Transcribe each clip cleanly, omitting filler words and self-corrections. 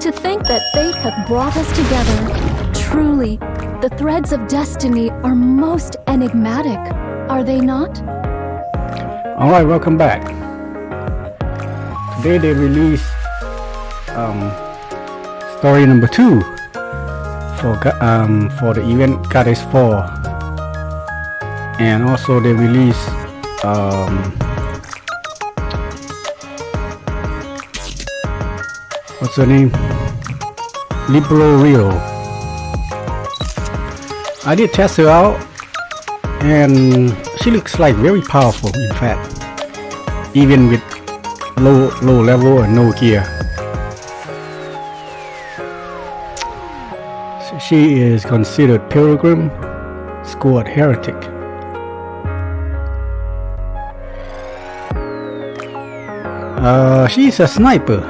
To think that fate hath brought us together. Truly, the threads of destiny are most enigmatic, are they not? Alright, welcome back. Today they released story number 2 for the event Goddess 4, and also they released what's her name? Libro Rio. I did test her out, and she looks like very powerful. In fact, even with low level and no gear, she is considered pilgrim, scored heretic. She's a sniper.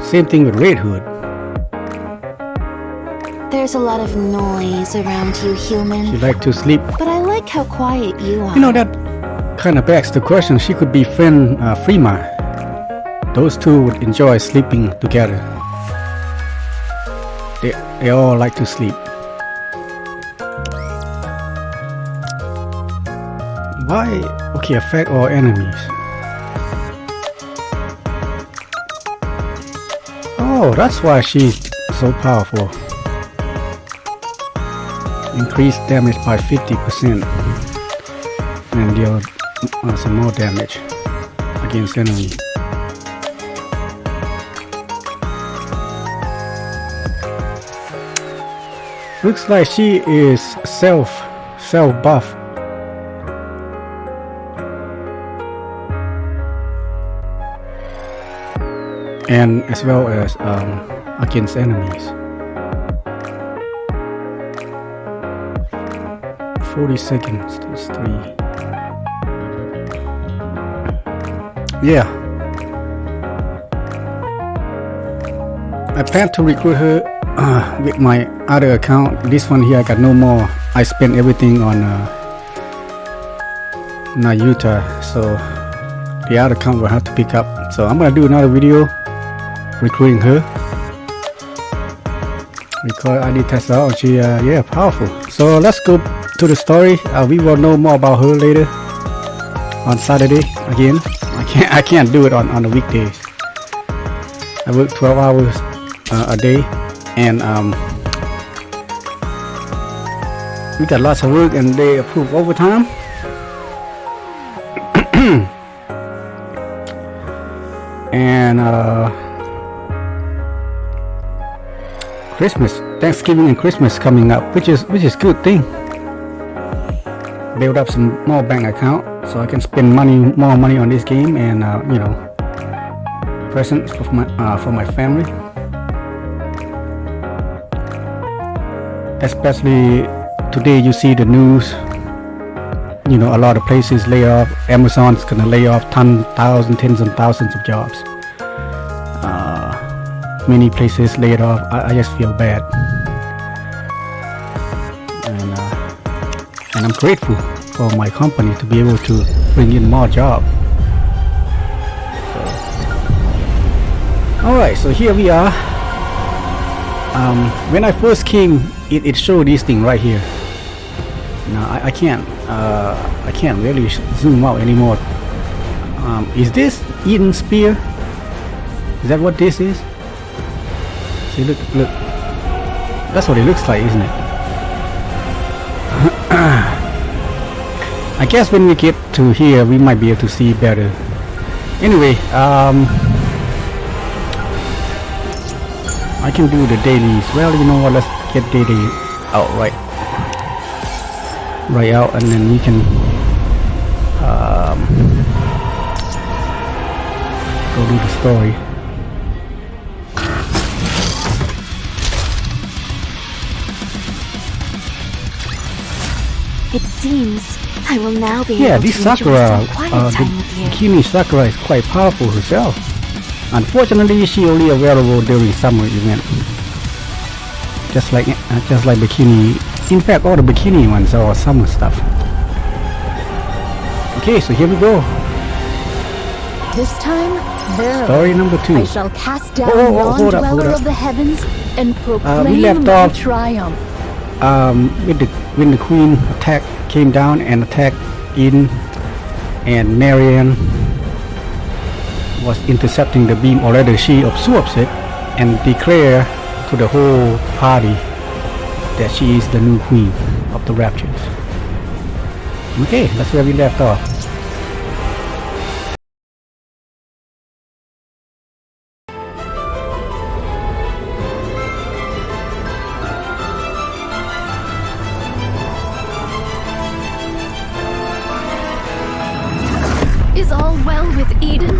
Same thing with Red Hood. There's a lot of noise around you, human. She like to sleep. But I like how quiet you are. You know, that kind of begs the question. She could be friend Freema. Those two would enjoy sleeping together. They all like to sleep. Why? Okay, affect all enemies. Oh, that's why she's so powerful. Increase damage by 50% and deal some more damage against enemy. Looks like she is self buff. And as well as against enemies. 40 seconds, stage 3. Yeah. I plan to recruit her with my other account. This one here I got no more. I spent everything on Nayuta, so the other account will have to pick up. So I'm gonna do another video recruiting her because I did test her out and she yeah, powerful. So let's go to the story. We will know more about her later on Saturday. Again, I can't do it on the weekdays. I work 12 hours a day, and we got lots of work and they approve overtime. And Christmas, Thanksgiving and Christmas coming up, which is good thing. Build up some more bank account so I can spend more money on this game, and you know, presents for my family. Especially today, you see the news. You know, a lot of places lay off. Amazon's gonna lay off tens and thousands of jobs. Many places laid off. I just feel bad, and I'm grateful for my company to be able to bring in more jobs. Alright, so here we are. When I first came, it showed this thing right here. Now I can't really zoom out anymore. Is this Eden Spear? Is that what this is? See, look. That's what it looks like, isn't it? I guess when we get to here, we might be able to see better. Anyway, I can do the dailies. Well, you know what? Let's get daily out right out, and then we can go do the story. It seems I will now be Yeah, able this to enjoy Sakura, some quiet time with you. Bikini Sakura is quite powerful herself. Unfortunately, she only available during summer event. Just like Bikini. In fact, all the Bikini ones are summer stuff. Okay, so here we go. This time, Verily, Story number 2. I shall cast down Oh, yon hold up, dweller hold up. of the heavens and proclaim we left my off- triumph. When the queen came down and attacked Eden, and Marianne was intercepting the beam, or rather she absorbs it and declare to the whole party that she is the new queen of the Raptures. Okay, that's where we left off. Is all well with Eden?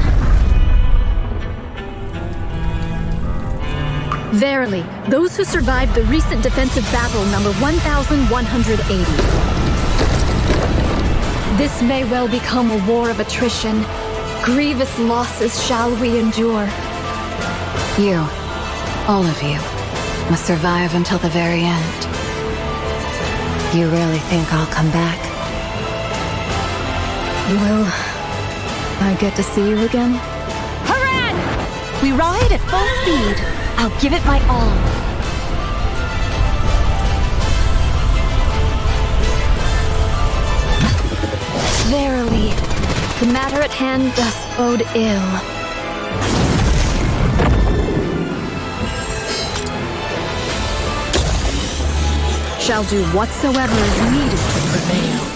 Verily, those who survived the recent defensive battle number 1,180. This may well become a war of attrition. Grievous losses shall we endure. You, all of you, must survive until the very end. You really think I'll come back? Will I get to see you again? Haran! We ride at full speed. I'll give it my all. Verily, the matter at hand doth bode ill. Shall do whatsoever is needed to prevail.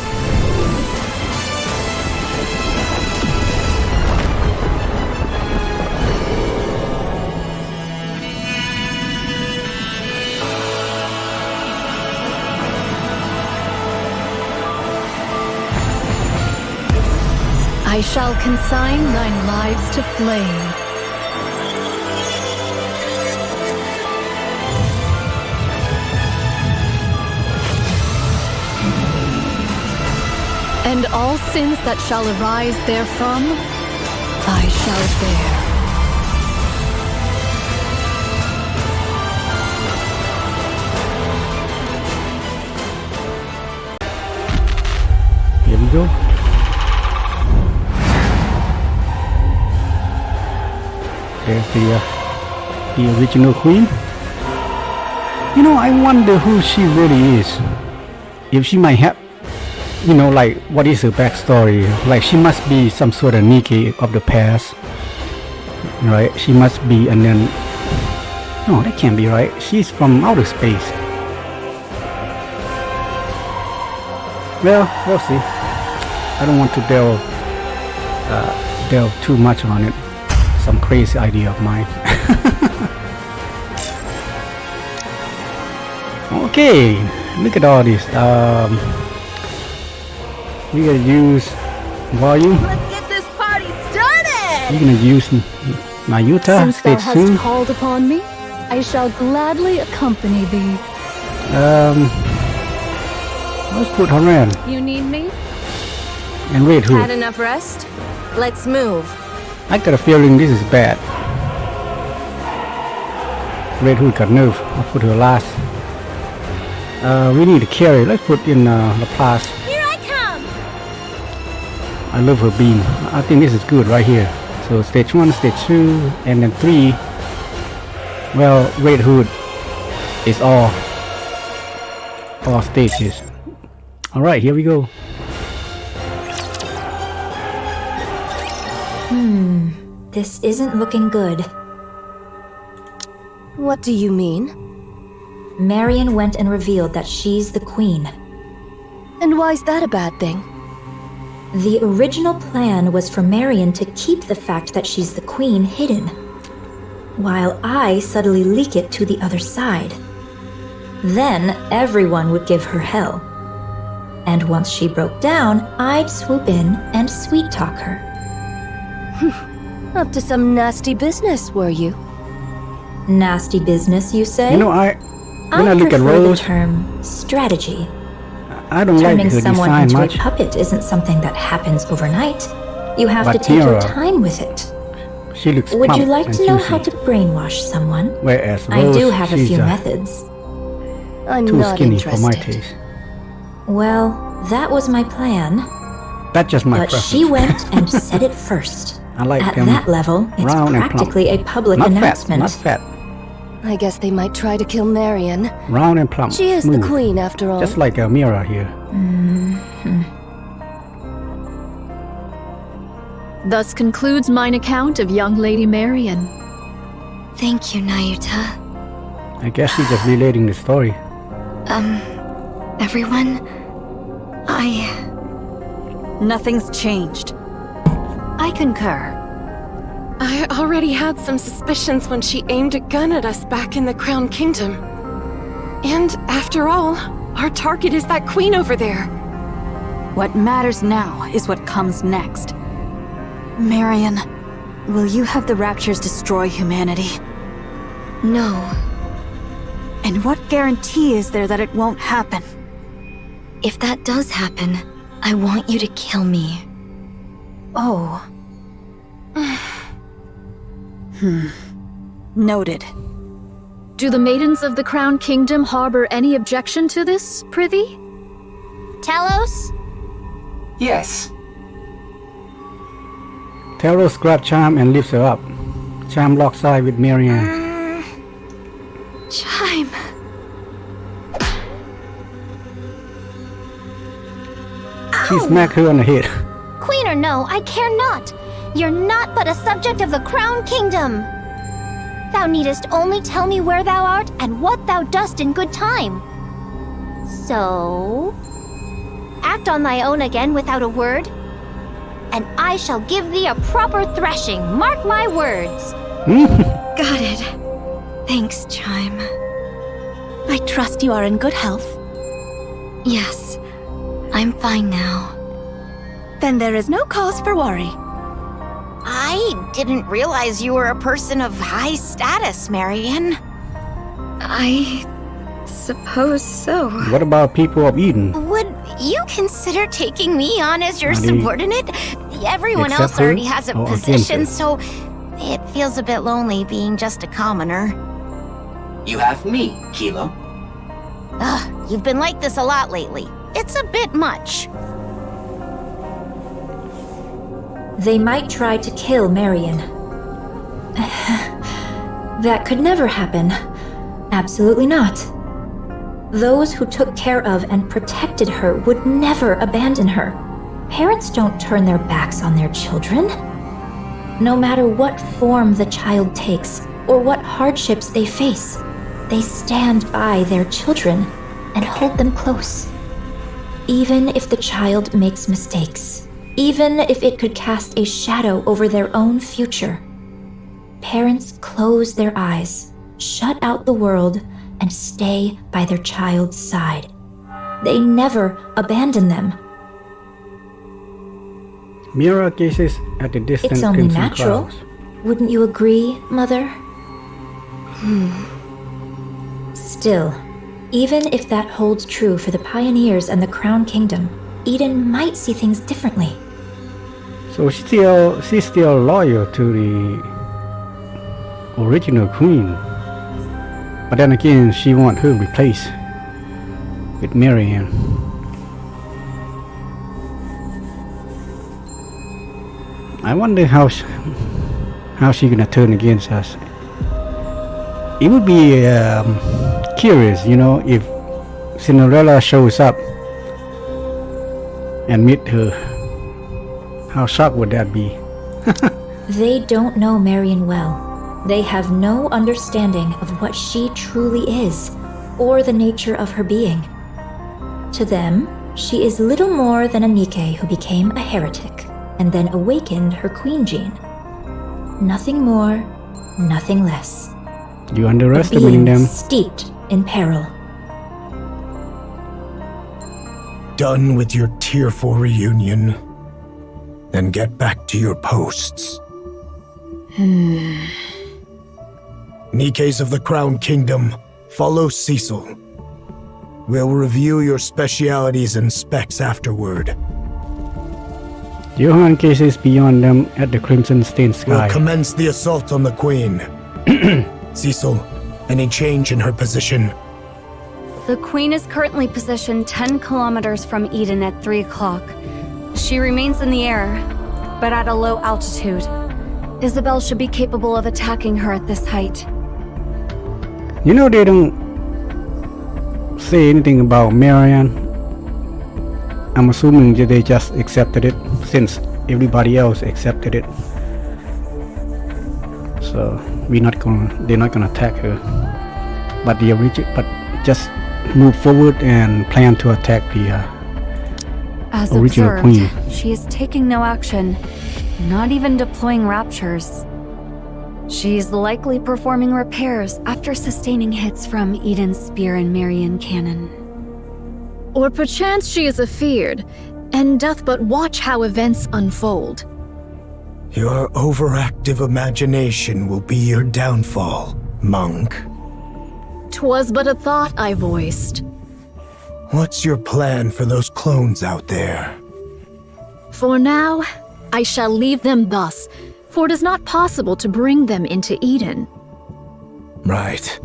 I shall consign thine lives to flame. And all sins that shall arise therefrom, I shall bear. Here we go. There's the original queen. You know, I wonder who she really is. If she might have, you know, like, what is her backstory? Like, she must be some sort of Nikke of the past, right? She must be, and then, no, that can't be right. She's from outer space. Well, we'll see. I don't want to delve too much on it. Some crazy idea of mine. Okay, look at all this. We're gonna use volume. Let's get this party started! We're gonna use Mayuta. Since thou Stage 2. hast called upon me, I shall gladly accompany thee. Let's put Haran You need me? and Red Hood. enough rest? Let's move. I got a feeling this is bad. Red Hood got nerve. I'll put her last. We need to carry. Let's put in Laplace. Here I come! I love her beam. I think this is good right here. So stage 1, stage 2, and then 3. Well, Red Hood is all stages. Alright, here we go. This isn't looking good. What do you mean? Marion went and revealed that she's the queen. And why's that a bad thing? The original plan was for Marion to keep the fact that she's the queen hidden, while I subtly leak it to the other side. Then everyone would give her hell. And once she broke down, I'd swoop in and sweet-talk her. Up to some nasty business, were you? Nasty business, you say? You know, when I look at prefer Rose, the term strategy. I don't like Turning her someone design into much. a puppet isn't something that happens overnight. You have to But take your Tiara, time with it. She looks Would you plump like and to know juicy. how to brainwash someone? Whereas I Rose, do have a she's few methods. I'm too not skinny interested. for my taste. Well, that was my plan, That's just my but preference. she went and said it first. I like At them that level, it's round and plump. practically a public Not announcement. Not fat. I guess they might try to kill Marion. Round and plump. She is smooth. the queen, after all. Just like a mirror here. Thus concludes mine account of young Lady Marion. Thank you, Nayuta. I guess she's just relating the story. Everyone? Nothing's changed. I concur. I already had some suspicions when she aimed a gun at us back in the Crown Kingdom. And after all, our target is that queen over there. What matters now is what comes next. Marion, will you have the Raptures destroy humanity? No. And what guarantee is there that it won't happen? If that does happen, I want you to kill me. Oh. Noted. Do the maidens of the Crown Kingdom harbor any objection to this, prithee? Talos? Yes. Taros grabs Charm and lifts her up. Charm locks eyes with Marianne. Chime. She smacked her on the head. Queen or no, I care not. You're not but a subject of the Crown Kingdom. Thou needest only tell me where thou art and what thou dost in good time. So, act on thy own again without a word, and I shall give thee a proper thrashing, mark my words. Got it. Thanks, Chime. I trust you are in good health. Yes, I'm fine now. Then there is no cause for worry. I didn't realize you were a person of high status, Marion. I suppose so. What about people of Eden? Would you consider taking me on as your Are they subordinate? Everyone else accept her already has a or against position, her? so it feels a bit lonely being just a commoner. You have me, Kilo. Ugh, you've been like this a lot lately. It's a bit much. They might try to kill Marion. That could never happen. Absolutely not. Those who took care of and protected her would never abandon her. Parents don't turn their backs on their children. No matter what form the child takes or what hardships they face, they stand by their children and hold them close. Even if the child makes mistakes, even if it could cast a shadow over their own future, parents close their eyes, shut out the world, and stay by their child's side. They never abandon them. Mira gazes at the distant It's only crimson natural. clouds. Wouldn't you agree, Mother? Still, even if that holds true for the pioneers and the Crown Kingdom, Eden might see things differently. So she's still loyal to the original queen. But then again, she wants her replaced with Marianne. I wonder how she gonna turn against us. It would be curious, if Cinderella shows up and meet her. How shocked would that be? They don't know Marion well. They have no understanding of what she truly is, or the nature of her being. To them, she is little more than a Nikke who became a heretic, and then awakened her queen gene. Nothing more, nothing less. You A underestimating being them. steeped in peril. Done with your tearful reunion. Then get back to your posts. Nikkes of the Crown Kingdom, follow Cecil. We'll review your specialities and specs afterward. Johan gazes beyond them at the crimson-stained sky. We'll commence the assault on the Queen. Cecil, any change in her position? The Queen is currently positioned 10 kilometers from Eden at 3 o'clock. She remains in the air, but at a low altitude. Isabel should be capable of attacking her at this height. You know, they don't say anything about Marianne. I'm assuming that they just accepted it since everybody else accepted it. So they're not gonna attack her. But just move forward and plan to attack the As original observed, queen. she is taking no action, not even deploying raptures. She's likely performing repairs after sustaining hits from Eden's spear and Marian cannon. Or perchance she is afeared, and doth but watch how events unfold. Your overactive imagination will be your downfall, monk. 'Twas but a thought I voiced. What's your plan for those clones out there? For now, I shall leave them thus, for it is not possible to bring them into Eden. Right.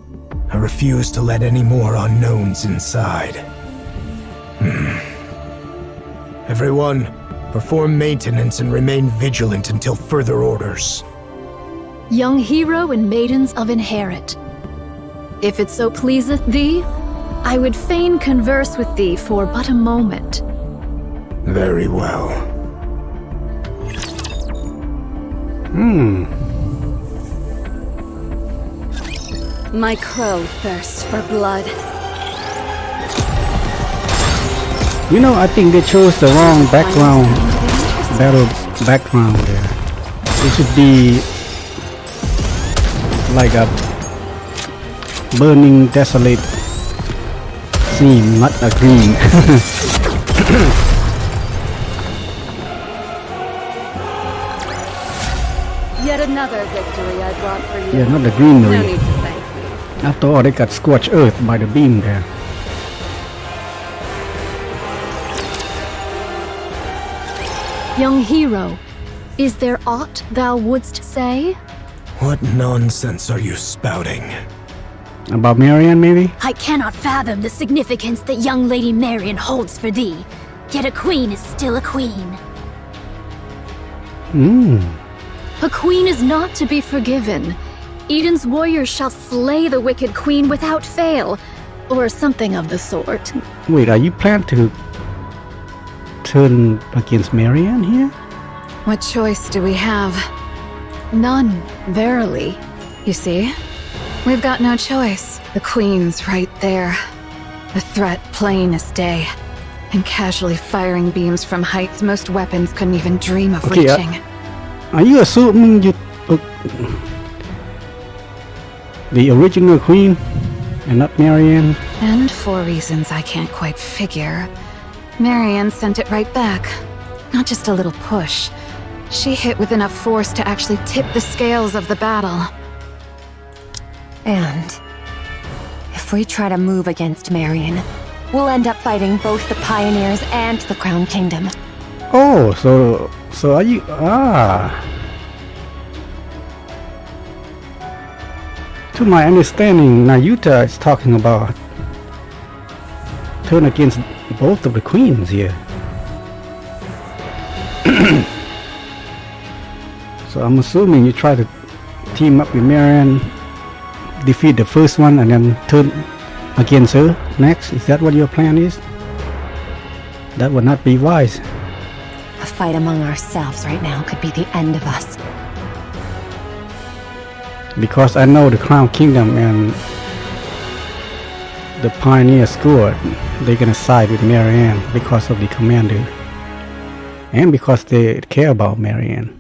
I refuse to let any more unknowns inside. Everyone, perform maintenance and remain vigilant until further orders. Young hero and maidens of Inherit. If it so pleaseth thee, I would fain converse with thee for but a moment. Very well. My crow thirsts for blood. You know, I think they chose the wrong battle background there. It should be like a burning, desolate scene, not a green. Yet another victory I brought for you. Yeah, not the greenery. No need to thank me. After all, they got scorched earth by the beam there. Young hero, is there aught thou wouldst say? What nonsense are you spouting? About Marianne, maybe? I cannot fathom the significance that young Lady Marian holds for thee. Yet a queen is still a queen. A queen is not to be forgiven. Eden's warriors shall slay the wicked queen without fail, or something of the sort. Wait, are you planning to turn against Marianne here? What choice do we have? None, verily. You see? We've got no choice. The Queen's right there. The threat plain as day. And casually firing beams from heights most weapons couldn't even dream of reaching. Are you assuming you the original queen and not Marianne? And for reasons I can't quite figure, Marianne sent it right back. Not just a little push. She hit with enough force to actually tip the scales of the battle. And if we try to move against Marian, we'll end up fighting both the Pioneers and the Crown Kingdom. Oh, so are you To my understanding, Nayuta is talking about turn against both of the queens here. So I'm assuming you try to team up with Marianne, defeat the first one, and then turn against her next. Is that what your plan is? That would not be wise. A fight among ourselves right now could be the end of us. Because I know the Crown Kingdom and the Pioneer Squad, they're gonna side with Marianne because of the commander. And because they care about Marianne.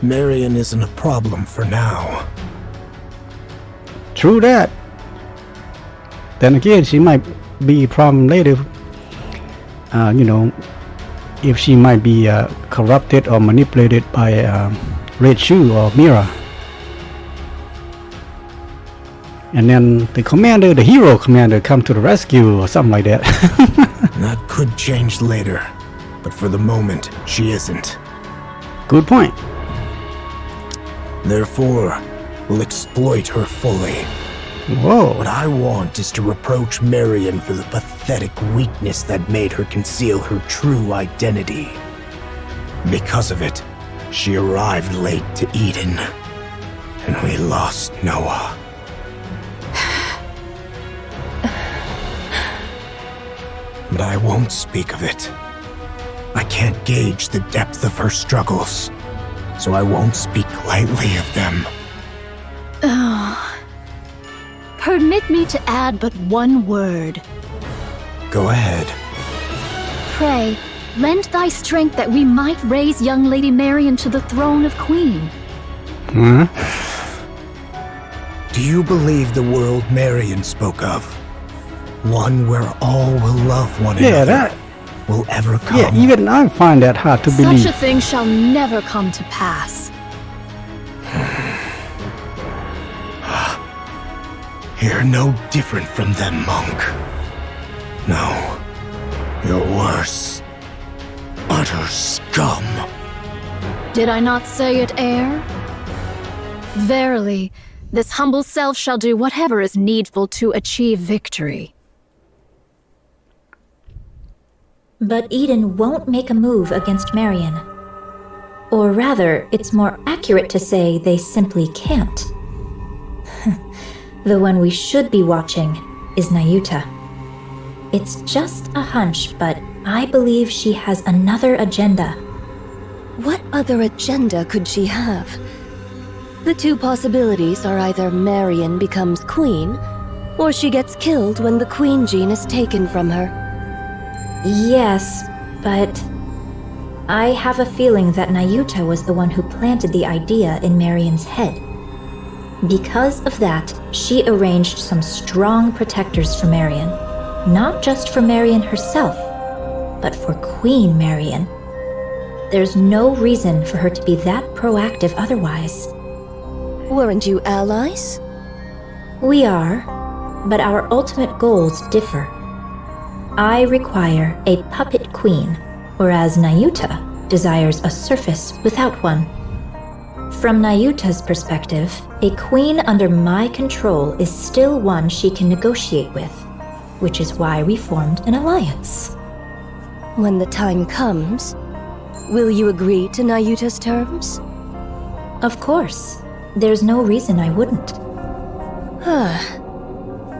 Marian isn't a problem for now. True that. Then again, she might be a problem later. You know, if she might be corrupted or manipulated by Red Shoe or Mira. And then the commander, the hero commander, come to the rescue or something like that. That could change later, but for the moment, she isn't. Good point. Therefore, we'll exploit her fully. Whoa. What I want is to reproach Marian for the pathetic weakness that made her conceal her true identity. Because of it, She arrived late to Eden, and we lost Noah. But I won't speak of it. I can't gauge the depth of her struggles, so I won't speak lightly of them. Permit me to add but one word. Go ahead. Pray, lend thy strength that we might raise young Lady Marian to the throne of Queen. Huh? Do you believe the world Marian spoke of? One where all will love one another. That. Will ever come. Yeah, even I find that hard to believe. Such a thing shall never come to pass. You're no different from them, monk. No, you're worse. Utter scum. Did I not say it, heir? Verily, this humble self shall do whatever is needful to achieve victory. But Eden won't make a move against Marian. Or rather, it's more accurate to say they simply can't. The one we should be watching is Nayuta. It's just a hunch, but I believe she has another agenda. What other agenda could she have? The two possibilities are either Marian becomes queen, or she gets killed when the queen gene is taken from her. Yes, but I have a feeling that Nayuta was the one who planted the idea in Marian's head. Because of that, she arranged some strong protectors for Marian. Not just for Marian herself, but for Queen Marian. There's no reason for her to be that proactive otherwise. Weren't you allies? We are, but our ultimate goals differ. I require a puppet queen, whereas Nayuta desires a surface without one. From Nayuta's perspective, a queen under my control is still one she can negotiate with, which is why we formed an alliance. When the time comes, will you agree to Nayuta's terms? Of course. There's no reason I wouldn't.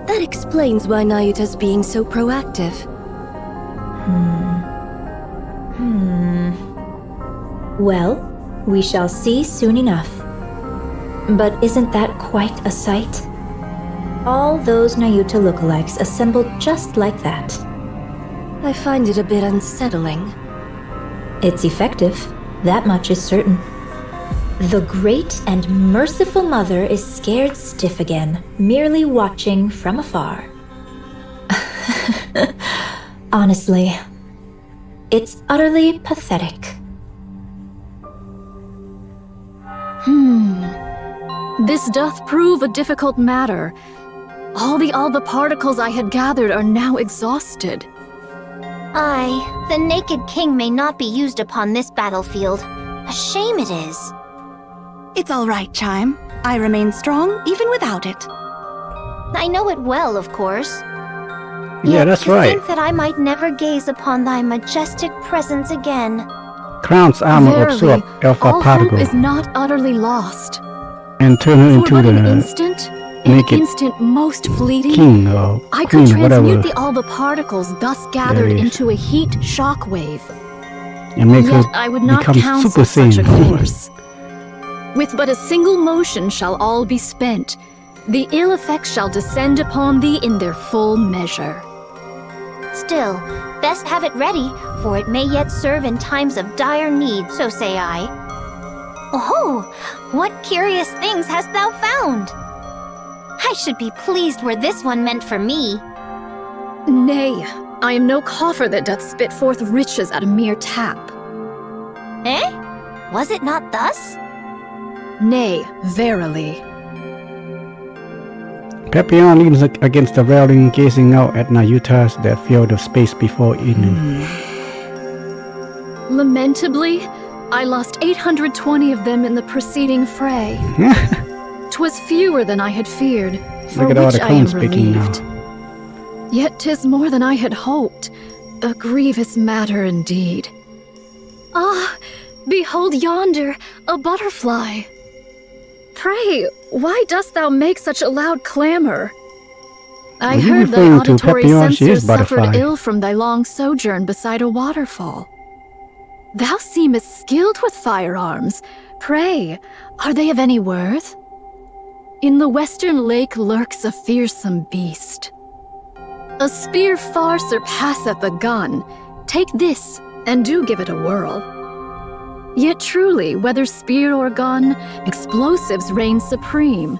That explains why Nayuta's being so proactive. Well, we shall see soon enough. But isn't that quite a sight? All those Nayuta lookalikes assembled just like that. I find it a bit unsettling. It's effective, that much is certain. The great and merciful mother is scared stiff again, merely watching from afar. Honestly, it's utterly pathetic. This doth prove a difficult matter. All the Alba particles I had gathered are now exhausted. Aye, the Naked King may not be used upon this battlefield. A shame it is. It's all right, Chime. I remain strong even without it. I know it well, of course. Yeah, that's right. To think that I might never gaze upon thy majestic presence again. Crown's armor Verily, absorb alpha all particle hope is not utterly lost. and turn her For into but the an instant, naked most fleeting, king or I queen, could whatever, transmute the Alba particles thus gathered is. into a heat shockwave. and make Yet her I would not become counsel Super such a Saiyan. course. With but a single motion shall all be spent. The ill effects shall descend upon thee in their full measure. Still, best have it ready, for it may yet serve in times of dire need, so say I. Oh, what curious things hast thou found? I should be pleased were this one meant for me. Nay, I am no coffer that doth spit forth riches at a mere tap. Eh? Was it not thus? Nay, verily. Papillon leans against the railing, gazing out at Nayuta's that filled the space before Eden. Lamentably, I lost 820 of them in the preceding fray. 'Twas fewer than I had feared, for Look at all which the I am clones picking now. relieved. Yet 'tis more than I had hoped. A grievous matter indeed. Ah, Behold yonder, a butterfly. Pray, why dost thou make such a loud clamor? I heard thy referring to auditory Papillon? She is senses suffered butterfly. ill from thy long sojourn beside a waterfall. Thou seemest skilled with firearms. Pray, are they of any worth? In the western lake lurks a fearsome beast. A spear far surpasseth a gun. Take this, and do give it a whirl. Yet truly, whether spear or gun, explosives reign supreme.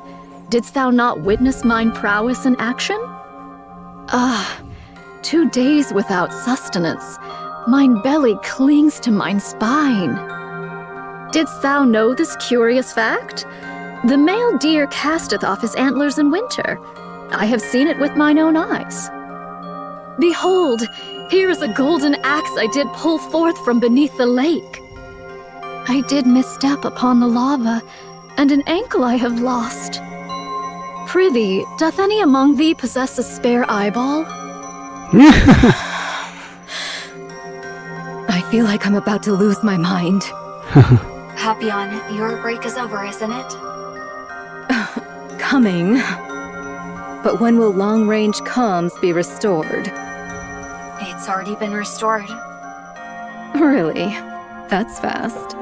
Didst thou not witness mine prowess in action? 2 days without sustenance, mine belly clings to mine spine. Didst thou know this curious fact? The male deer casteth off his antlers in winter. I have seen it with mine own eyes. Behold, here is a golden axe I did pull forth from beneath the lake. I did misstep upon the lava, and an ankle I have lost. Prithee, doth any among thee possess a spare eyeball? I feel like I'm about to lose my mind. Papillon, your break is over, isn't it? Coming. But when will long-range comms be restored? It's already been restored. Really? That's fast.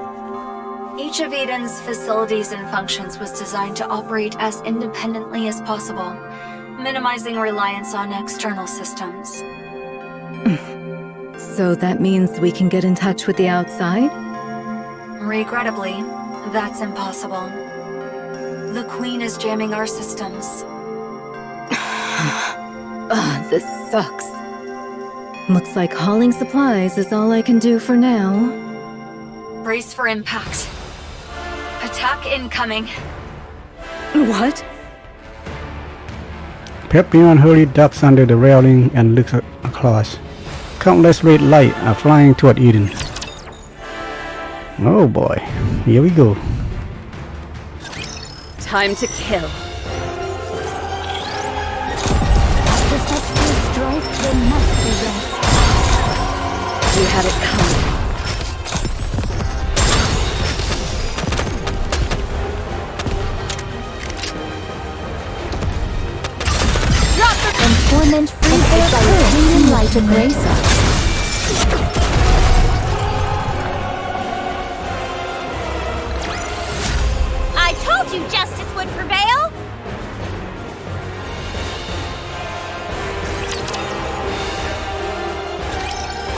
Each of Eden's facilities and functions was designed to operate as independently as possible, minimizing reliance on external systems. So that means we can get in touch with the outside? Regrettably, that's impossible. The Queen is jamming our systems. This sucks. Looks like hauling supplies is all I can do for now. Brace for impact. Attack incoming. What? Papillon hurriedly ducks under the railing and looks across. Countless red lights are flying toward Eden. Oh boy, here we go. Time to kill. After such fierce strife, there must be rest. You had it coming. And torment free their curse, light to grace us. I told you justice would prevail!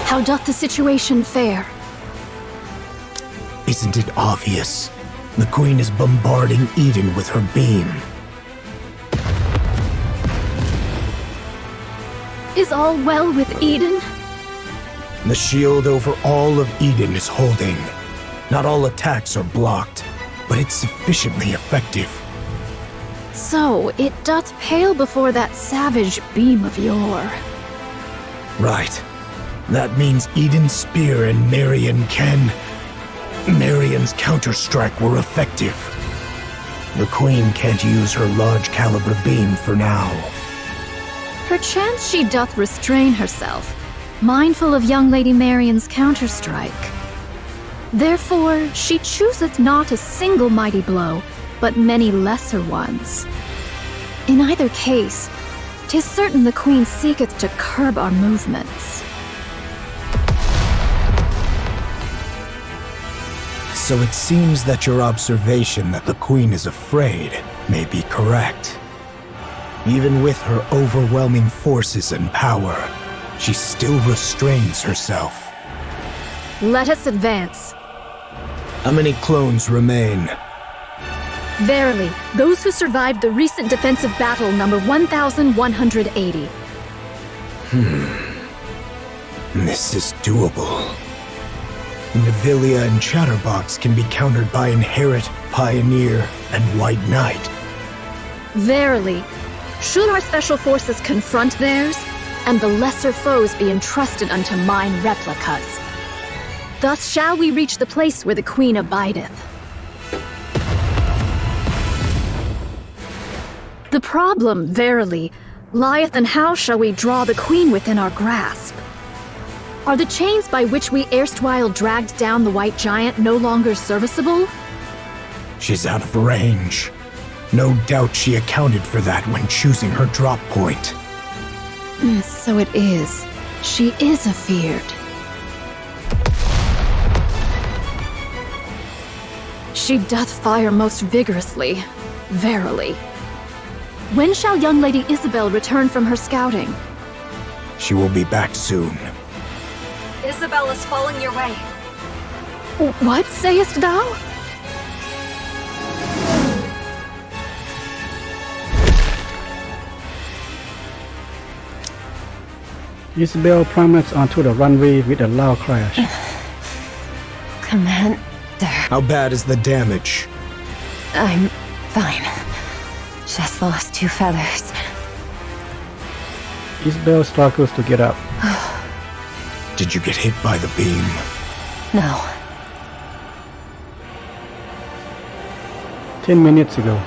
How doth the situation fare? Isn't it obvious? The Queen is bombarding Eden with her beam. Is all well with Eden? The shield over all of Eden is holding. Not all attacks are blocked, but it's sufficiently effective. So, it doth pale before that savage beam of yore. Right. That means Eden's spear and Marion can... Marion's counter-strike were effective. The Queen can't use her large-caliber beam for now. Perchance she doth restrain herself, mindful of young Lady Marion's counter-strike. Therefore, she chooseth not a single mighty blow, but many lesser ones. In either case, 'tis certain the Queen seeketh to curb our movements. So it seems that your observation that the Queen is afraid may be correct. Even with her overwhelming forces and power, she still restrains herself. Let us advance. How many clones remain? Verily, those who survived the recent defensive battle number 1,180. This is doable. Nevilia and Chatterbox can be countered by Inherit, Pioneer, and White Knight. Verily, should our special forces confront theirs, and the lesser foes be entrusted unto mine replicas. Thus shall we reach the place where the Queen abideth. The problem, verily, lieth in how shall we draw the Queen within our grasp. Are the chains by which we erstwhile dragged down the White Giant no longer serviceable? She's out of range. No doubt she accounted for that when choosing her drop point. So it is. She is afeared. She doth fire most vigorously, verily. When shall young Lady Isabel return from her scouting? She will be back soon. Isabel is falling your way. What sayest thou? Isabel plummets onto the runway with a loud crash. Commander. How bad is the damage? I'm fine. Just lost 2 feathers. Isabel struggles to get up. Did you get hit by the beam? No. 10 minutes ago.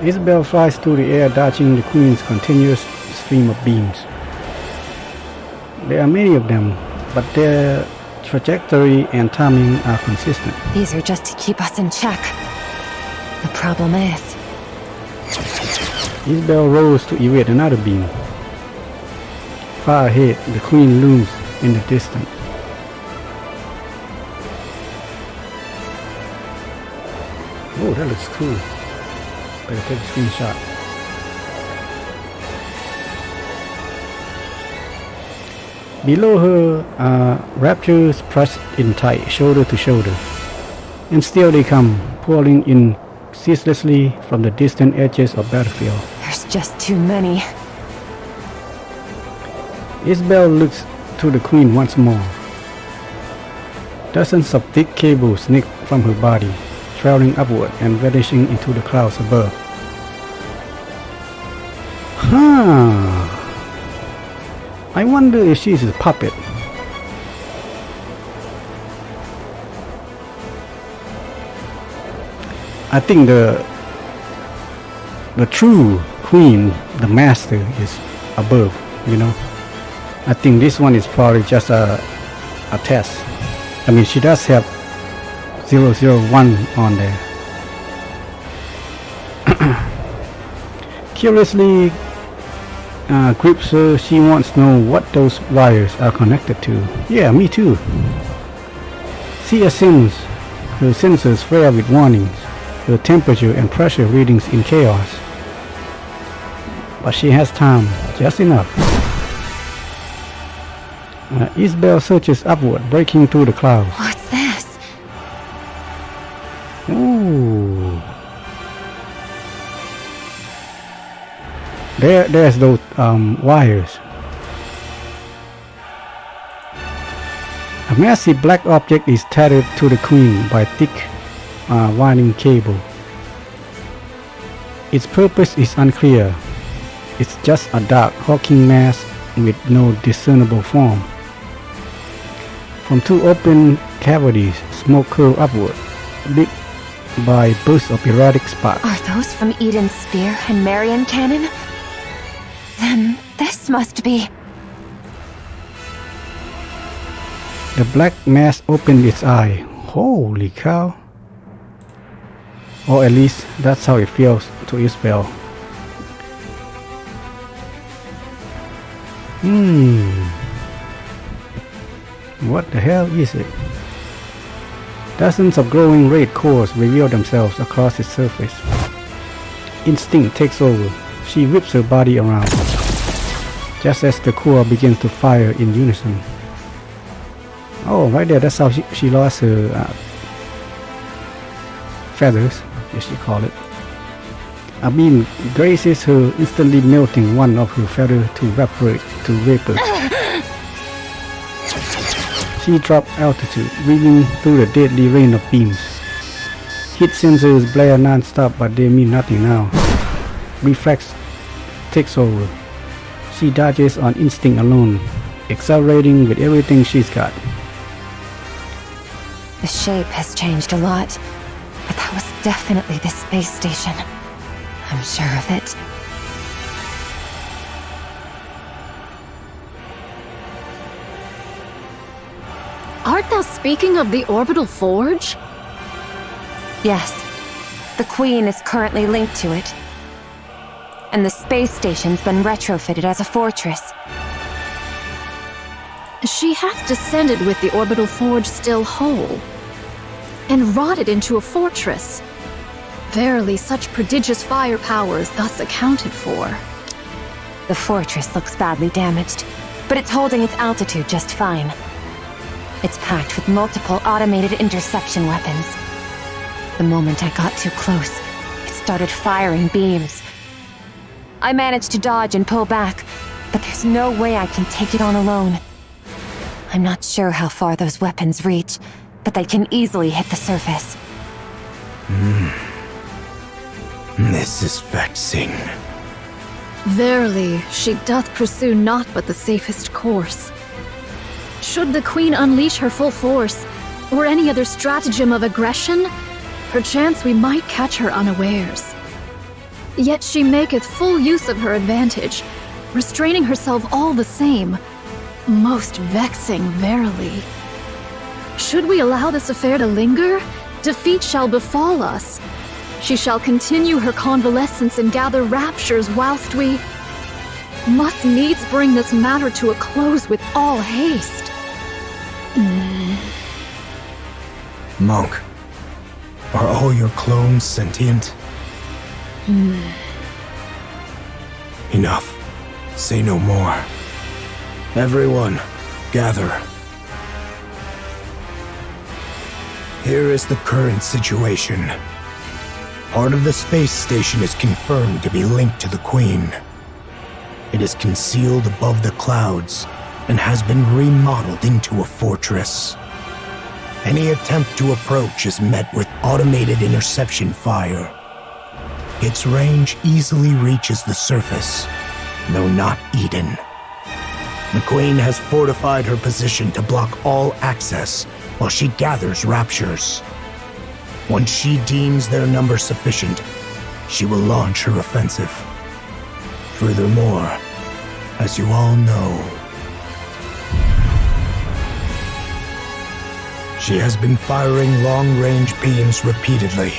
Isabel flies through the air, dodging the Queen's continuous stream of beams. There are many of them, but their trajectory and timing are consistent. These are just to keep us in check. The problem is... Isabel rolls to evade another beam. Far ahead, the Queen looms in the distance. Oh, that looks cool. Better take a screenshot. Below her are raptors pressed in tight, shoulder to shoulder. And still they come, pouring in ceaselessly from the distant edges of battlefield. There's just too many. Isabel looks to the Queen once more. Dozens of thick cables sneak from her body, trailing upward and vanishing into the clouds above. I wonder if she's a puppet. I think the true Queen, the master, is above, you know. I think this one is probably just a test. I mean, she does have 001 on there. Curiously grips her. She wants to know what those wires are connected to. Yeah, me too. She assumes her sensors flare with warnings, her temperature and pressure readings in chaos. But she has time, just enough. Isabel searches upward, breaking through the clouds. What's this? Ooh. There's those wires. A massive black object is tethered to the Queen by thick winding cable. Its purpose is unclear. It's just a dark, hulking mass with no discernible form. From 2 open cavities, smoke curls upward, lit by bursts of erratic sparks. Are those from Eden's spear and Marion cannon? Then this must be... The black mass opened its eye. Holy cow. Or at least that's how it feels to Isabel. What the hell is it? Dozens of glowing red cores reveal themselves across its surface. Instinct takes over. She whips her body around, just as the core begins to fire in unison. Oh, right there, that's how she lost her feathers, as she call it. A beam grazes her, instantly melting one of her feathers to evaporate to vapor. She dropped altitude, weaving through the deadly rain of beams. Hit sensors blare non-stop, but they mean nothing now. Reflex takes over. She dodges on instinct alone, accelerating with everything she's got. The shape has changed a lot, but that was definitely the space station. I'm sure of it. thou speaking of the orbital forge? Yes. The Queen is currently linked to it. And the space station's been retrofitted as a fortress. She hath descended with the orbital forge still whole, and wrought it into a fortress. Verily, such prodigious firepower is thus accounted for. The fortress looks badly damaged, but it's holding its altitude just fine. It's packed with multiple automated interception weapons. The moment I got too close, it started firing beams. I managed to dodge and pull back, but there's no way I can take it on alone. I'm not sure how far those weapons reach, but they can easily hit the surface. This is vexing. Verily, she doth pursue naught but the safest course. Should the Queen unleash her full force, or any other stratagem of aggression, perchance we might catch her unawares. Yet she maketh full use of her advantage, restraining herself all the same. Most vexing, verily. Should we allow this affair to linger, defeat shall befall us. She shall continue her convalescence and gather raptures whilst we must needs bring this matter to a close with all haste. Monk, are all your clones sentient? Enough. Say no more. Everyone, gather. Here is the current situation. Part of the space station is confirmed to be linked to the Queen. It is concealed above the clouds and has been remodeled into a fortress. Any attempt to approach is met with automated interception fire. Its range easily reaches the surface, though not Eden. The Queen has fortified her position to block all access while she gathers raptures. Once she deems their number sufficient, she will launch her offensive. Furthermore, as you all know, she has been firing long-range beams repeatedly,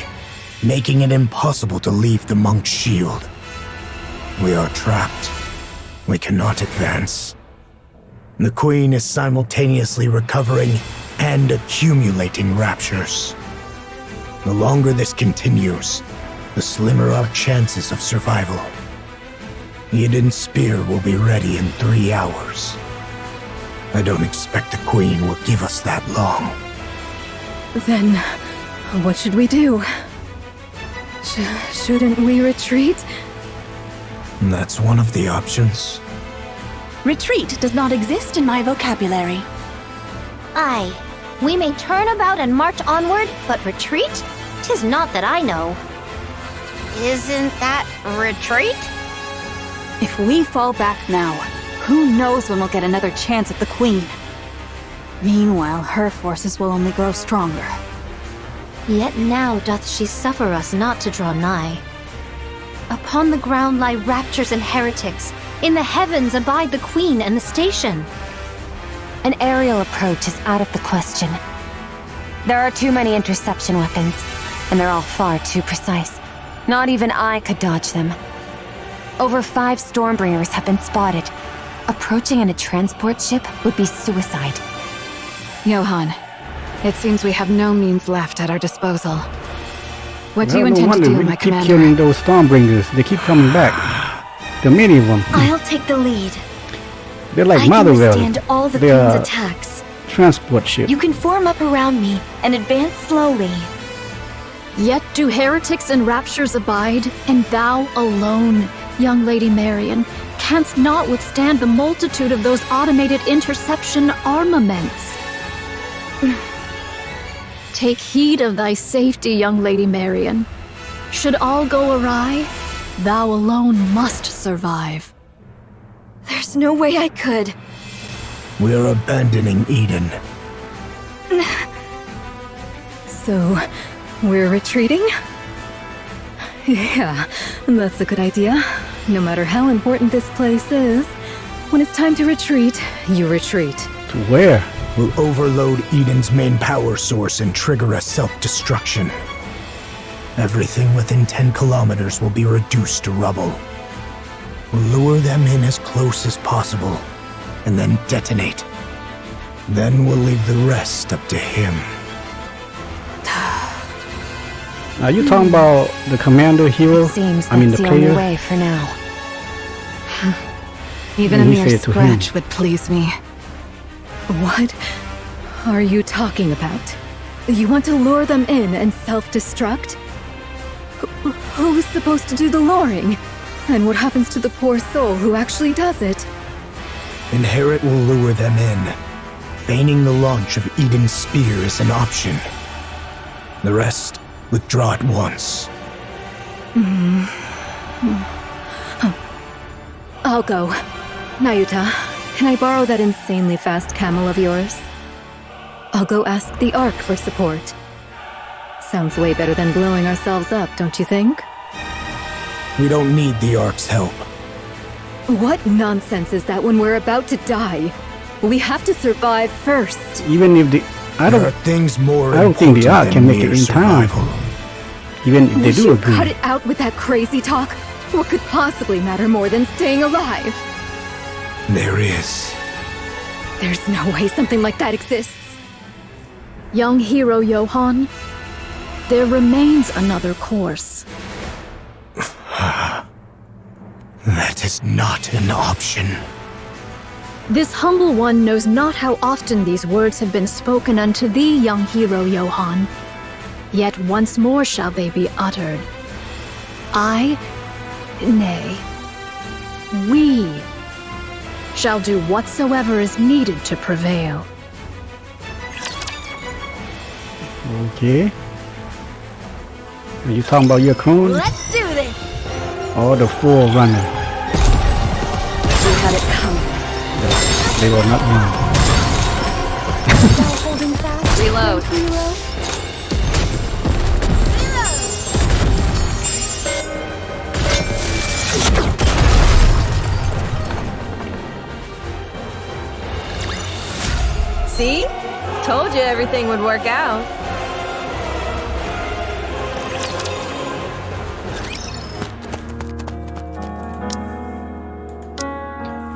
making it impossible to leave the monk's shield. We are trapped. We cannot advance. The Queen is simultaneously recovering and accumulating raptures. The longer this continues, the slimmer our chances of survival. Eden's spear will be ready in 3 hours. I don't expect the Queen will give us that long. Then, what should we do? Shouldn't we retreat? That's one of the options. Retreat does not exist in my vocabulary. Aye, we may turn about and march onward, but retreat? 'Tis not that I know. Isn't that retreat? If we fall back now, who knows when we'll get another chance at the Queen? Meanwhile, her forces will only grow stronger. Yet now doth she suffer us not to draw nigh. Upon the ground lie raptures and heretics. In the heavens abide the Queen and the station. An aerial approach is out of the question. There are too many interception weapons, and they're all far too precise. Not even I could dodge them. Over 5 Stormbringers have been spotted. Approaching in a transport ship would be suicide. Johan, it seems we have no means left at our disposal. What do you No intend to wonder do, we my keep commander? killing those Stormbringers. They keep coming back. There are many of them. I'll take the lead. They're like I can Motherwell. withstand all the They're Queen's attacks. transport ship. You can form up around me and advance slowly. Yet do heretics and raptures abide, and thou alone, young Lady Marian, canst not withstand the multitude of those automated interception armaments. Take heed of thy safety, young Lady Marian. Should all go awry, thou alone must survive. There's no way I could. We're abandoning Eden. So, we're retreating? Yeah, that's a good idea. No matter how important this place is, when it's time to retreat, you retreat. To where? will overload Eden's main power source and trigger a self-destruction. Everything within 10 kilometers will be reduced to rubble. We'll lure them in as close as possible, and then detonate. Then we'll leave the rest up to him. Are you talking about the commander hero? Seems I mean that's the the only player? way for now. Even a And he mere said to him. scratch would please me. What are you talking about? You want to lure them in and self-destruct? Who's supposed to do the luring? And what happens to the poor soul who actually does it? Inherit will lure them in. Feigning the launch of Eden's spear is an option. The rest, withdraw at once. I'll go. Nayuta, can I borrow that insanely fast camel of yours? I'll go ask the Ark for support. Sounds way better than blowing ourselves up, don't you think? We don't need the Ark's help. What nonsense is that when we're about to die? We have to survive first. Even if the I There don't are things more I don't think the important Ark can than make it mere in time. survival. Even if they Would do you agree. cut it out with that crazy talk? What could possibly matter more than staying alive? There is. There's no way something like that exists. Young hero Johann, there remains another course. That is not an option. This humble one knows not how often these words have been spoken unto thee, young hero Johann. Yet once more shall they be uttered. Nay, we shall do whatsoever is needed to prevail. Okay. Are you talking about your clone? Let's do this! Or the Forerunner? We had it coming. They were not wrong. Now holding fast. Reload. Hero. See? Told you everything would work out.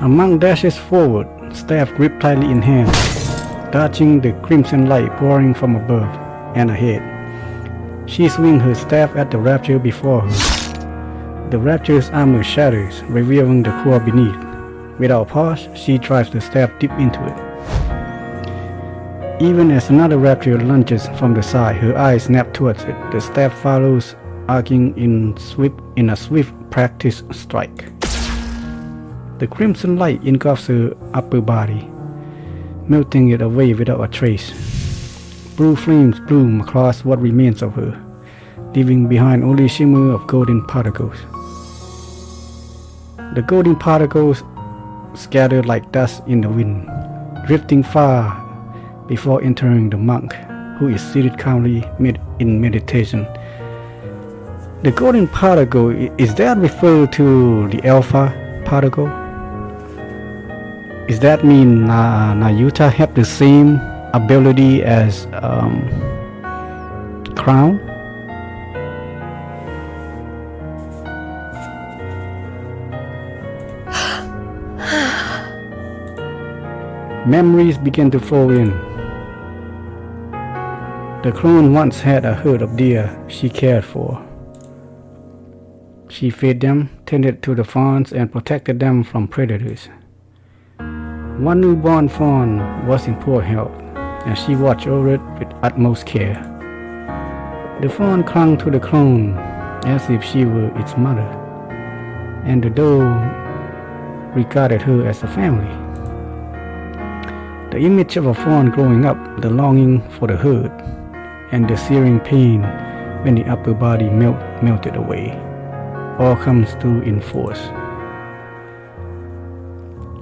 A monk dashes forward, staff gripped tightly in hand, dodging the crimson light pouring from above and ahead. She swings her staff at the rapture before her. The rapture's armor shatters, revealing the core beneath. Without pause, she drives the staff deep into it. Even as another rapture lunges from the side, her eyes snap towards it. The staff follows, arcing in a swift practice strike. The crimson light engulfs her upper body, melting it away without a trace. Blue flames bloom across what remains of her, leaving behind only a shimmer of golden particles. The golden particles scatter like dust in the wind, drifting far before entering the monk, who is seated calmly in meditation. The golden particle, is that referred to the alpha particle? Does that mean Nayuta have the same ability as Crown? Memories begin to flow in. The clone once had a herd of deer she cared for. She fed them, tended to the fawns, and protected them from predators. One newborn fawn was in poor health, and she watched over it with utmost care. The fawn clung to the clone as if she were its mother, and the doe regarded her as a family. The image of a fawn growing up, the longing for the herd, and the searing pain when the upper body melted away, all comes through in force.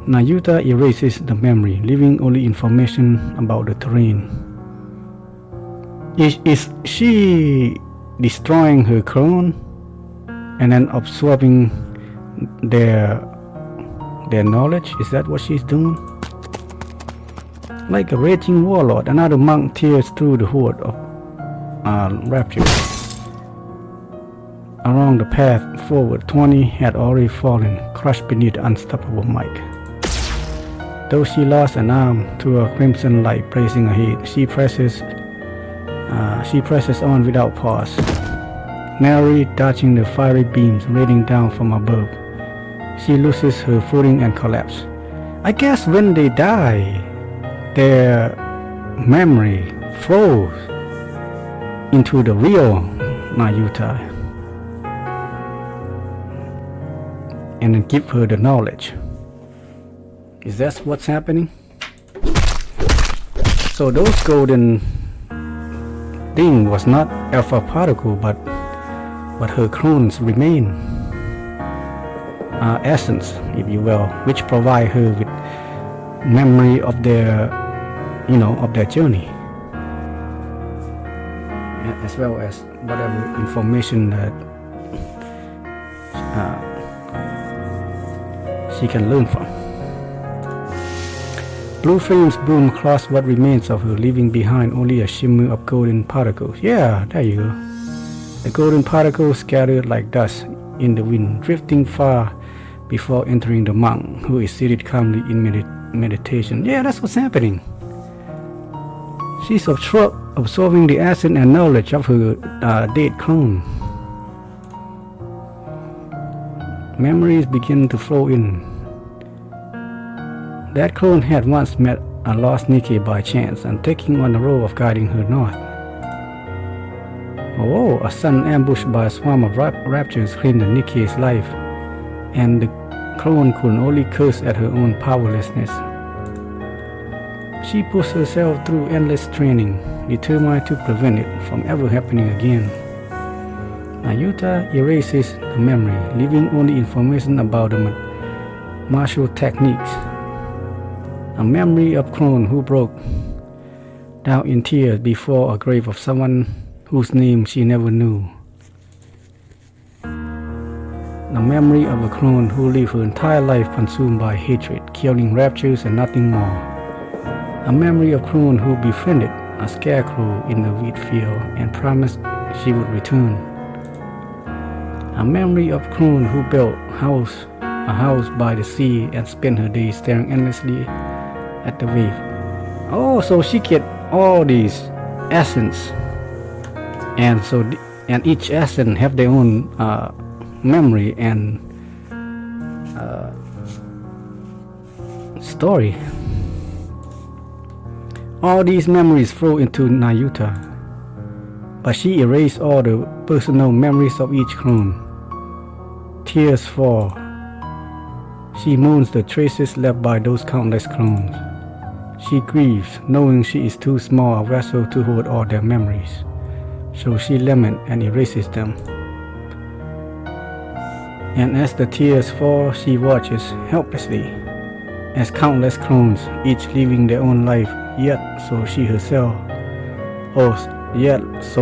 Nayuta erases the memory, leaving only information about the terrain. Is she destroying her clone and then absorbing their knowledge? Is that what she's doing? Like a raging warlord, another monk tears through the horde of raptures. Along the path forward, 20 had already fallen, crushed beneath the unstoppable might. Though she lost an arm to a crimson light blazing ahead, she presses on without pause, narrowly dodging the fiery beams raining down from above. She loses her footing and collapses. I guess when they die, their memory flows into the real Nayuta and then give her the knowledge. Is that what's happening? So those golden thing was not alpha particle, but her clones remain essence, if you will, which provide her with memory of their, of their journey, as well as whatever information that she can learn from. Blue flames bloom across what remains of her, leaving behind only a shimmer of golden particles. Yeah, there you go. The golden particles scattered like dust in the wind, drifting far before entering the monk, who is seated calmly in meditation. Yeah, that's what's happening. She's absorbing the essence and knowledge of her dead clone. Memories begin to flow in. That clone had once met a lost Nikke by chance and taking on the role of guiding her north. Oh, a son ambushed by a swarm of raptures claimed the Nikke's life, and the clone could only curse at her own powerlessness. She pushed herself through endless training, determined to prevent it from ever happening again. Nayuta erases the memory, leaving only information about the martial techniques. A memory of clone who broke down in tears before a grave of someone whose name she never knew. The memory of a clone who lived her entire life consumed by hatred, killing raptures and nothing more. A memory of clone who befriended a scarecrow in the wheat field and promised she would return. A memory of clone who built a house by the sea and spent her days staring endlessly at the wave. Oh, so she get all these essence, and each essence have their own memory and story. All these memories flow into Nayuta, but she erased all the personal memories of each clone. Tears fall. She mourns the traces left by those countless clones. She grieves, knowing she is too small a vessel to hold all their memories, so she laments and erases them. And as the tears fall, she watches helplessly, as countless clones, each living their own life, yet so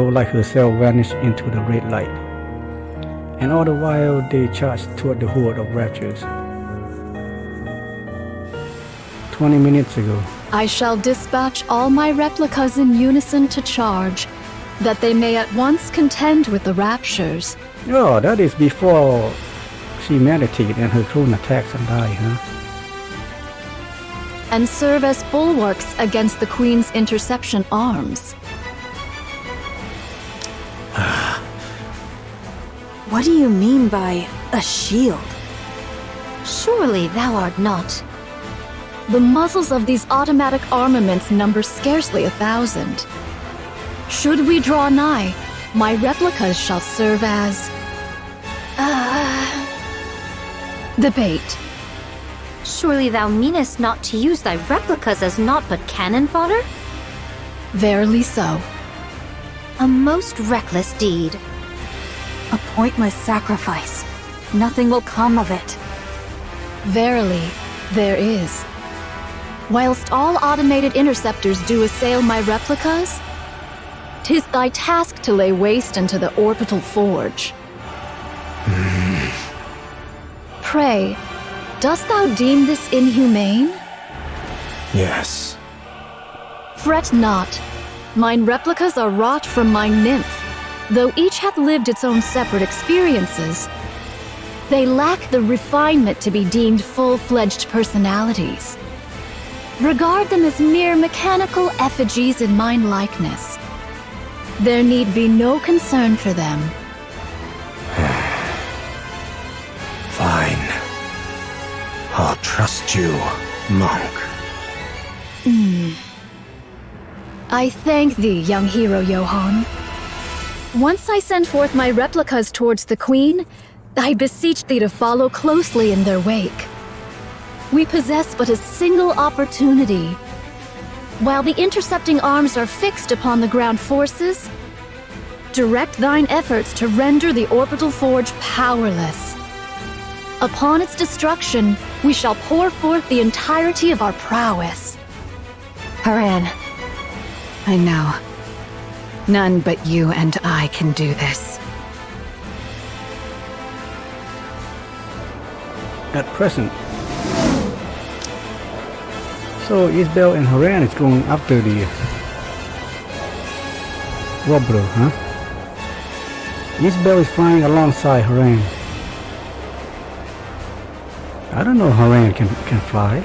like herself, vanish into the red light. And all the while they charge toward the horde of raptures. 20 minutes ago. I shall dispatch all my replicas in unison to charge, that they may at once contend with the raptures. Oh, that is before she meditated and her clone attacks and died, huh? And serve as bulwarks against the Queen's interception arms. What do you mean by a shield? Surely thou art not. The muzzles of these automatic armaments number scarcely 1,000. Should we draw nigh, my replicas shall serve as the bait. Surely thou meanest not to use thy replicas as naught but cannon fodder? Verily so. A most reckless deed. A pointless sacrifice. Nothing will come of it. Verily, there is. Whilst all automated interceptors do assail my replicas, 'tis thy task to lay waste into the orbital forge. Pray, dost thou deem this inhumane? Yes. Fret not. Mine replicas are wrought from my nymph, though each hath lived its own separate experiences. They lack the refinement to be deemed full-fledged personalities. Regard them as mere mechanical effigies in mine likeness. There need be no concern for them. Fine. I'll trust you, monk. I thank thee, young hero Johann. Once I send forth my replicas towards the Queen, I beseech thee to follow closely in their wake. We possess but a single opportunity. While the intercepting arms are fixed upon the ground forces, direct thine efforts to render the orbital forge powerless. Upon its destruction, we shall pour forth the entirety of our prowess. Haran, I know. None but you and I can do this. At present. So Isabel and Haran is going after the robber, huh? Isabel is flying alongside Haran. I don't know Haran can fly.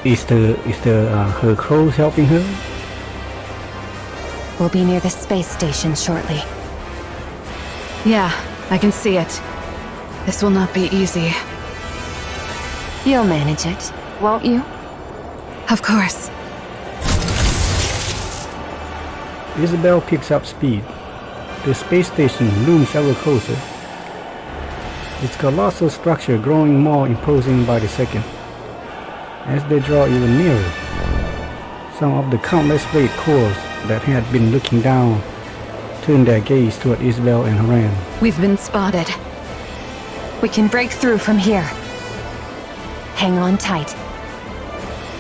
Is her crows helping her? We'll be near the space station shortly. Yeah, I can see it. This will not be easy. You'll manage it, won't you? Of course. Isabel picks up speed. The space station looms ever closer. Its colossal structure growing more imposing by the second. As they draw even nearer, some of the countless red cores that had been looking down turn their gaze toward Isabel and Haran. We've been spotted. We can break through from here. Hang on tight.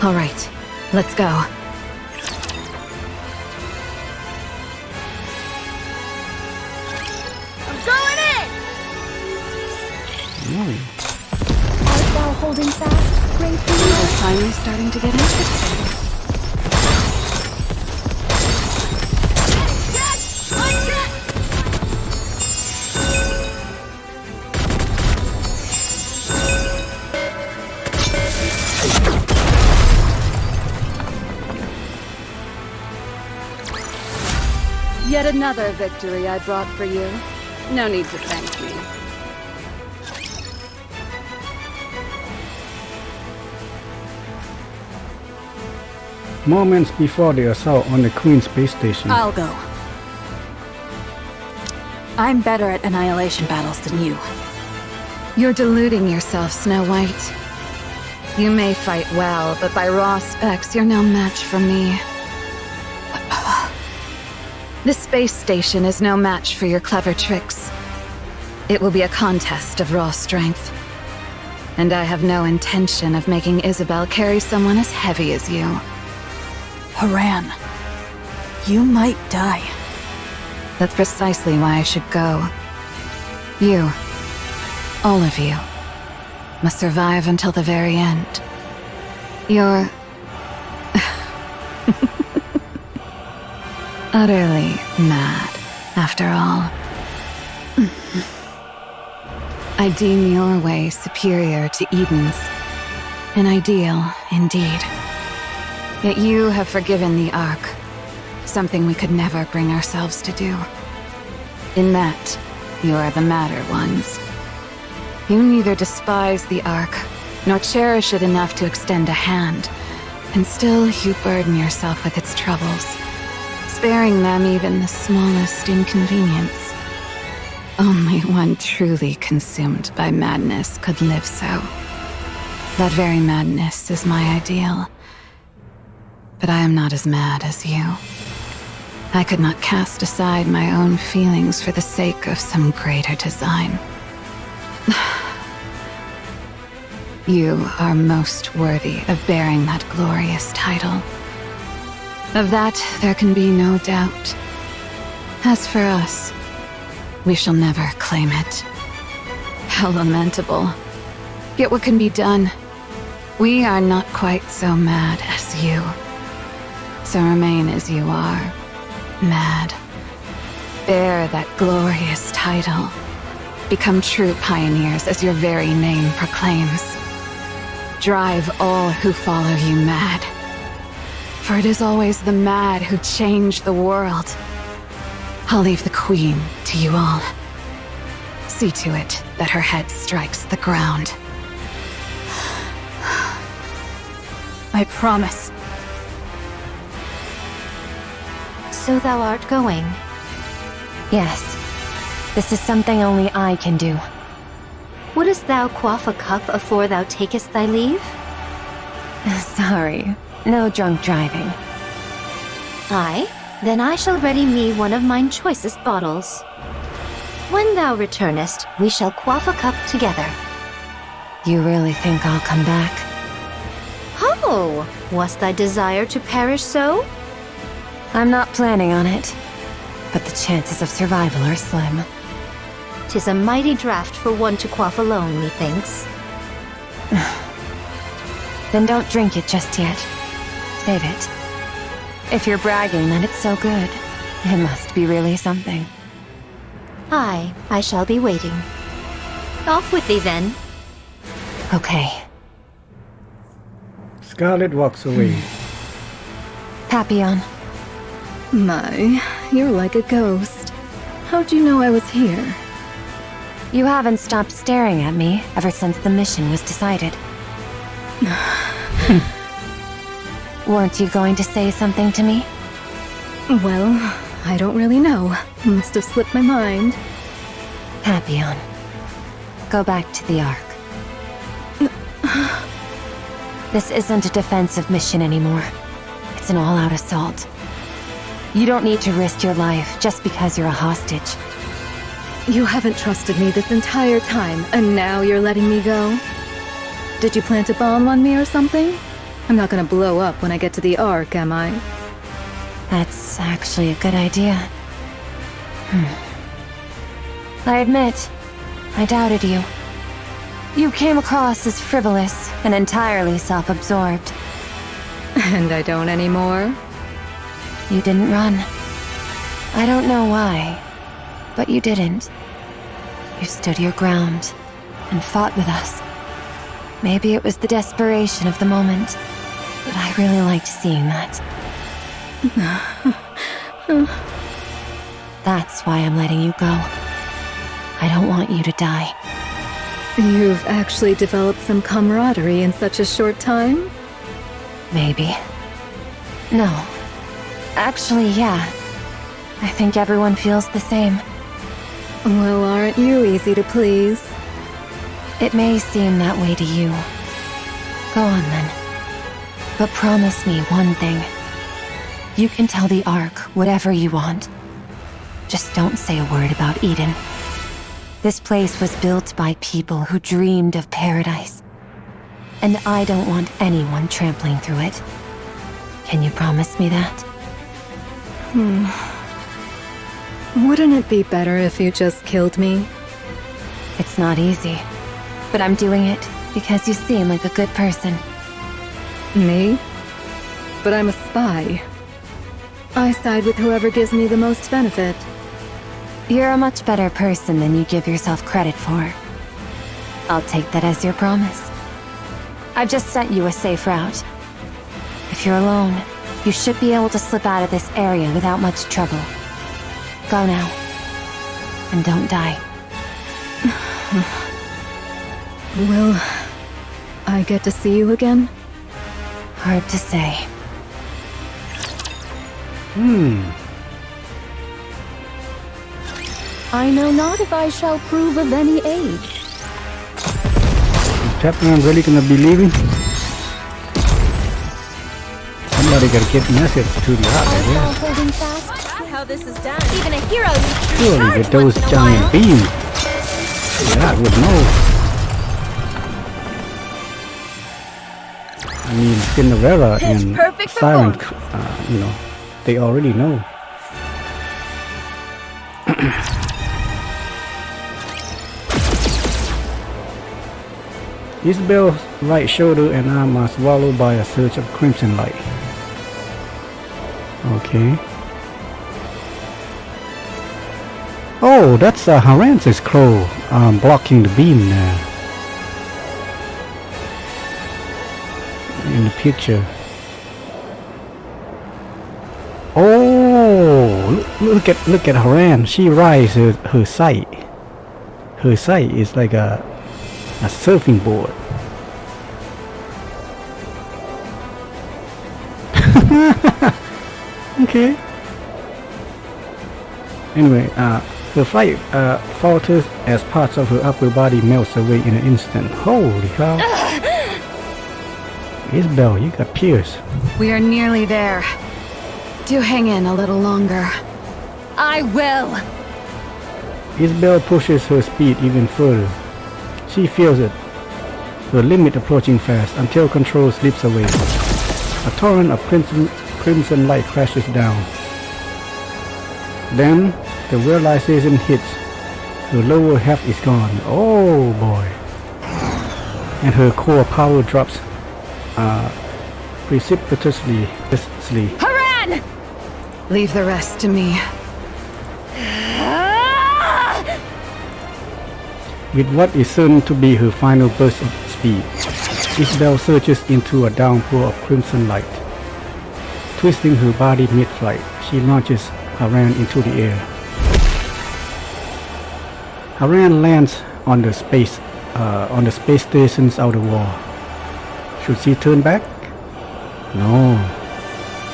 All right, let's go. I'm going in! Art thou holding fast, great hero? We're finally starting to get interested. Yet another victory I brought for you. No need to thank me. Moments before the assault on the Queen space station. I'll go. I'm better at annihilation battles than you. You're deluding yourself, Snow White. You may fight well, but by raw specs, you're no match for me. The space station is no match for your clever tricks. It will be a contest of raw strength. And I have no intention of making Isabel carry someone as heavy as you. Haran, you might die. That's precisely why I should go. You, all of you, must survive until the very end. You're utterly mad, after all. I deem your way superior to Eden's. An ideal, indeed. Yet you have forgiven the Ark, something we could never bring ourselves to do. In that, you are the madder ones. You neither despise the Ark, nor cherish it enough to extend a hand, and still you burden yourself with its troubles, sparing them even the smallest inconvenience. Only one truly consumed by madness could live so. That very madness is my ideal. But I am not as mad as you. I could not cast aside my own feelings for the sake of some greater design. You are most worthy of bearing that glorious title. Of that, there can be no doubt. As for us, we shall never claim it. How lamentable. Yet what can be done? We are not quite so mad as you. So remain as you are, mad. Bear that glorious title. Become true pioneers as your very name proclaims. Drive all who follow you mad. For it is always the mad who change the world. I'll leave the Queen to you all. See to it that her head strikes the ground. I promise. So thou art going? Yes. This is something only I can do. Wouldst thou quaff a cup afore thou takest thy leave? Sorry. No drunk driving. Aye, then I shall ready me one of mine choicest bottles. When thou returnest, we shall quaff a cup together. You really think I'll come back? Oh, was thy desire to perish so? I'm not planning on it, but the chances of survival are slim. 'Tis a mighty draught for one to quaff alone, methinks. Then don't drink it just yet. Save it. If you're bragging that it's so good, it must be really something. Aye, I shall be waiting. Off with thee then. Okay. Scarlet walks away. Papillon. My, you're like a ghost. How'd you know I was here? You haven't stopped staring at me ever since the mission was decided. Weren't you going to say something to me? Well, I don't really know. Must have slipped my mind. Papillon. Go back to the Ark. This isn't a defensive mission anymore. It's an all-out assault. You don't need to risk your life just because you're a hostage. You haven't trusted me this entire time, and now you're letting me go? Did you plant a bomb on me or something? I'm not gonna blow up when I get to the Ark, am I? That's actually a good idea. I admit, I doubted you. You came across as frivolous and entirely self-absorbed. And I don't anymore? You didn't run. I don't know why, but you didn't. You stood your ground and fought with us. Maybe it was the desperation of the moment, but I really liked seeing that. That's why I'm letting you go. I don't want you to die. You've actually developed some camaraderie in such a short time? Maybe. No. Actually, yeah. I think everyone feels the same. Well, aren't you easy to please? It may seem that way to you. Go on then. But promise me one thing. You can tell the Ark whatever you want. Just don't say a word about Eden. This place was built by people who dreamed of paradise. And I don't want anyone trampling through it. Can you promise me that? Wouldn't it be better if you just killed me? It's not easy. But I'm doing it because you seem like a good person. Me? But I'm a spy. I side with whoever gives me the most benefit. You're a much better person than you give yourself credit for. I'll take that as your promise. I've just sent you a safe route. If you're alone, you should be able to slip out of this area without much trouble. Go now. And don't die. Will I get to see you again? Hard to say. I know not if I shall prove of any aid. Is Papillon really gonna be leaving? Somebody gotta get message to the Ark, I guess. Holding fast. How this is done. Even a hero needs to Surely recharge with those once in a giant while. beams. Yeah, I would know. I mean, Cinderella and perfect Silent, you know, they already know. Isabel's right shoulder and arm are swallowed by a surge of crimson light. Okay. Oh, that's Haran's claw blocking the beam there. In the picture. Oh, look at Haran. She rides her sight. Her sight is like a surfing board. Okay. Anyway, her flight falters as parts of her upper body melts away in an instant. Holy cow! Isabel, you got pierced. We are nearly there. Do hang in a little longer. I will! Isabel pushes her speed even further. She feels it, her limit approaching fast, until control slips away. A torrent of crimson light crashes down. Then, the realization hits. Her lower half is gone. Oh boy. And her core power drops precipitously. Haran! Leave the rest to me. With what is certain to be her final burst of speed, Isabel surges into a downpour of crimson light. Twisting her body mid-flight, she launches Haran into the air. Haran lands on the space station's outer wall. Should she turn back? No.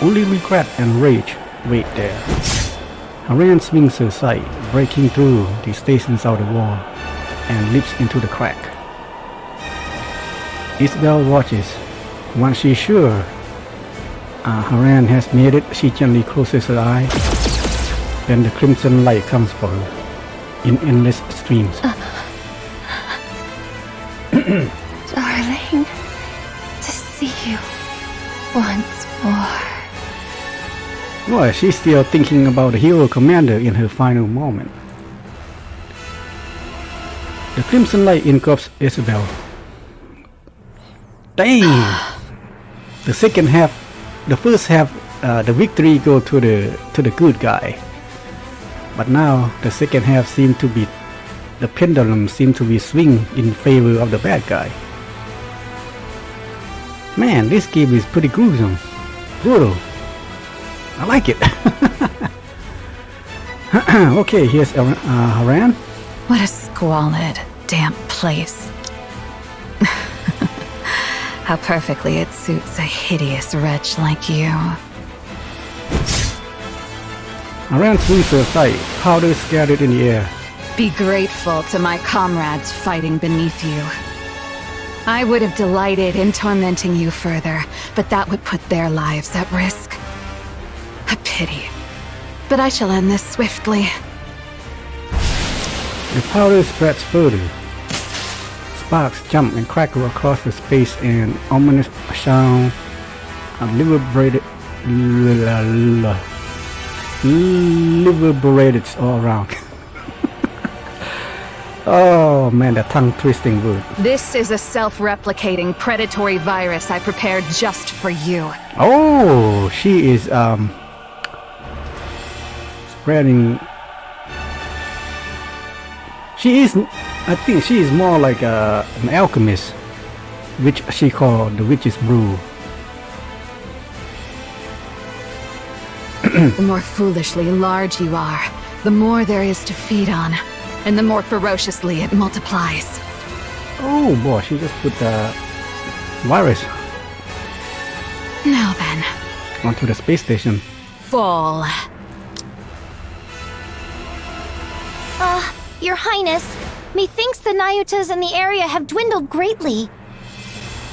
Only regret and rage wait there. Haran swings her sight, breaking through the station's outer wall, and leaps into the crack. Isabel watches. Once she's sure Haran has made it, she gently closes her eyes. Then the crimson light comes for her in endless streams. Darling, to see you once more. Well, she's still thinking about the hero commander in her final moment. The crimson light engulfs Isabel. Dang! The first half, the victory go to the good guy. But now the second half the pendulum seemed to be swing in favor of the bad guy. Man, this game is pretty gruesome, brutal. I like it. Okay, here's Haran. What a squalid, damp place. How perfectly it suits a hideous wretch like you. Haran swings her sight, powder scattered in the air. Be grateful to my comrades fighting beneath you. I would have delighted in tormenting you further, but that would put their lives at risk. A pity. But I shall end this swiftly. The powder spreads further. Sparks jump and crackle across the space, and ominous sound of liberated all around. Oh man, the tongue-twisting word. This is a self-replicating predatory virus I prepared just for you. Oh, she is spreading. I think she is more like an alchemist, which she called the witch's brew. The more foolishly large you are, the more there is to feed on, and the more ferociously it multiplies. Oh boy, she just put the virus. Now then. Onto the space station. Fall. Your Highness, methinks the Nayutas in the area have dwindled greatly.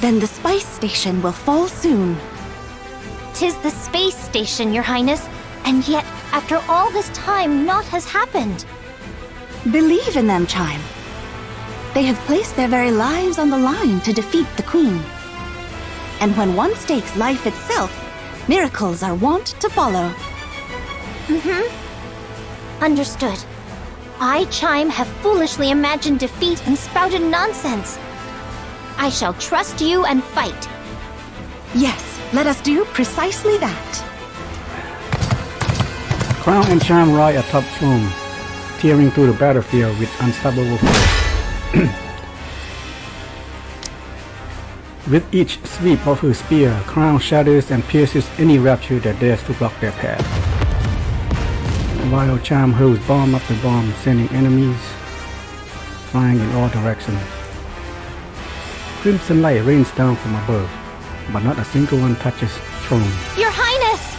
Then the spice station will fall soon. 'Tis the space station, Your Highness, and yet, after all this time, naught has happened. Believe in them, Chime. They have placed their very lives on the line to defeat the Queen. And when one stakes life itself, miracles are wont to follow. Understood. I, Chime, have foolishly imagined defeat and spouted nonsense. I shall trust you and fight. Yes, let us do precisely that. Crown and Charm ride atop throne, tearing through the battlefield with unstoppable force. With each sweep of her spear, Crown shatters and pierces any rapture that dares to block their path. While Charm hurls bomb after bomb, sending enemies flying in all directions. Crimson light rains down from above, but not a single one touches throne. Your Highness!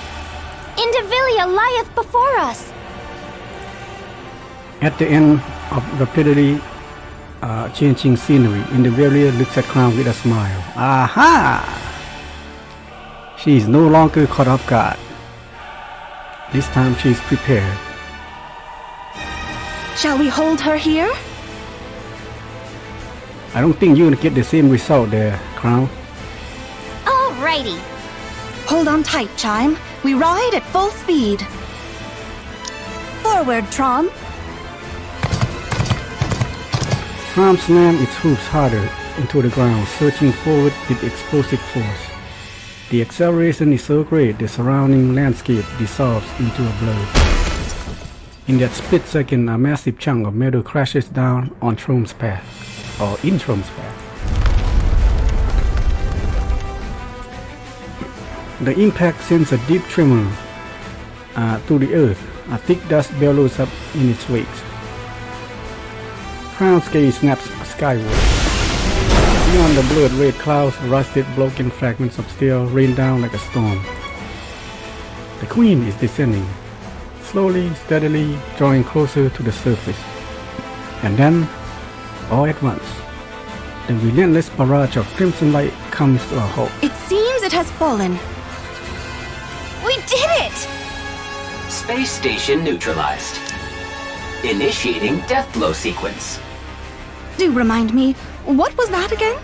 Indivilia lieth before us! At the end of rapidly changing scenery, Indivilia looks at Crown with a smile. Aha! She is no longer caught off guard. This time she is prepared. Shall we hold her here? I don't think you're gonna get the same result there, Crown. Alrighty. Hold on tight, Chime. We ride at full speed. Forward, Tron. Crown slams its hooves harder into the ground, surging forward with explosive force. The acceleration is so great the surrounding landscape dissolves into a blur. In that split second, a massive chunk of metal crashes down on Throne's path, or in Throne's path. The impact sends a deep tremor to the earth. A thick dust billows up in its wake. Crown's gaze snaps skyward. Beyond the blurred red clouds, rusted, broken fragments of steel rain down like a storm. The Queen is descending, slowly, steadily, drawing closer to the surface. And then, all at once, the relentless barrage of crimson light comes to a halt. It seems it has fallen. We did it! Space station neutralized. Initiating death blow sequence. Do remind me, what was that again?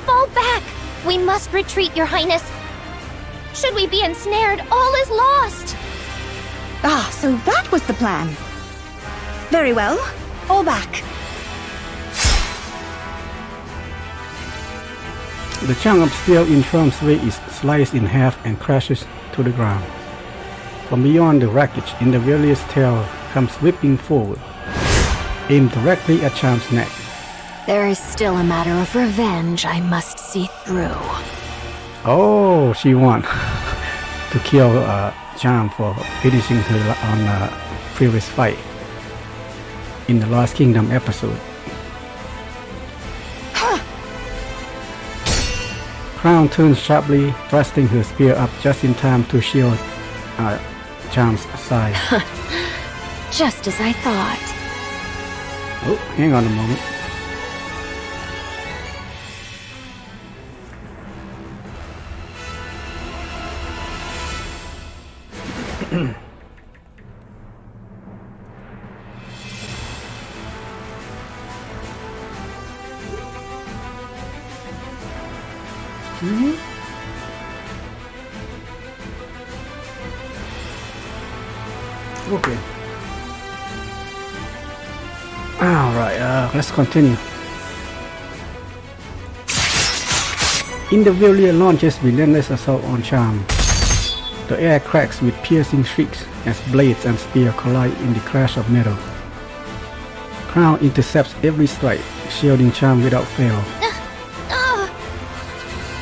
Fall back! We must retreat, Your Highness. Should we be ensnared, all is lost. Ah, so that was the plan. Very well. Fall back. The chunk of steel in Throne's way is sliced in half and crashes to the ground. From beyond the wreckage, Indivilia's tail comes whipping forward, aimed directly at Charm's neck. There is still a matter of revenge I must see through. Oh, she won to kill Charm for finishing her on a previous fight in the Lost Kingdom episode. Crown turns sharply, thrusting her spear up just in time to shield Charm's side. Just as I thought. Oh, hang on a moment. Okay. Alright, let's continue. Indivilia launches relentless assault on Charm. The air cracks with piercing shrieks as blades and spear collide in the crash of metal. Crown intercepts every strike, shielding Charm without fail.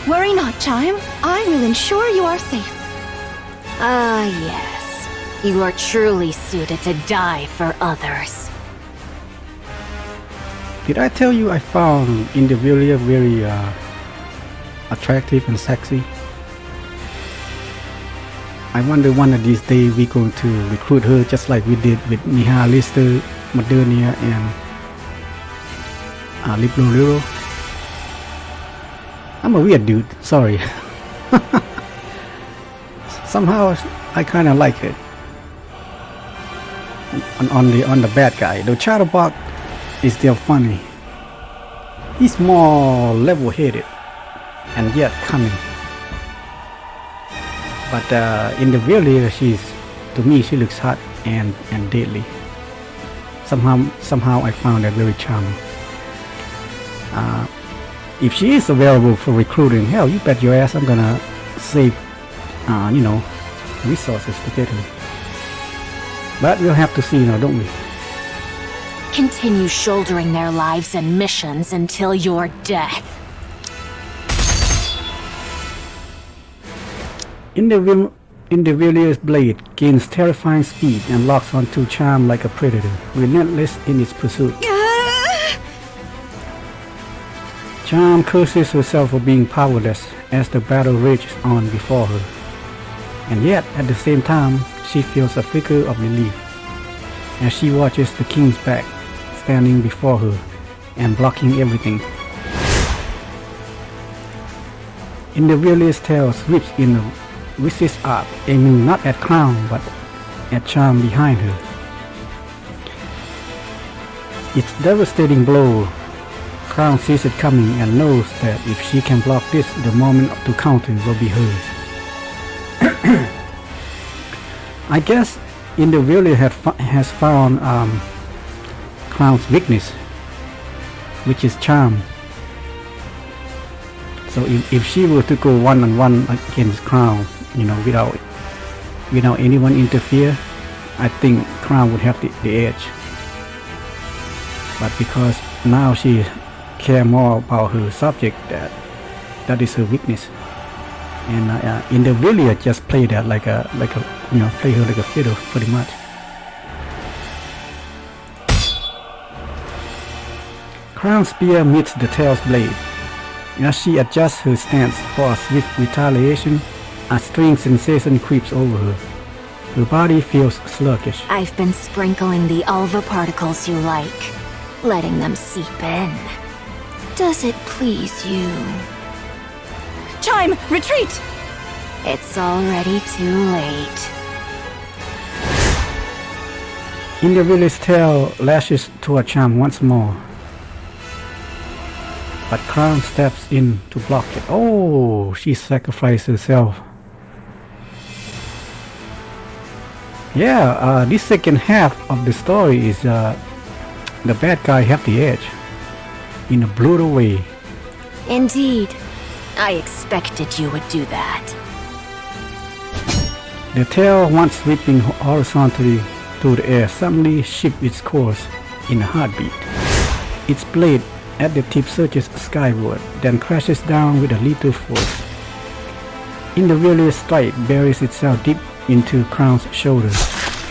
Worry not, Chime. I will ensure you are safe. Ah, yes. You are truly suited to die for others. Did I tell you I found Indivilia very attractive and sexy? I wonder one of these days we're going to recruit her just like we did with Miha, Lister, Modernia, and Liplolero. I'm a weird dude, sorry. Somehow I kinda like it. On the bad guy. The Chatterbug is still funny. He's more level-headed and yet cunning. But Indivilia, to me she looks hot and deadly. Somehow I found that very charming. if she is available for recruiting, hell, you bet your ass I'm gonna save, you know, resources to get her. But we'll have to see now, don't we? Continue shouldering their lives and missions until your death. Individual's blade gains terrifying speed and locks onto Charm like a predator, relentless in its pursuit. Charm curses herself for being powerless as the battle rages on before her. And yet, at the same time, she feels a flicker of relief as she watches the king's back standing before her and blocking everything. Individual's tail sweeps in a vicious arc, aiming not at Crown but at Charm behind her. Its devastating blow, Crown sees it coming and knows that if she can block this, the moment to counter will be hers. I guess Individual has found Crown's weakness, which is Charm. So if she were to go one-on-one against Crown, you know, without anyone interfere, I think Crown would have the edge. But because now she care more about her subject, that is her weakness, and Individual just play that like a you know, play her like a fiddle pretty much. Crown's spear meets the tail's blade. As she adjusts her stance for a swift retaliation, a strange sensation creeps over her. Her body feels sluggish. I've been sprinkling the Ulva particles you like, letting them seep in. Does it please you? Chime, retreat! It's already too late. Individual's tail lashes toward Charm once more, but Crown steps in to block it. Oh, she sacrificed herself. Yeah, this second half of the story is the bad guy have the edge in a brutal way. Indeed. I expected you would do that. The tail, once sweeping horizontally through the air, suddenly shifts its course in a heartbeat. Its blade at the tip surges skyward, then crashes down with a lethal force. Individual's strike buries itself deep into Crown's shoulders,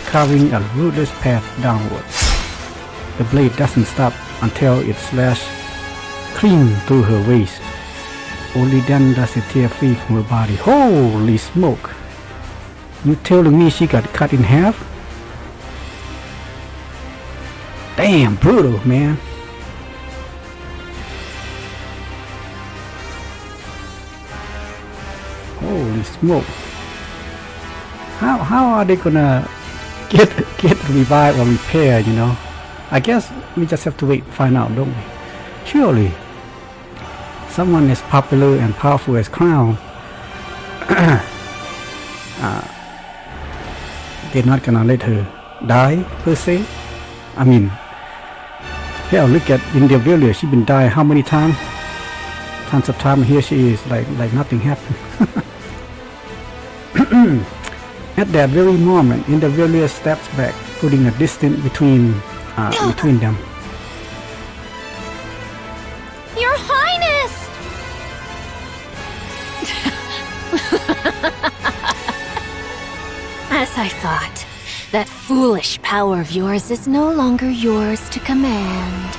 carving a ruthless path downward. The blade doesn't stop until it slashes clean through her waist. Only then does it tear free from her body. Holy smoke! You telling me she got cut in half? Damn, brutal, man. Holy smoke! How are they gonna get revived or repaired? You know, I guess we just have to wait and find out, don't we? Surely, someone as popular and powerful as Crown, they're not gonna let her die per se. I mean, hell, look at Individual. She's been dying how many times? Tons of time. Here she is, like nothing happened. At that very moment, Individual steps back, putting a distance between them. Your Highness! As I thought, that foolish power of yours is no longer yours to command.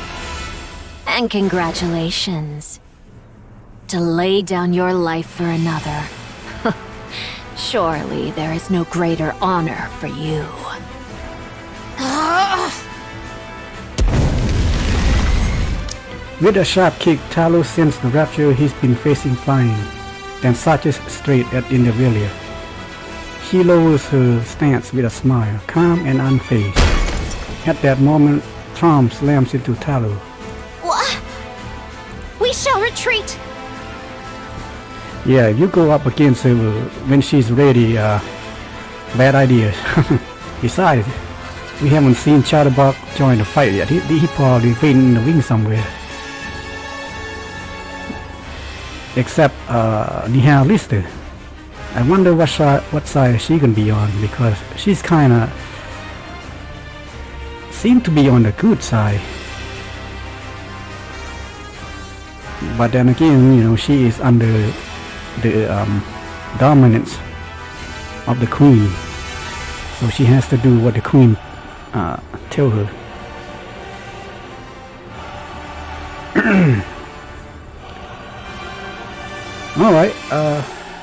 And congratulations. To lay down your life for another. Surely there is no greater honor for you. With a sharp kick, Talu sends the rapture he's been facing flying, then charges straight at Individual. She lowers her stance with a smile, calm and unfazed. At that moment, Trom slams into Talu. What? We shall retreat. Yeah, if you go up against her when she's ready, bad idea. Besides, we haven't seen Chatterbug join the fight yet. He probably waiting in the wing somewhere. except Nihilista. I wonder what side she can be on, because she's kinda seem to be on the good side. But then again, you know, she is under the dominance of the queen, so she has to do what the queen tell her. All right,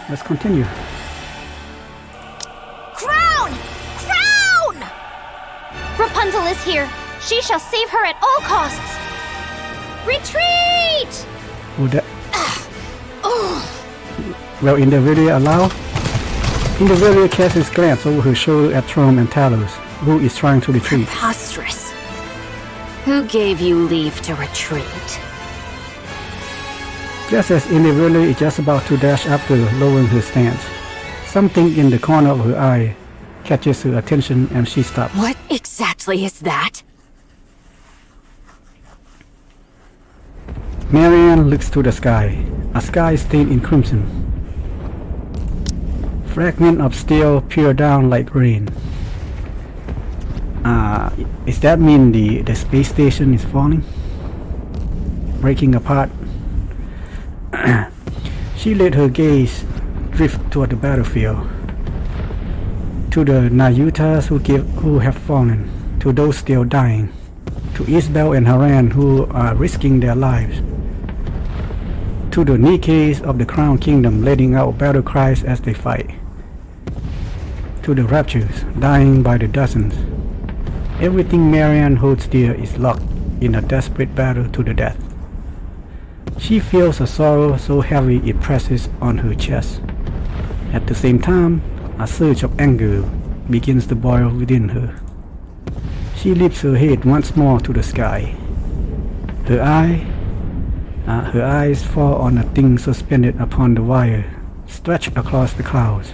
let's continue. Crown! Crown! Rapunzel is here. She shall save her at all costs. Retreat! Would that? Well, in the video casts his glance over her shoulder at Trom and Talos, who is trying to retreat. Preposterous. Who gave you leave to retreat? Just as Individually is just about to dash after, lowering her stance, something in the corner of her eye catches her attention and she stops. What exactly is that? Marianne looks to the sky, a sky stained in crimson. Fragments of steel pour down like rain. Does that mean the space station is falling? Breaking apart? She let her gaze drift toward the battlefield. To the Nayutas who have fallen, to those still dying, to Isabel and Haran who are risking their lives, to the Nikkes of the Crown Kingdom letting out battle cries as they fight, to the Raptures dying by the dozens. Everything Marianne holds dear is locked in a desperate battle to the death. She feels a sorrow so heavy it presses on her chest. At the same time, a surge of anger begins to boil within her. She lifts her head once more to the sky. Her eyes fall on a thing suspended upon the wire, stretched across the clouds.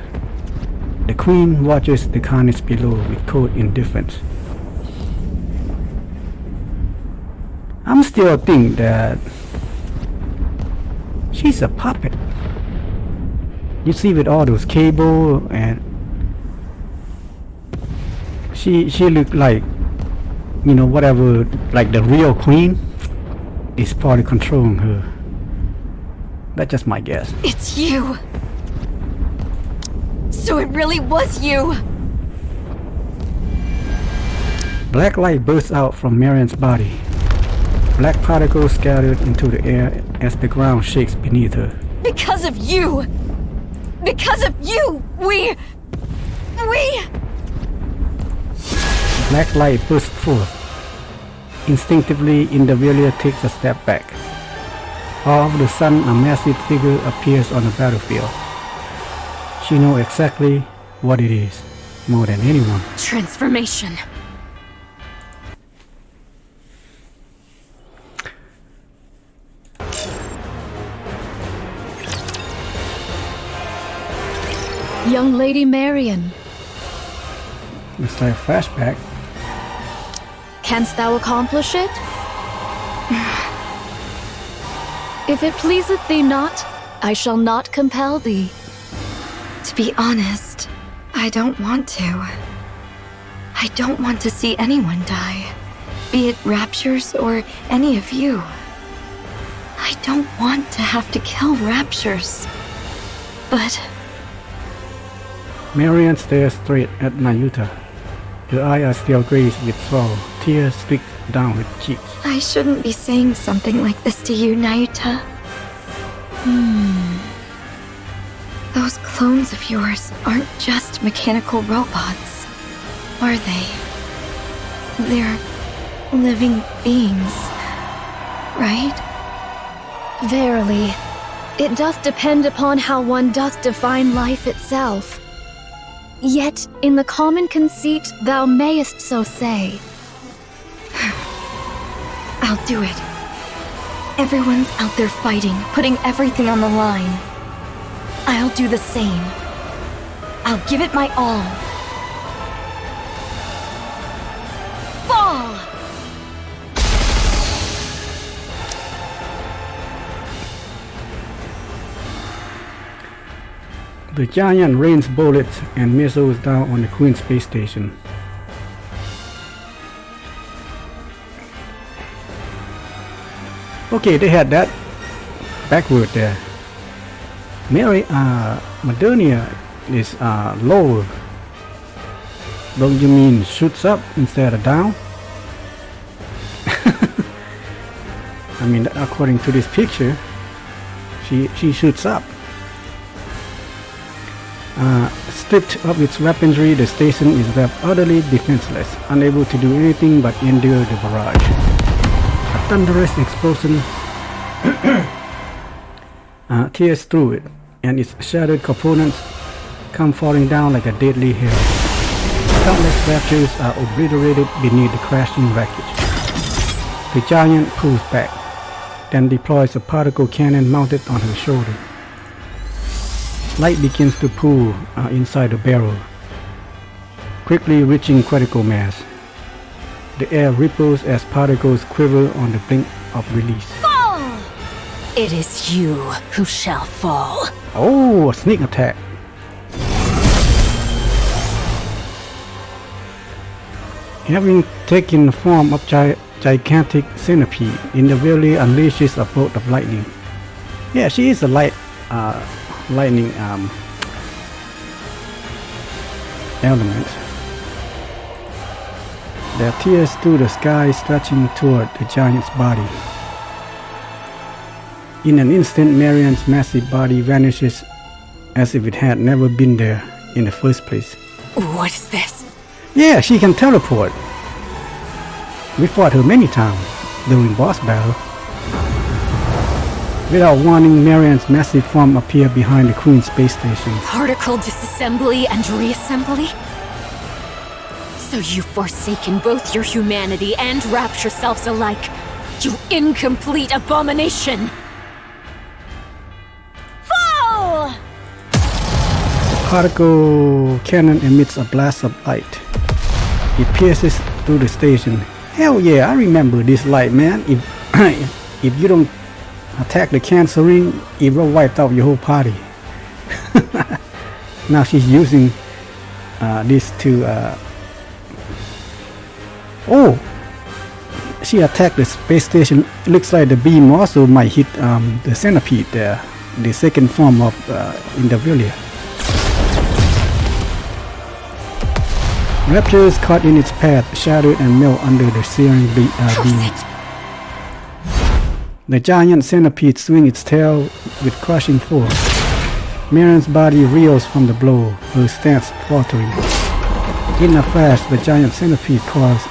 The Queen watches the carnage below with cold indifference. I'm still thinking that she's a puppet. You see, with all those cable, and she looked like, you know, whatever, like the real queen is probably controlling her. That's just my guess. It's you! So it really was you! Black light bursts out from Marianne's body. Black particles scattered into the air as the ground shakes beneath her. Because of you! Because of you! We... Black light bursts forth. Instinctively, Individual takes a step back. All of a sudden, a massive figure appears on the battlefield. She knows exactly what it is, more than anyone. Transformation. Young Lady Marian, It's like a flashback. canst thou accomplish it? If it pleaseth thee not, I shall not compel thee. To be honest, I don't want to. I don't want to see anyone die, be it Raptures or any of you. I don't want to have to kill Raptures. But Marianne stares straight at Nayuta. Her eyes are still grazed with sorrow. Tears streak down her cheeks. I shouldn't be saying something like this to you, Nayuta. Those clones of yours aren't just mechanical robots, are they? They're living beings, right? Verily, it doth depend upon how one doth define life itself. Yet, in the common conceit, thou mayest so say. I'll do it. Everyone's out there fighting, putting everything on the line. I'll do the same. I'll give it my all. Fall! The giant rains bullets and missiles down on the Queen space station. Okay, they had that backward there. Modernia is lower. Don't you mean shoots up instead of down? I mean, according to this picture, she shoots up. Stripped of its weaponry, the station is left utterly defenseless, unable to do anything but endure the barrage. A thunderous explosion tears through it, and its shattered components come falling down like a deadly hail. Countless raptors are obliterated beneath the crashing wreckage. The giant pulls back, then deploys a particle cannon mounted on her shoulder. Light begins to pool inside the barrel, quickly reaching critical mass. The air ripples as particles quiver on the brink of release. Fall! It is you who shall fall. Oh, a sneak attack. Having taken the form of gigantic centipede, Nikke unleashes a bolt of lightning. Yeah, she is a lightning element. There are tears through the sky stretching toward the giant's body. In an instant, Marian's massive body vanishes as if it had never been there in the first place. What is this? Yeah, she can teleport. We fought her many times during boss battle. Without warning, Marian's massive form appeared behind the Queen space station. Particle disassembly and reassembly? So you've forsaken both your humanity and rapture selves alike, you incomplete abomination! Fall! The particle cannon emits a blast of light. It pierces through the station. Hell yeah, I remember this light, man. If you don't attack the cancer ring, it will wipe out your whole party. Now she's using this to oh, she attacked the space station. It looks like the beam also might hit the centipede there, the second form of Nikke. Raptors caught in its path, shattered and melt under the searing beam. The giant centipede swings its tail with crushing force. Marian's body reels from the blow, her stance faltering. In a flash, the giant centipede coils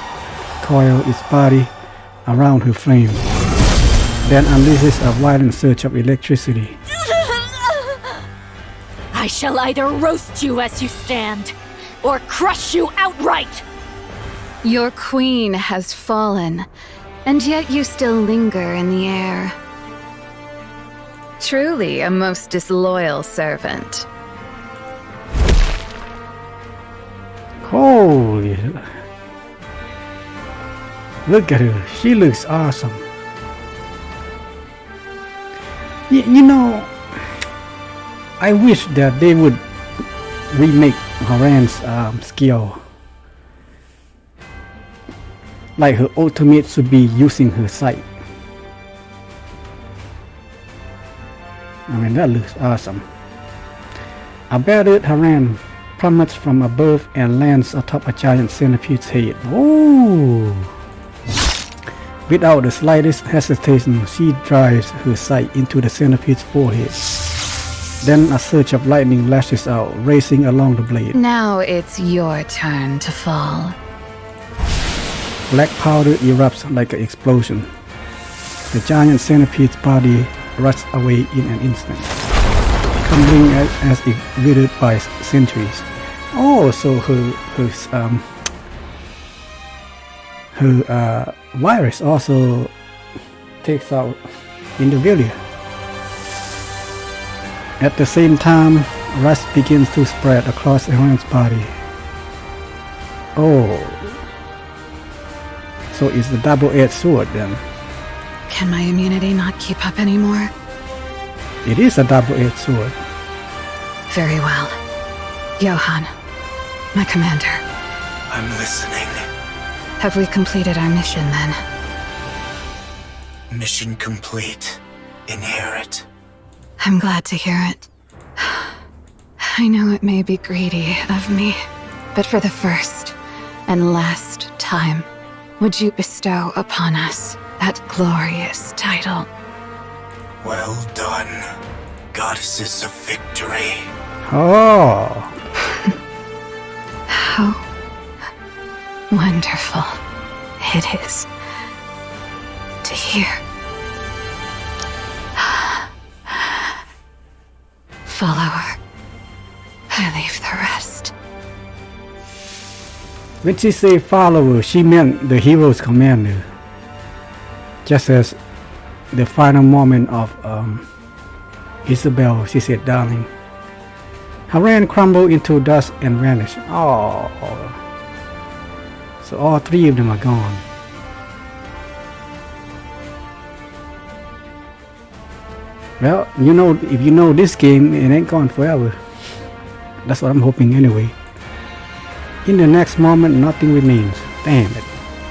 its body around her frame, then unleashes a violent surge of electricity. I shall either roast you as you stand, or crush you outright! Your queen has fallen, and yet you still linger in the air. Truly a most disloyal servant. Holy... Look at her, she looks awesome. You know, I wish that they would remake Haran's skill. Like her ultimate should be using her sight. I mean, that looks awesome. A battered Haran plummets from above and lands atop a giant centipede's head. Oh! Without the slightest hesitation, she drives her sight into the centipede's forehead. Then a surge of lightning lashes out, racing along the blade. Now it's your turn to fall. Black powder erupts like an explosion. The giant centipede's body rusts away in an instant, crumbling as if withered by centuries. Oh, so her virus also takes out Nikke. At the same time, rust begins to spread across Haran's body. Oh, so it's the double-edged sword then. Can my immunity not keep up anymore? It is a double-edged sword. Very well. Johann, my commander. I'm listening. Have we completed our mission then? Mission complete. Inherit. I'm glad to hear it. I know it may be greedy of me, but for the first and last time, would you bestow upon us that glorious title? Well done, Goddesses of Victory. Oh. How wonderful it is to hear. Follower, I leave the rest. When she say follower, she meant the hero's commander. Just as the final moment of Isabel, she said, darling. Haran crumbled into dust and vanished. Oh. So all three of them are gone. Well, you know, if you know this game, it ain't gone forever. That's what I'm hoping anyway. In the next moment, nothing remains. Damn it.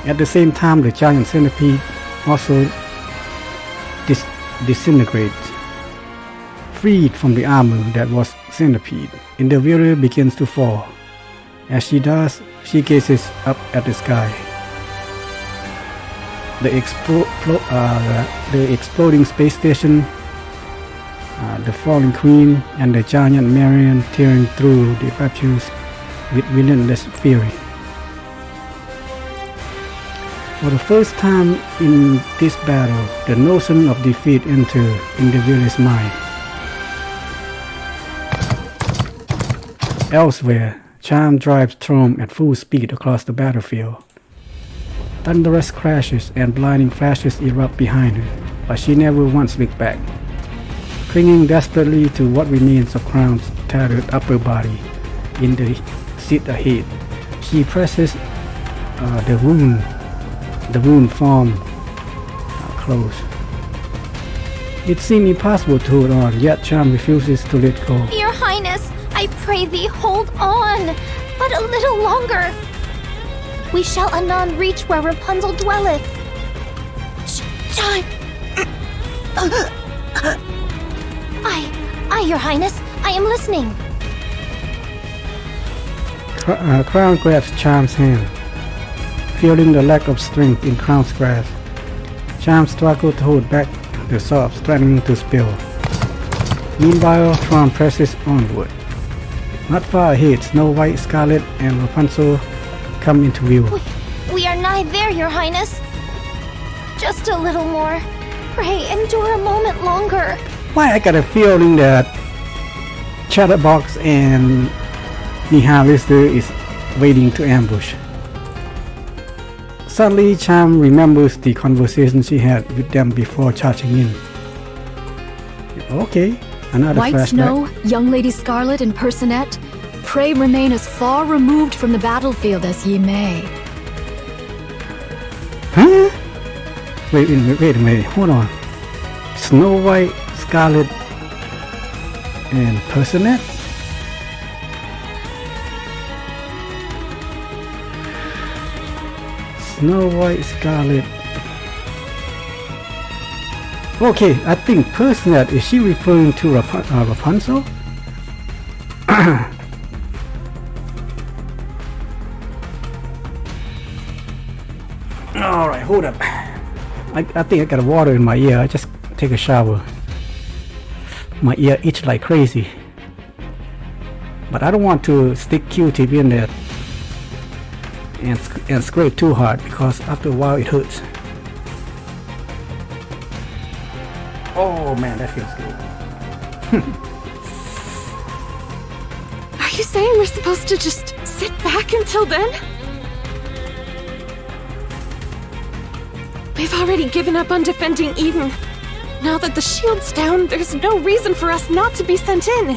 At the same time, the giant centipede also disintegrates. Freed from the armor that was centipede, Indivira begins to fall. As she does, she gazes up at the sky. The exploding space station, the falling queen, and the giant Marion tearing through the raptures with relentless fury. For the first time in this battle, the notion of defeat entered Indivira's mind. Elsewhere, Charm drives Trome at full speed across the battlefield. Thunderous crashes and blinding flashes erupt behind her, but she never once looked back. Clinging desperately to what remains of Crown's tattered upper body in the seat ahead, she presses the rune form close. It seemed impossible to hold on, yet Charm refuses to let go. Your Highness, I pray thee, hold on, but a little longer. We shall anon reach where Rapunzel dwelleth. Time. Aye, Your Highness, I am listening. Crown grabs Charm's hand, feeling the lack of strength in Crown's grasp. Charm struggles to hold back the sobs threatening to spill. Meanwhile, Tron presses onward. Not far ahead, Snow White, Scarlet, and Rapunzel come into view. We are nigh there, Your Highness. Just a little more. Pray, endure a moment longer. Why I got a feeling that Chatterbox and Nihalister is waiting to ambush. Suddenly, Charm remembers the conversation she had with them before charging in. Okay, another White flashback. Snow, Young Lady Scarlet, and Personette, pray remain as far removed from the battlefield as ye may. Huh? Wait a minute, hold on. Snow White, Scarlet, and Personette? Snow White, Scarlet. Okay, I think Personette, is she referring to Rapunzel? Alright, hold up. I think I got water in my ear. I just take a shower. My ear itch like crazy. But I don't want to stick Q-tip in there and scrape too hard, because after a while it hurts. Oh man, that feels good. Are you saying we're supposed to just sit back until then? We've already given up on defending Eden. Now that the shield's down, there's no reason for us not to be sent in.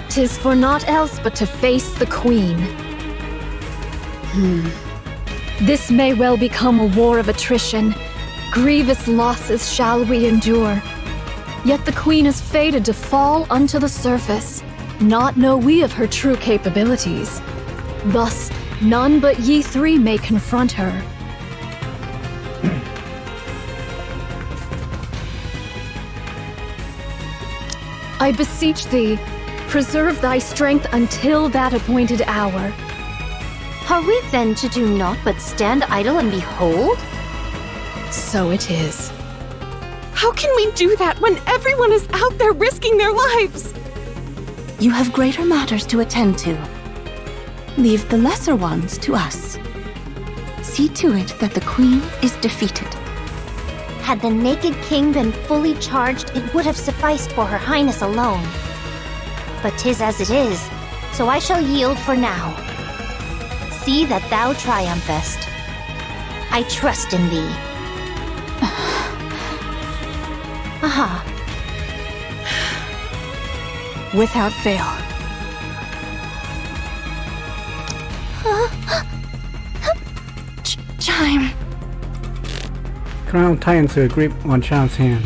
'Tis for naught else but to face the Queen. This may well become a war of attrition. Grievous losses shall we endure. Yet the queen is fated to fall unto the surface. Not know we of her true capabilities. Thus, none but ye three may confront her. I beseech thee, preserve thy strength until that appointed hour. Are we then to do naught but stand idle and behold? So it is. How can we do that when everyone is out there risking their lives? You have greater matters to attend to. Leave the lesser ones to us. See to it that the Queen is defeated. Had the Naked King been fully charged, it would have sufficed for Her Highness alone. But 'tis as it is, so I shall yield for now. See that thou triumphest. I trust in thee. Aha. Without fail. Chime. Crown tightens her grip on Charm's hand.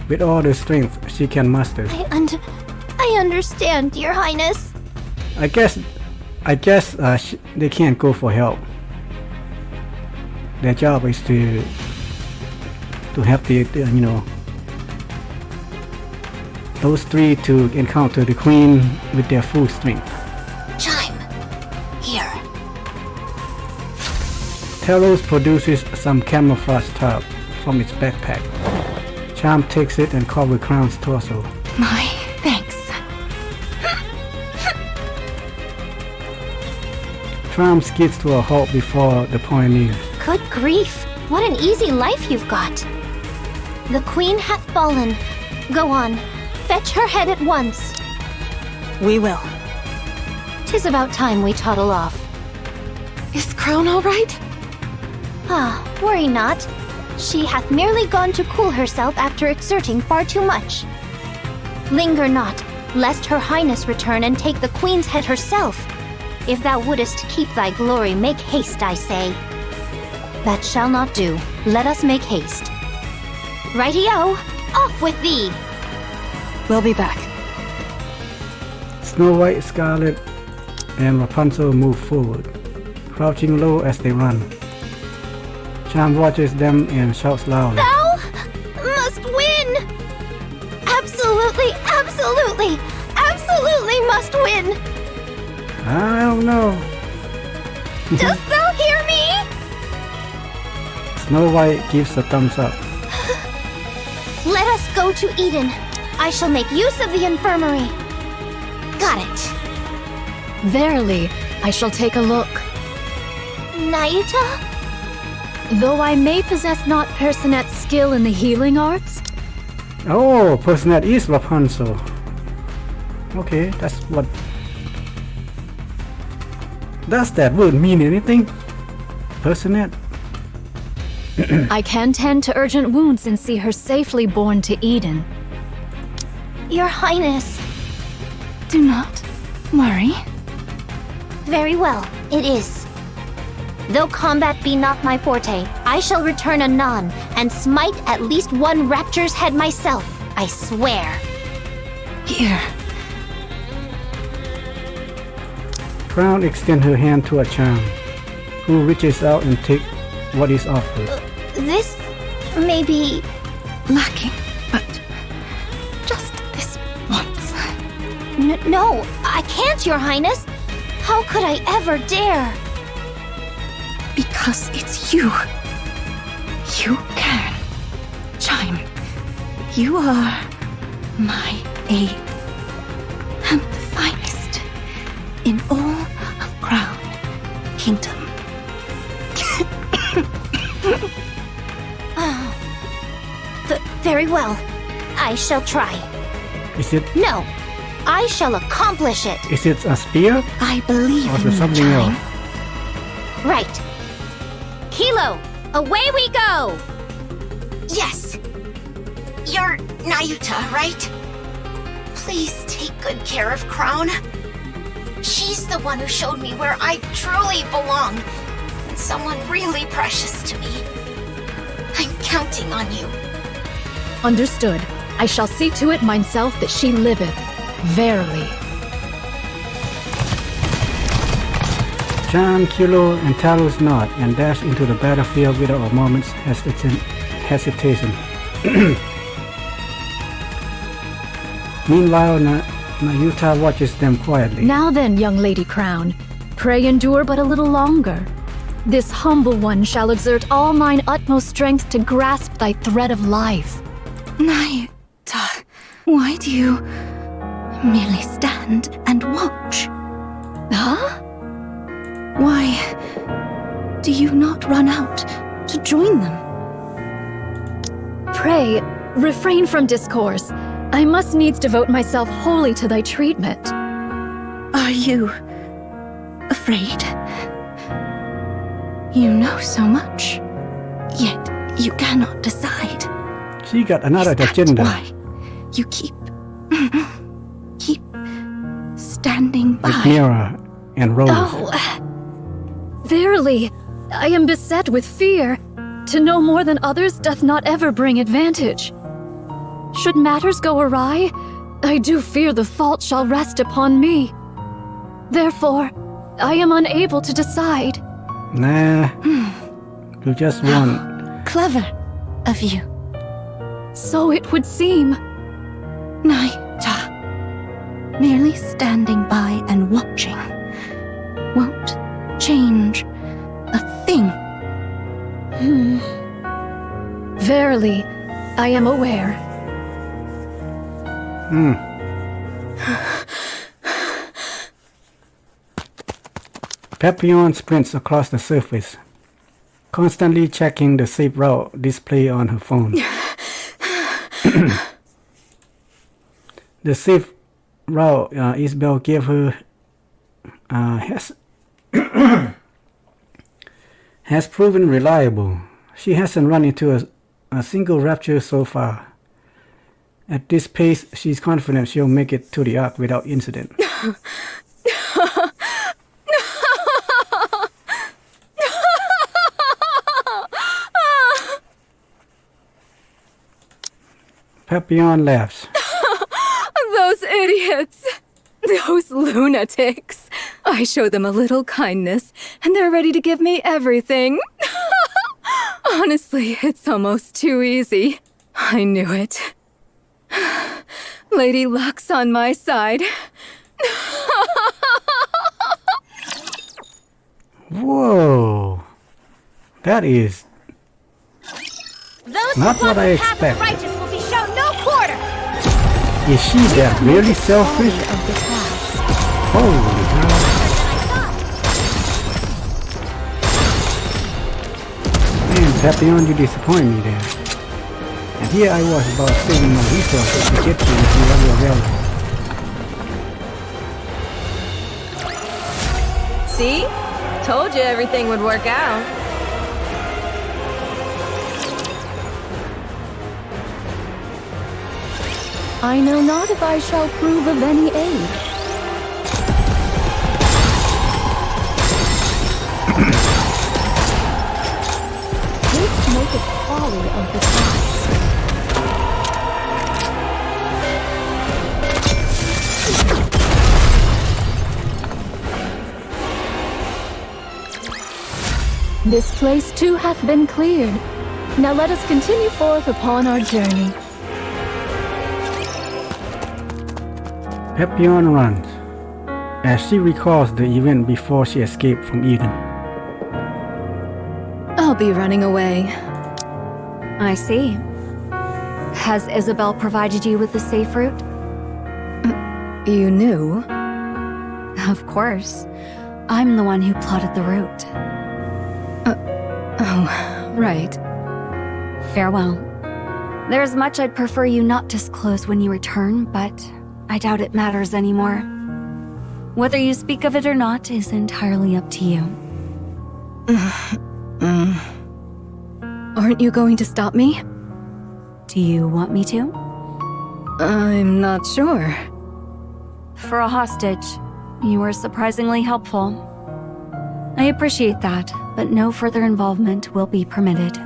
With all the strength she can muster. I understand, Your Highness. I guess they can't go for help. Their job is to help the those three to encounter the queen with their full strength. Chime. Here. Talos produces some camouflage tarp from its backpack. Charm takes it and covers Crown's torso. My thanks. Charm skids to a halt before the pioneer. Good grief, what an easy life you've got. The queen hath fallen. Go on, fetch her head at once. We will. 'Tis about time we toddle off. Is Crown all right? Ah, worry not. She hath merely gone to cool herself after exerting far too much. Linger not, lest Her Highness return and take the queen's head herself. If thou wouldest keep thy glory, make haste, I say. That shall not do. Let us make haste. Righty-o, off with thee! We'll be back. Snow White, Scarlet, and Rapunzel move forward, crouching low as they run. Charm watches them and shouts loudly. Thou must win! Absolutely, absolutely, absolutely must win! I don't know. Dost thou hear me? Snow White gives a thumbs up. Let us go to Eden. I shall make use of the infirmary. Got it. Verily, I shall take a look. Nayuta? Though I may possess not Personet's skill in the healing arts. Oh, Personet is Rapunzel. Okay, that's what... Does that word mean anything? Personet? I can tend to urgent wounds and see her safely borne to Eden. Your Highness. Do not worry. Very well, it is. Though combat be not my forte, I shall return anon and smite at least one rapture's head myself, I swear. Here. Crown extends her hand to a Charm, who reaches out and takes what is offered. This may be lacking, but just this once. No, I can't, Your Highness. How could I ever dare? Because it's you. You can. Chime. You are my aid. And the finest in all of Crown Kingdom. Very well. I shall try. Is it? No, I shall accomplish it. Is it a spear? I believe or is in it you, something Chime. else? Right. Kilo, away we go! Yes. You're Nayuta, right? Please take good care of Crown. She's the one who showed me where I truly belong, and someone really precious to me. I'm counting on you. Understood. I shall see to it myself that she liveth. Verily. John, Kilo, and Talos nod and dash into the battlefield without a moment's hesitation. Meanwhile, Nayuta watches them quietly. Now then, young Lady Crown, pray endure but a little longer. This humble one shall exert all mine utmost strength to grasp thy thread of life. Nayuta, why do you merely stand and watch? Huh? Why do you not run out to join them? Pray, refrain from discourse. I must needs devote myself wholly to thy treatment. Are you afraid? You know so much, yet you cannot decide. She got another agenda. Why you keep standing by. With Mira and Rose. Oh, verily, I am beset with fear. To know more than others doth not ever bring advantage. Should matters go awry, I do fear the fault shall rest upon me. Therefore, I am unable to decide. Nah, you just want... Clever of you. So it would seem. Nayuta, merely standing by and watching won't change a thing. Verily, I am aware. Papillon sprints across the surface, constantly checking the safe route display on her phone. The safe route Isabel gave her has proven reliable. She hasn't run into a single rapture so far. At this pace, she's confident she'll make it to the Ark without incident. Papillon laughs. Those idiots! Those lunatics! I show them a little kindness, and they're ready to give me everything. Honestly, it's almost too easy. I knew it. Lady Luck's on my side. Whoa! That is not what I expected. Righteous will be shown no quarter. Is she that really selfish? Holy hell. Man, Papillon, you disappoint me there. And here I was about saving my resources to get you if you were available. See? Told you everything would work out. I know not if I shall prove of any aid. Haste maketh folly of the past. This place too hath been cleared. Now let us continue forth upon our journey. Papillon runs, as she recalls the event before she escaped from Eden. I'll be running away. I see. Has Isabel provided you with the safe route? You knew? Of course. I'm the one who plotted the route. Oh, right. Farewell. There's much I'd prefer you not disclose when you return, but I doubt it matters anymore. Whether you speak of it or not is entirely up to you. Aren't you going to stop me? Do you want me to? I'm not sure. For a hostage, you were surprisingly helpful. I appreciate that, but no further involvement will be permitted.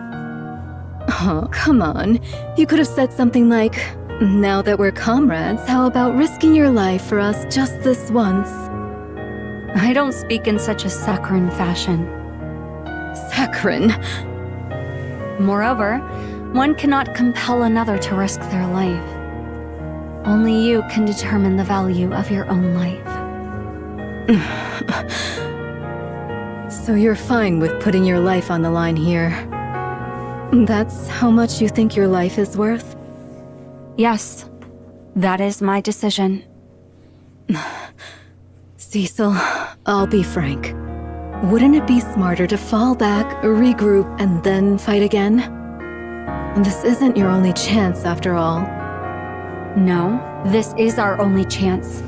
Oh, come on. You could have said something like, Now that we're comrades, how about risking your life for us just this once? I don't speak in such a saccharine fashion. Saccharine? Moreover, one cannot compel another to risk their life. Only you can determine the value of your own life. So you're fine with putting your life on the line here. That's how much you think your life is worth? Yes, that is my decision. Cecil, I'll be frank. Wouldn't it be smarter to fall back, regroup, and then fight again? This isn't your only chance, after all. No, this is our only chance.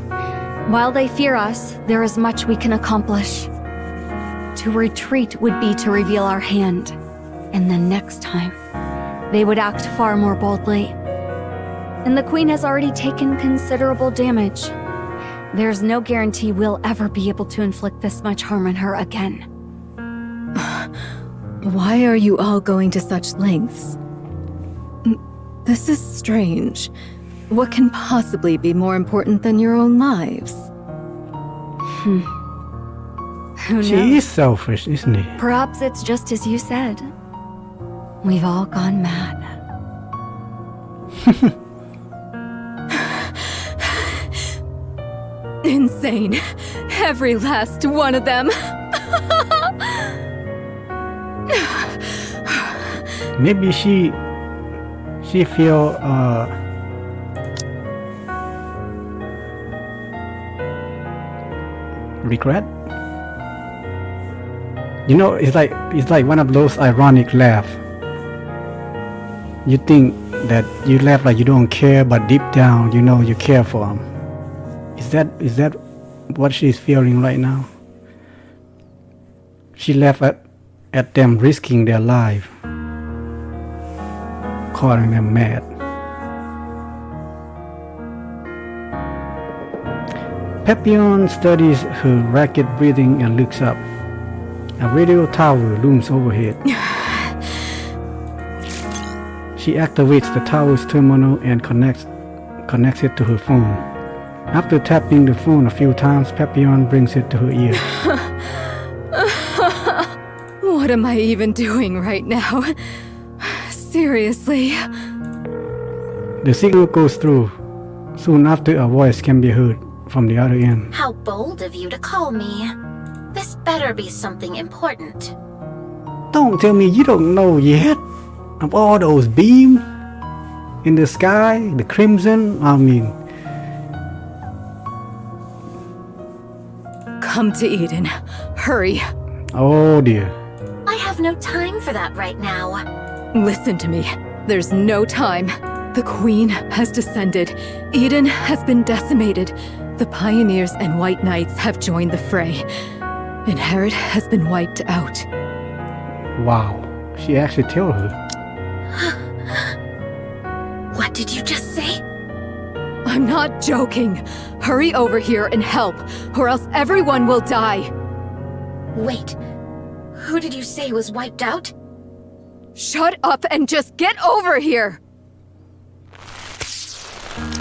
While they fear us, there is much we can accomplish. To retreat would be to reveal our hand, and then next time, they would act far more boldly. And the Queen has already taken considerable damage. There's no guarantee we'll ever be able to inflict this much harm on her again. Why are you all going to such lengths? This is strange. What can possibly be more important than your own lives? Who knows? She is selfish, isn't he? Perhaps it's just as you said. We've all gone mad. Insane. Every last one of them. Maybe she feel regret. You know, it's like one of those ironic laugh. You think that you laugh like you don't care, but deep down you know you care for them. Is that what she's feeling right now? She laughed at them risking their life, calling them mad. Papillon studies her rapid breathing and looks up. A radio tower looms overhead. She activates the tower's terminal and connects it to her phone. After tapping the phone a few times, Papillon brings it to her ear. What am I even doing right now? Seriously? The signal goes through. Soon after, a voice can be heard from the other end. How bold of you to call me. This better be something important. Don't tell me you don't know yet. Of all those beams in the sky, the crimson, Come to Eden. Hurry. Oh dear. I have no time for that right now. Listen to me. There's no time. The Queen has descended. Eden has been decimated. The Pioneers and White Knights have joined the fray. And Herod has been wiped out. Wow. She actually told her. What did you just say? I'm not joking. Hurry over here and help, or else everyone will die. Wait. Who did you say was wiped out? Shut up and just get over here!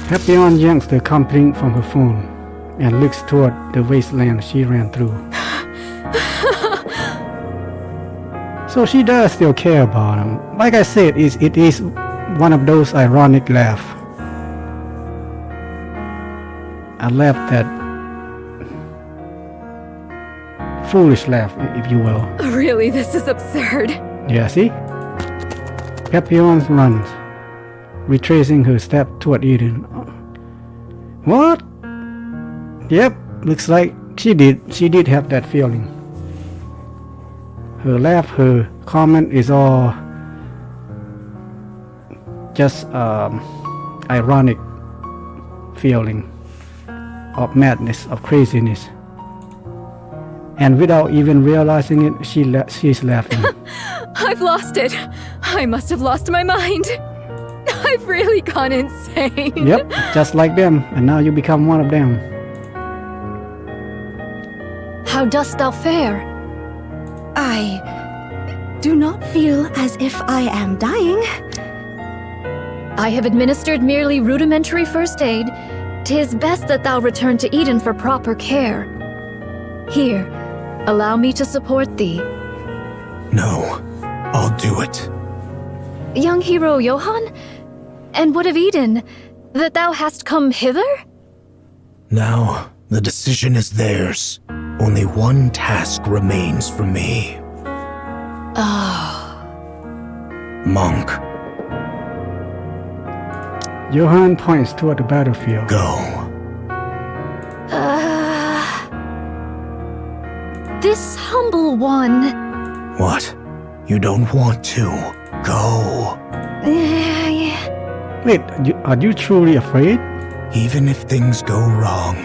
Papillon yanks the computing from her phone and looks toward the wasteland she ran through. So she does still care about him. Like I said, it is one of those ironic laughs. A laugh that... foolish laugh, if you will. Really, this is absurd. Yeah, see? Papillon runs, retracing her step toward Eden. What? Yep, looks like she did have that feeling. Her laugh, her comment is all just ironic feeling of madness, of craziness. And without even realizing it, she's laughing. I've lost it. I must have lost my mind. I've really gone insane. Yep, just like them. And now you become one of them. How dost thou fare? I do not feel as if I am dying. I have administered merely rudimentary first aid. 'Tis best that thou return to Eden for proper care. Here, allow me to support thee. No, I'll do it. Young hero Johann? And what of Eden? That thou hast come hither? Now, the decision is theirs. Only one task remains for me. Monk. Johann points toward the battlefield. Go. This humble one. What? You don't want to? Go. Wait, are you truly afraid? Even if things go wrong,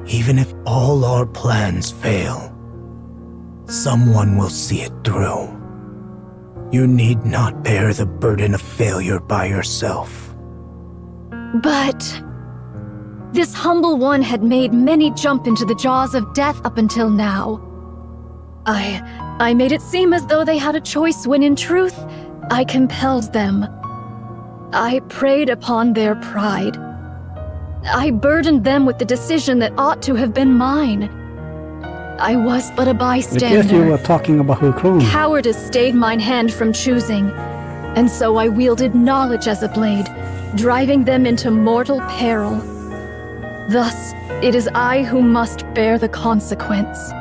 even if all our plans fail, someone will see it through. You need not bear the burden of failure by yourself. But this humble one had made many jump into the jaws of death up until now. I made it seem as though they had a choice when in truth, I compelled them. I preyed upon their pride. I burdened them with the decision that ought to have been mine. I was but a bystander. I guess you were talking about her clone. Cowardice stayed mine hand from choosing, and so I wielded knowledge as a blade, driving them into mortal peril. Thus, it is I who must bear the consequence.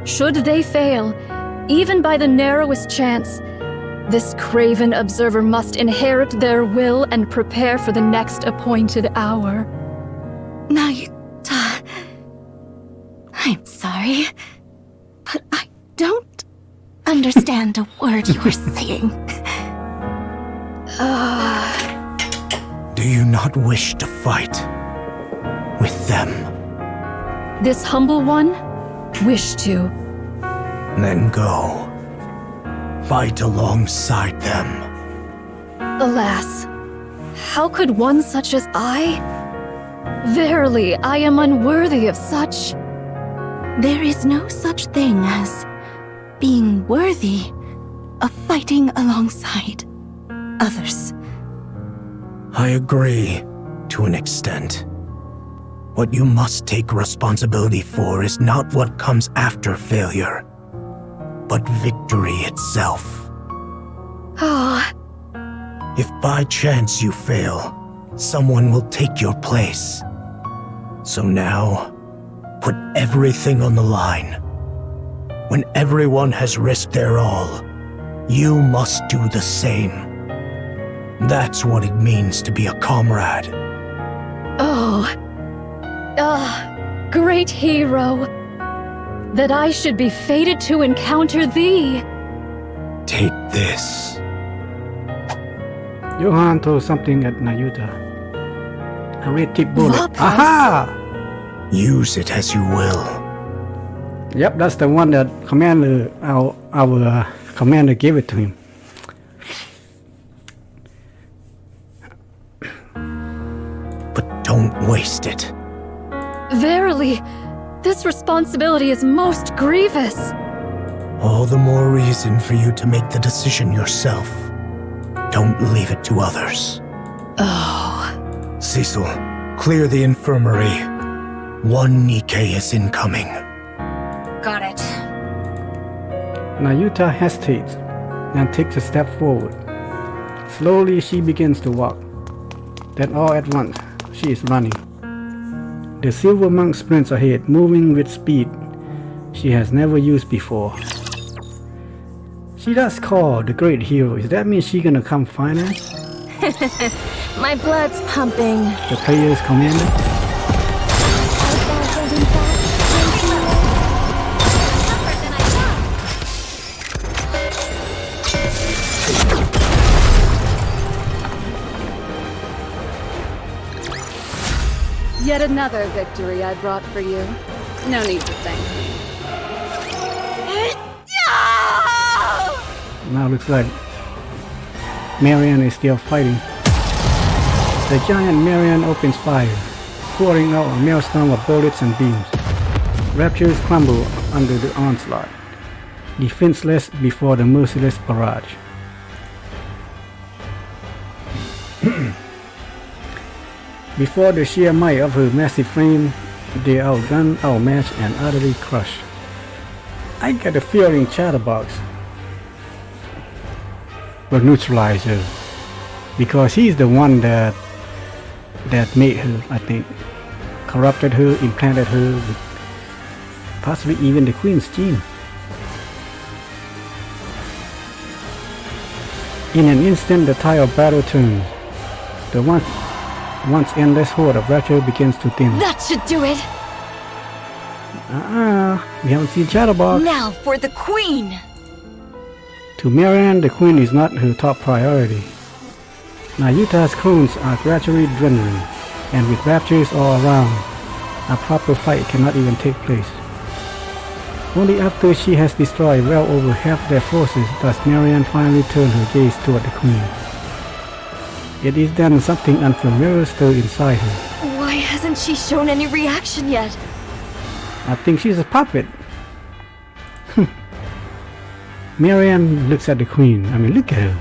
Should they fail, even by the narrowest chance, this craven observer must inherit their will and prepare for the next appointed hour. Nayuta, I'm sorry, but I don't understand a word you are saying. Do you not wish to fight with them? This humble one wished to. Then go. Fight alongside them. Alas, how could one such as I? Verily, I am unworthy of such. There is no such thing as being worthy of fighting alongside others. I agree, to an extent. What you must take responsibility for is not what comes after failure, but victory itself. If by chance you fail, someone will take your place. So now, put everything on the line. When everyone has risked their all, you must do the same. That's what it means to be a comrade. Great hero. That I should be fated to encounter thee. Take this. Johann throws something at Nayuta. A red tip bullet. Vapas. Aha! Use it as you will. Yep, that's the one that commander, our commander gave it to him. But don't waste it. Verily, this responsibility is most grievous. All the more reason for you to make the decision yourself. Don't leave it to others. Cecil, clear the infirmary. One Nikke is incoming. Got it. Nayuta hesitates and takes a step forward. Slowly she begins to walk. Then all at once, she is running. The silver monk sprints ahead, moving with speed she has never used before. She does call the great hero. Does that mean she gonna come find us? My blood's pumping. The player's commander? Yet another victory I brought for you. No need to thank me. Now looks like Marian is still fighting. The giant Marian opens fire, pouring out a maelstrom of bullets and beams. Raptures crumble under the onslaught, defenseless before the merciless barrage. Before the sheer might of her massive frame, they outgun, outmatch, and utterly crush. I get a feeling Chatterbox will neutralize her, because he's the one that made her, I think, corrupted her, implanted her with possibly even the Queen's gene. In an instant, the tide of battle turns. The once endless horde of Rapture begins to thin. That should do it! We haven't seen Chatterbox. Now for the Queen! To Marianne, the Queen is not her top priority. Nayuta's clones are gradually dwindling, and with raptures all around, a proper fight cannot even take place. Only after she has destroyed well over half their forces does Marianne finally turn her gaze toward the Queen. It is then something unfamiliar stirs inside her. Why hasn't she shown any reaction yet? I think she's a puppet. Marianne looks at the Queen. I mean, look at her.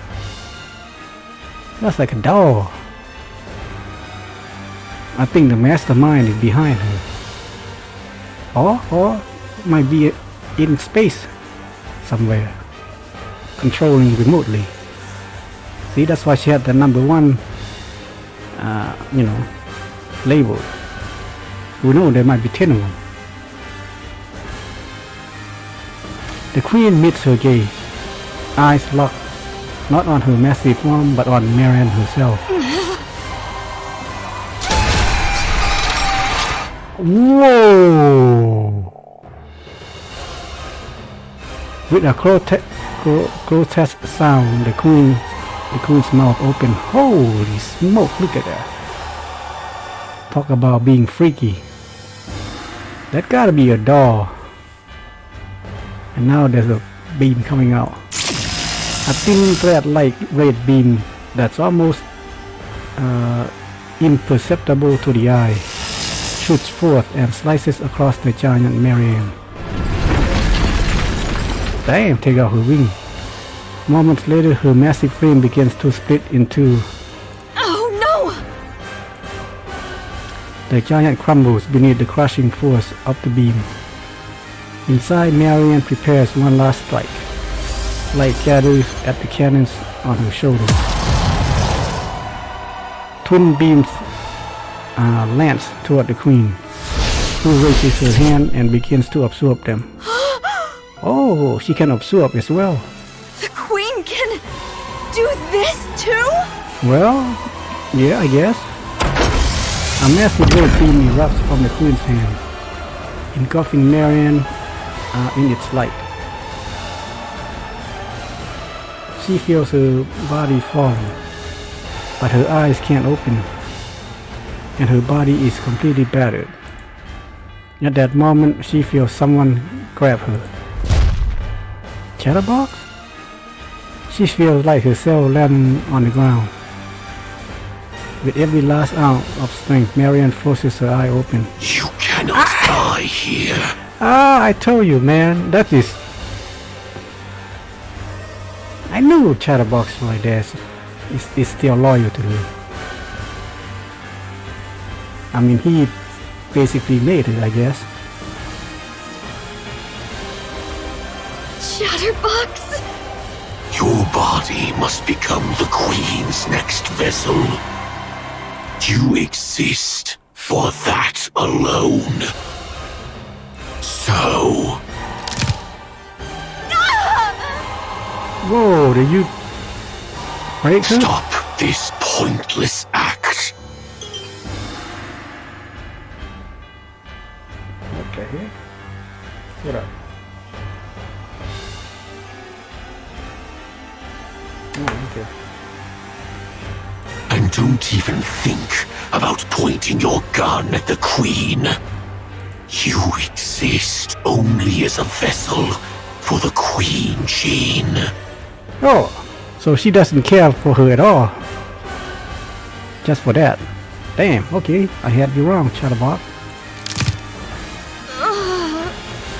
That's like a doll. I think the mastermind is behind her. Or might be in space somewhere, controlling remotely. See, that's why she had the number 1, labeled. We know there might be 10 of them. The Queen meets her gaze, eyes locked, not on her massive form, but on Marianne herself. Whoa! With a grotesque sound, the Queen's mouth opened. Holy smoke! Look at that! Talk about being freaky. That gotta be a doll. And now there's a beam coming out. A thin thread-like red beam that's almost imperceptible to the eye shoots forth and slices across the giant Marianne. Damn, take out her wing. Moments later, her massive frame begins to split in two. Oh no! The giant crumbles beneath the crushing force of the beam. Inside, Marianne prepares one last strike. Light gathers at the cannons on her shoulders. Twin beams lance toward the Queen, who raises her hand and begins to absorb them. Oh, she can absorb as well. The Queen can do this too? Well, yeah, I guess. A massive red beam erupts from the Queen's hand, engulfing Marianne in its light. She feels her body falling, but her eyes can't open, and her body is completely battered. At that moment, she feels someone grab her. Chatterbox? She feels like her cell landing on the ground. With every last ounce of strength, Marianne forces her eye open. You cannot die here. I told you, man. That is... I knew Chatterbox like that is still loyal to her. I mean, he basically made it, I guess. Chatterbox? Your body must become the Queen's next vessel. You exist for that alone. So... Whoa, did you break her? Stop this pointless act. What the heck? What up? Oh, okay. And don't even think about pointing your gun at the Queen. You exist only as a vessel for the Queen gene. Oh, so she doesn't care for her at all. Just for that. Damn, okay, I had you wrong, Chatterbox.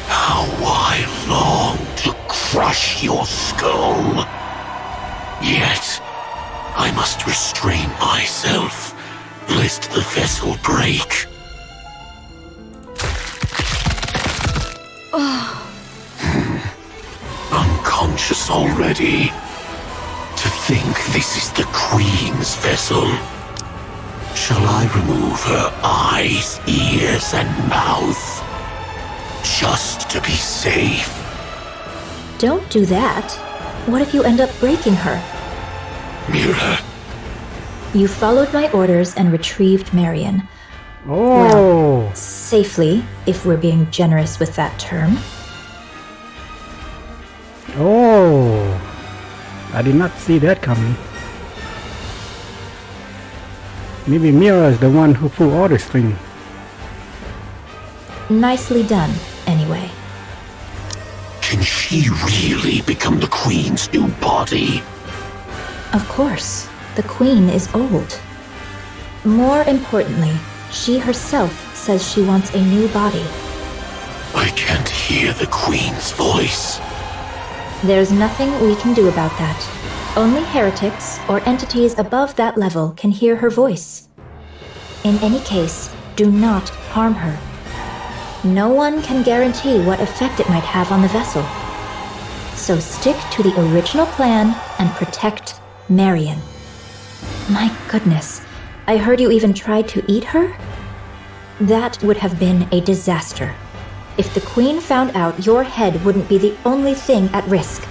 How I long to crush your skull. Yet, I must restrain myself lest the vessel break. Unconscious already. To think this is the Queen's vessel. Shall I remove her eyes, ears, and mouth? Just to be safe. Don't do that. What if you end up breaking her? Mira. You followed my orders and retrieved Marion. Oh. Well, safely, if we're being generous with that term. Oh. I did not see that coming. Maybe Mira is the one who pulled all the string. Nicely done, anyway. Can she really become the Queen's new body? Of course. The Queen is old. More importantly, she herself says she wants a new body. I can't hear the Queen's voice. There's nothing we can do about that. Only heretics or entities above that level can hear her voice. In any case, do not harm her. No one can guarantee what effect it might have on the vessel. So stick to the original plan and protect Marion. My goodness, I heard you even tried to eat her? That would have been a disaster. If the Queen found out, your head wouldn't be the only thing at risk.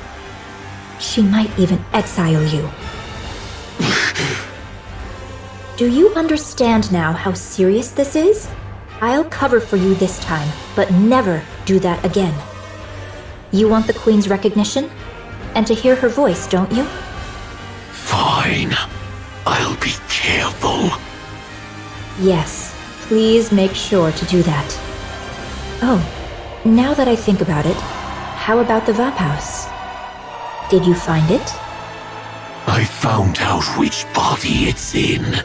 She might even exile you. Do you understand now how serious this is? I'll cover for you this time, but never do that again. You want the Queen's recognition? And to hear her voice, don't you? Fine. I'll be careful. Yes, please make sure to do that. Oh, now that I think about it, how about the Vap House? Did you find it? I found out which body it's in.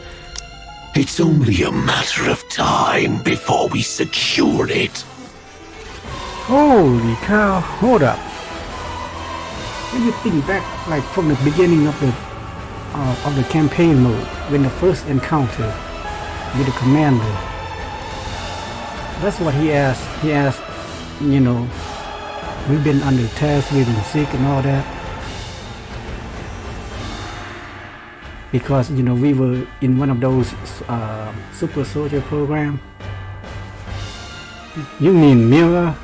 It's only a matter of time before we secure it. Holy cow, hold up. When you think back, like from the beginning of the campaign mode, when the first encounter with the commander, that's what he asked. He asked, you know, we've been under test, we've been sick and all that. Because, you know, we were in one of those super soldier program. You mean Mira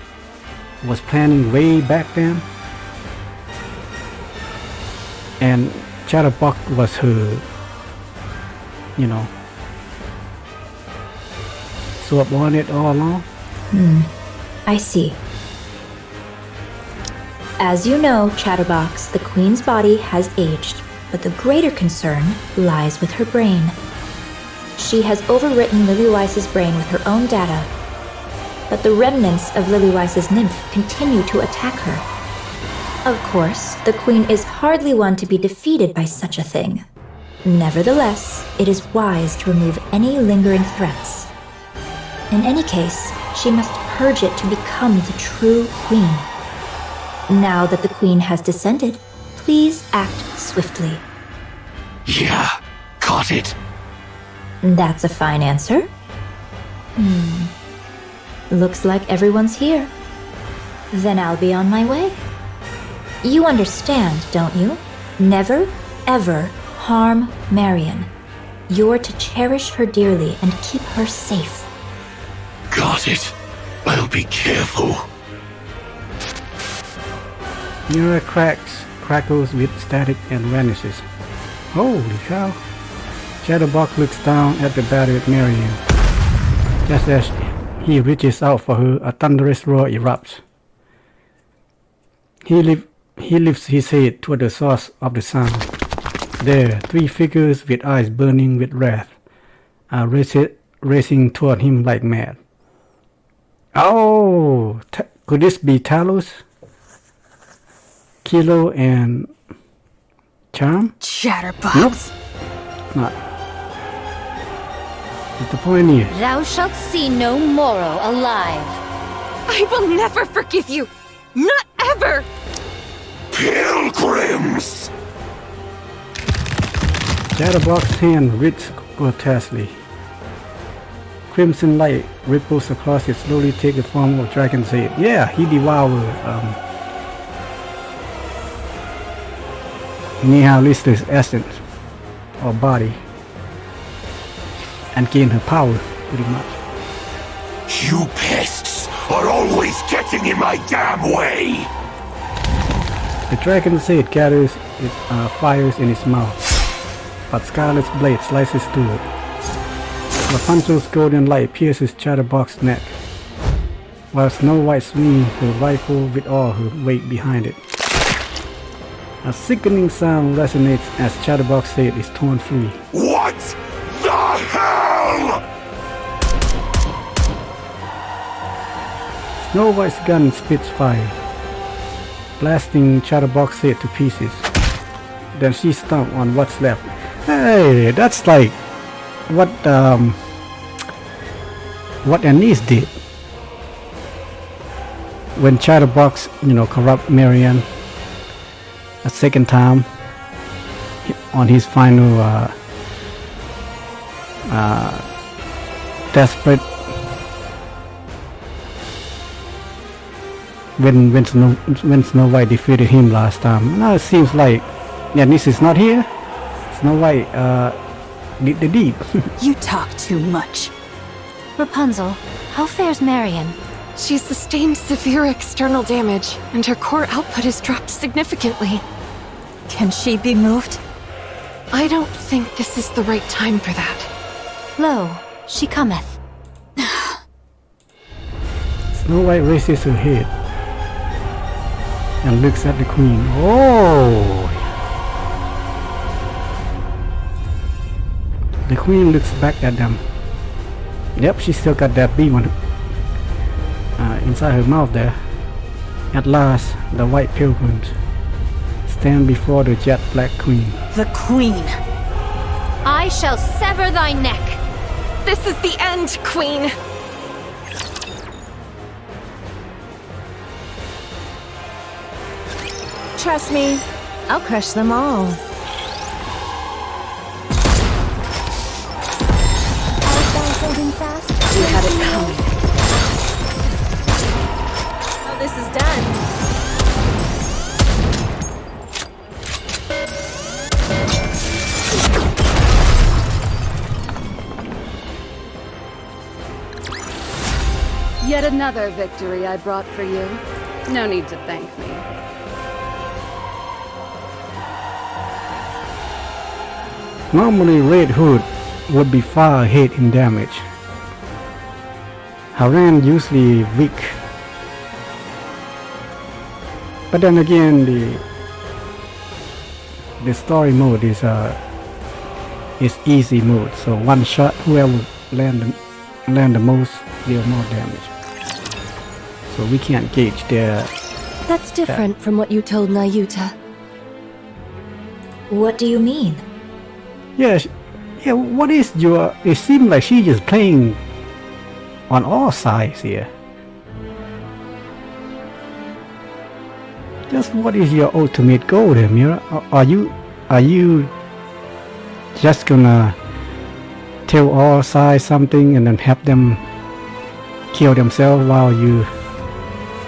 was planning way back then? And Chatterbox was her, you know, subordinate all along? I see. As you know, Chatterbox, the Queen's body has aged, but the greater concern lies with her brain. She has overwritten Lilyweise's brain with her own data, but the remnants of Lilyweise's nymph continue to attack her. Of course, the Queen is hardly one to be defeated by such a thing. Nevertheless, it is wise to remove any lingering threats. In any case, she must purge it to become the true Queen. Now that the Queen has descended, please act swiftly. Yeah, got it. That's a fine answer. Looks like everyone's here. Then I'll be on my way. You understand, don't you? Never, ever harm Marion. You're to cherish her dearly and keep her safe. Got it. I'll be careful. Mira crackles with static and vanishes. Holy cow. Chatterbox looks down at the battered Marion. Just as he reaches out for her, a thunderous roar erupts. He lifts his head toward the source of the sound. There, three figures with eyes burning with wrath are racing toward him like mad. Oh! Could this be Talos? Kilo and Charm? Chatterbox. Nope. Not. It's the Pioneers. Thou shalt see no morrow alive. I will never forgive you! Not ever! Pilgrims! Chatterbox's hand writhes grotesquely. crimson light ripples across it, slowly take the form of dragon's head. Yeah, he devoured Nihilist's essence or body and gain her power pretty much. You pests are always getting in my damn way! The dragon's head gathers its fires in its mouth, but Scarlet's blade slices through it. Rapunzel's golden light pierces Chatterbox's neck, while Snow White swings her rifle with all her weight behind it. A sickening sound resonates as Chatterbox's head is torn free. What the hell? Snow White's gun spits fire, blasting Chatterbox's head to pieces. Then she stomps on what's left. Hey, that's like what Anise did when Chatterbox, corrupt Marianne a second time on his final desperate when Snow White defeated him last time. Now it seems like Anise is not here. Snow White did the deed. You talk too much. Rapunzel, how fares Marion? She's sustained severe external damage, and her core output has dropped significantly. Can she be moved? I don't think this is the right time for that. Lo, she cometh. Snow White raises her head and looks at the queen. Oh! The queen looks back at them. Yep, she still got that beam on inside her mouth there. At last, the white pilgrims stand before the jet black queen. The queen. I shall sever thy neck. This is the end, queen. Trust me, I'll crush them all. You had it coming. Oh, this is done. Yet another victory I brought for you. No need to thank me. Normally Red Hood would be far ahead in damage. Haran usually weak. But then again, the story mode is easy mode. So one shot, whoever land the most deal more damage. So we can't gauge their. That's different from what you told Nayuta. What do you mean? Yes. Yeah, what is your... It seems like she's just playing on all sides here. Just what is your ultimate goal there, Mira? Are you just gonna tell all sides something and then have them kill themselves while you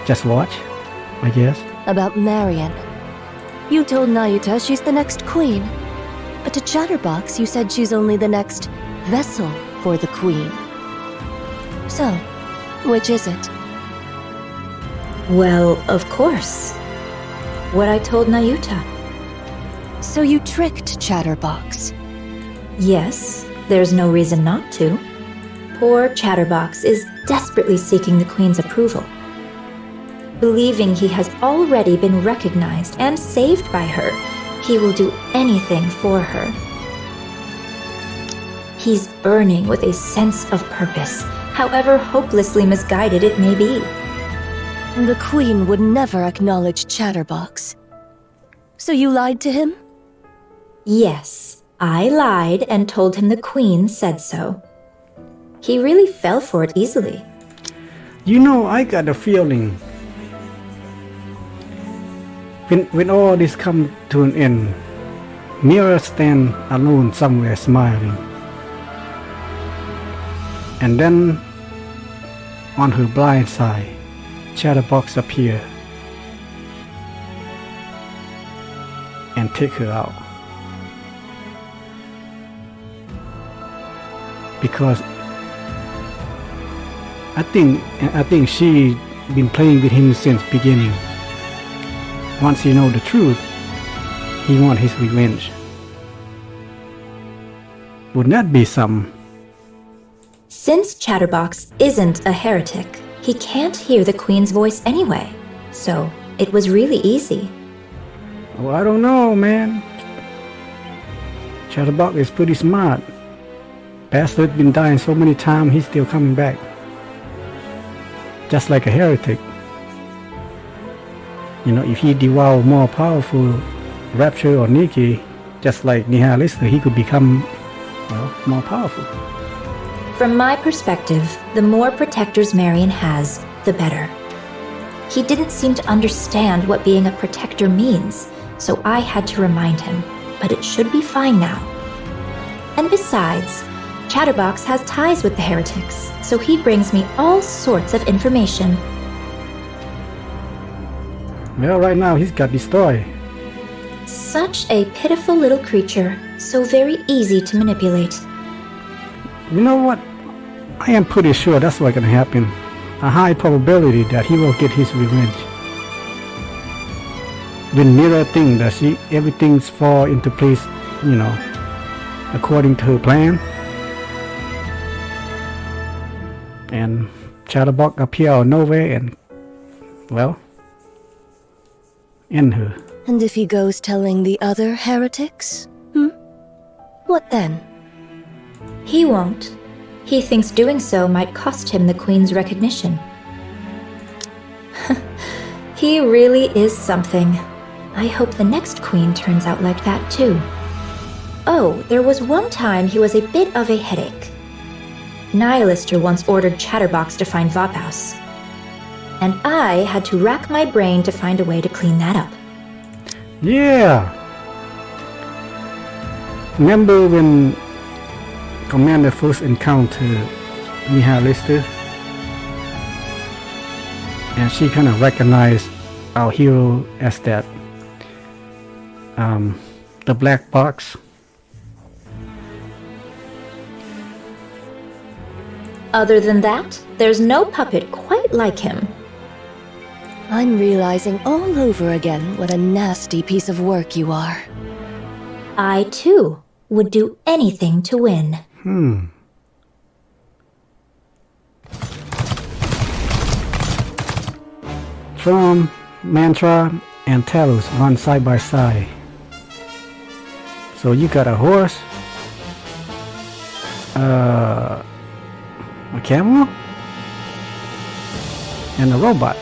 just watch, I guess? About Marion. You told Nayuta she's the next queen. But to Chatterbox, you said she's only the next vessel for the queen. So, which is it? Well, of course. What I told Nayuta. So you tricked Chatterbox? Yes, there's no reason not to. Poor Chatterbox is desperately seeking the Queen's approval. Believing he has already been recognized and saved by her, he will do anything for her. He's burning with a sense of purpose, however hopelessly misguided it may be. The Queen would never acknowledge Chatterbox. So you lied to him? Yes, I lied and told him the Queen said so. He really fell for it easily. You know, I got a feeling when all this come to an end, Mira stand alone somewhere smiling. And then, on her blind side, Chatterbox appear and take her out. Because I think she been playing with him since beginning. Once he know the truth, he want his revenge. Wouldn't that be something? Since Chatterbox isn't a heretic, he can't hear the Queen's voice anyway. So it was really easy. Well, I don't know, man. Chatterbox is pretty smart. Bastard been dying so many times, he's still coming back. Just like a heretic. You know, if he devour more powerful Rapture or Nikke, just like Nihilista, he could become, well, more powerful. From my perspective, the more protectors Marion has, the better. He didn't seem to understand what being a protector means, so I had to remind him, but it should be fine now. And besides, Chatterbox has ties with the heretics, so he brings me all sorts of information. Well, right now he's got destroyed. Such a pitiful little creature, so very easy to manipulate. You know what? I am pretty sure that's what's gonna happen. A high probability that he will get his revenge. When Mira thinks that everything's fall into place, you know, according to her plan. And Chatterbox appear out of nowhere and, well, end her. And if he goes telling the other heretics? What then? He won't. He thinks doing so might cost him the Queen's recognition. He really is something. I hope the next Queen turns out like that too. Oh, there was one time he was a bit of a headache. Nihilister once ordered Chatterbox to find Vophouse. And I had to rack my brain to find a way to clean that up. Yeah! Remember when Commander first encountered Nihilista? And she kind of recognized our hero as that, the black box. Other than that, there's no puppet quite like him. I'm realizing all over again what a nasty piece of work you are. I, too, would do anything to win. Tron, Mantra, and Talos run side by side. So you got a horse, a camel, and a robot.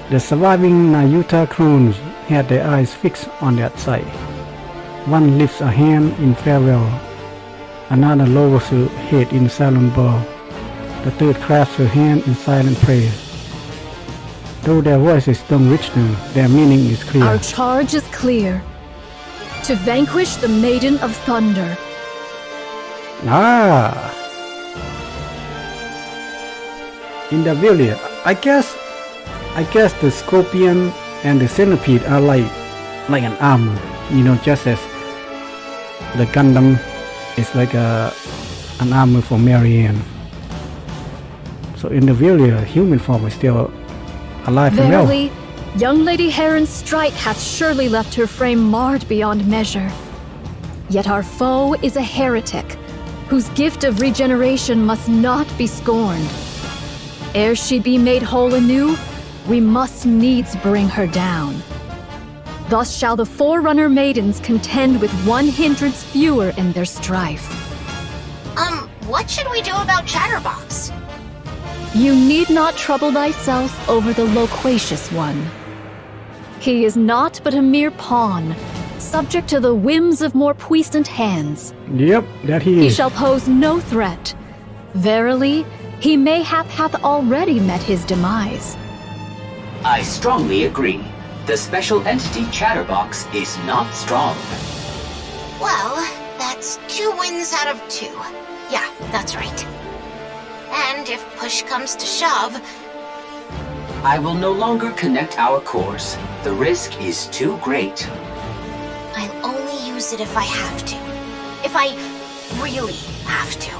The surviving Nayuta clones had their eyes fixed on that sight. One lifts a hand in farewell, another lowers her head in silent bow, the third clasps her hand in silent prayer. Though their voices don't reach them, their meaning is clear. Our charge is clear. To vanquish the Maiden of Thunder. In the village, I guess the scorpion and the centipede are like an armor, you know, just as the Gundam is like an armor for Marianne. So in the village, human form is still alive and well. Verily, young Lady Heron's strike hath surely left her frame marred beyond measure. Yet our foe is a heretic, whose gift of regeneration must not be scorned. Ere she be made whole anew, we must needs bring her down. Thus shall the Forerunner Maidens contend with one hindrance fewer in their strife. What should we do about Chatterbox? You need not trouble thyself over the loquacious one. He is not but a mere pawn, subject to the whims of more puissant hands. Yep, that he is. He shall pose no threat. Verily, he mayhap hath already met his demise. I strongly agree. The special entity Chatterbox is not strong. Well, that That's 2 wins out of 2. Yeah, that's right. And if push comes to shove... I will no longer connect our cores. The risk is too great. I'll only use it if I have to. If I really have to.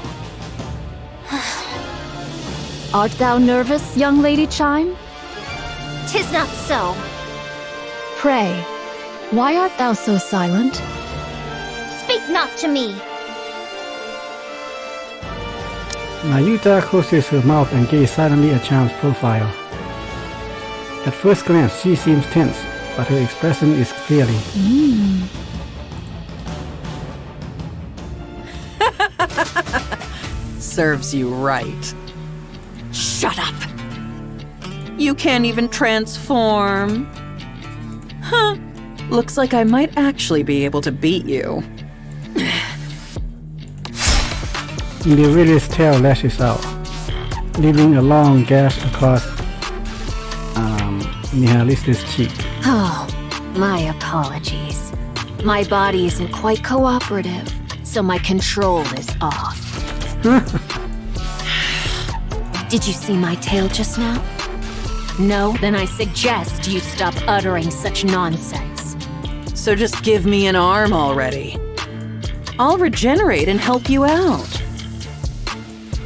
Art thou nervous, young Lady Chime? 'Tis not so. Pray, why art thou so silent? Speak not to me. Nayuta closes her mouth and gazes silently at Chime's profile. At first glance, she seems tense, but her expression is clearly. Serves you right. Shut up! You can't even transform. Huh. Looks like I might actually be able to beat you. The Viri's tail lashes out, leaving a long gash across Nihilista's cheek. Oh, my apologies. My body isn't quite cooperative, so my control is off. Did you see my tail just now? No? Then I suggest you stop uttering such nonsense. So just give me an arm already. I'll regenerate and help you out.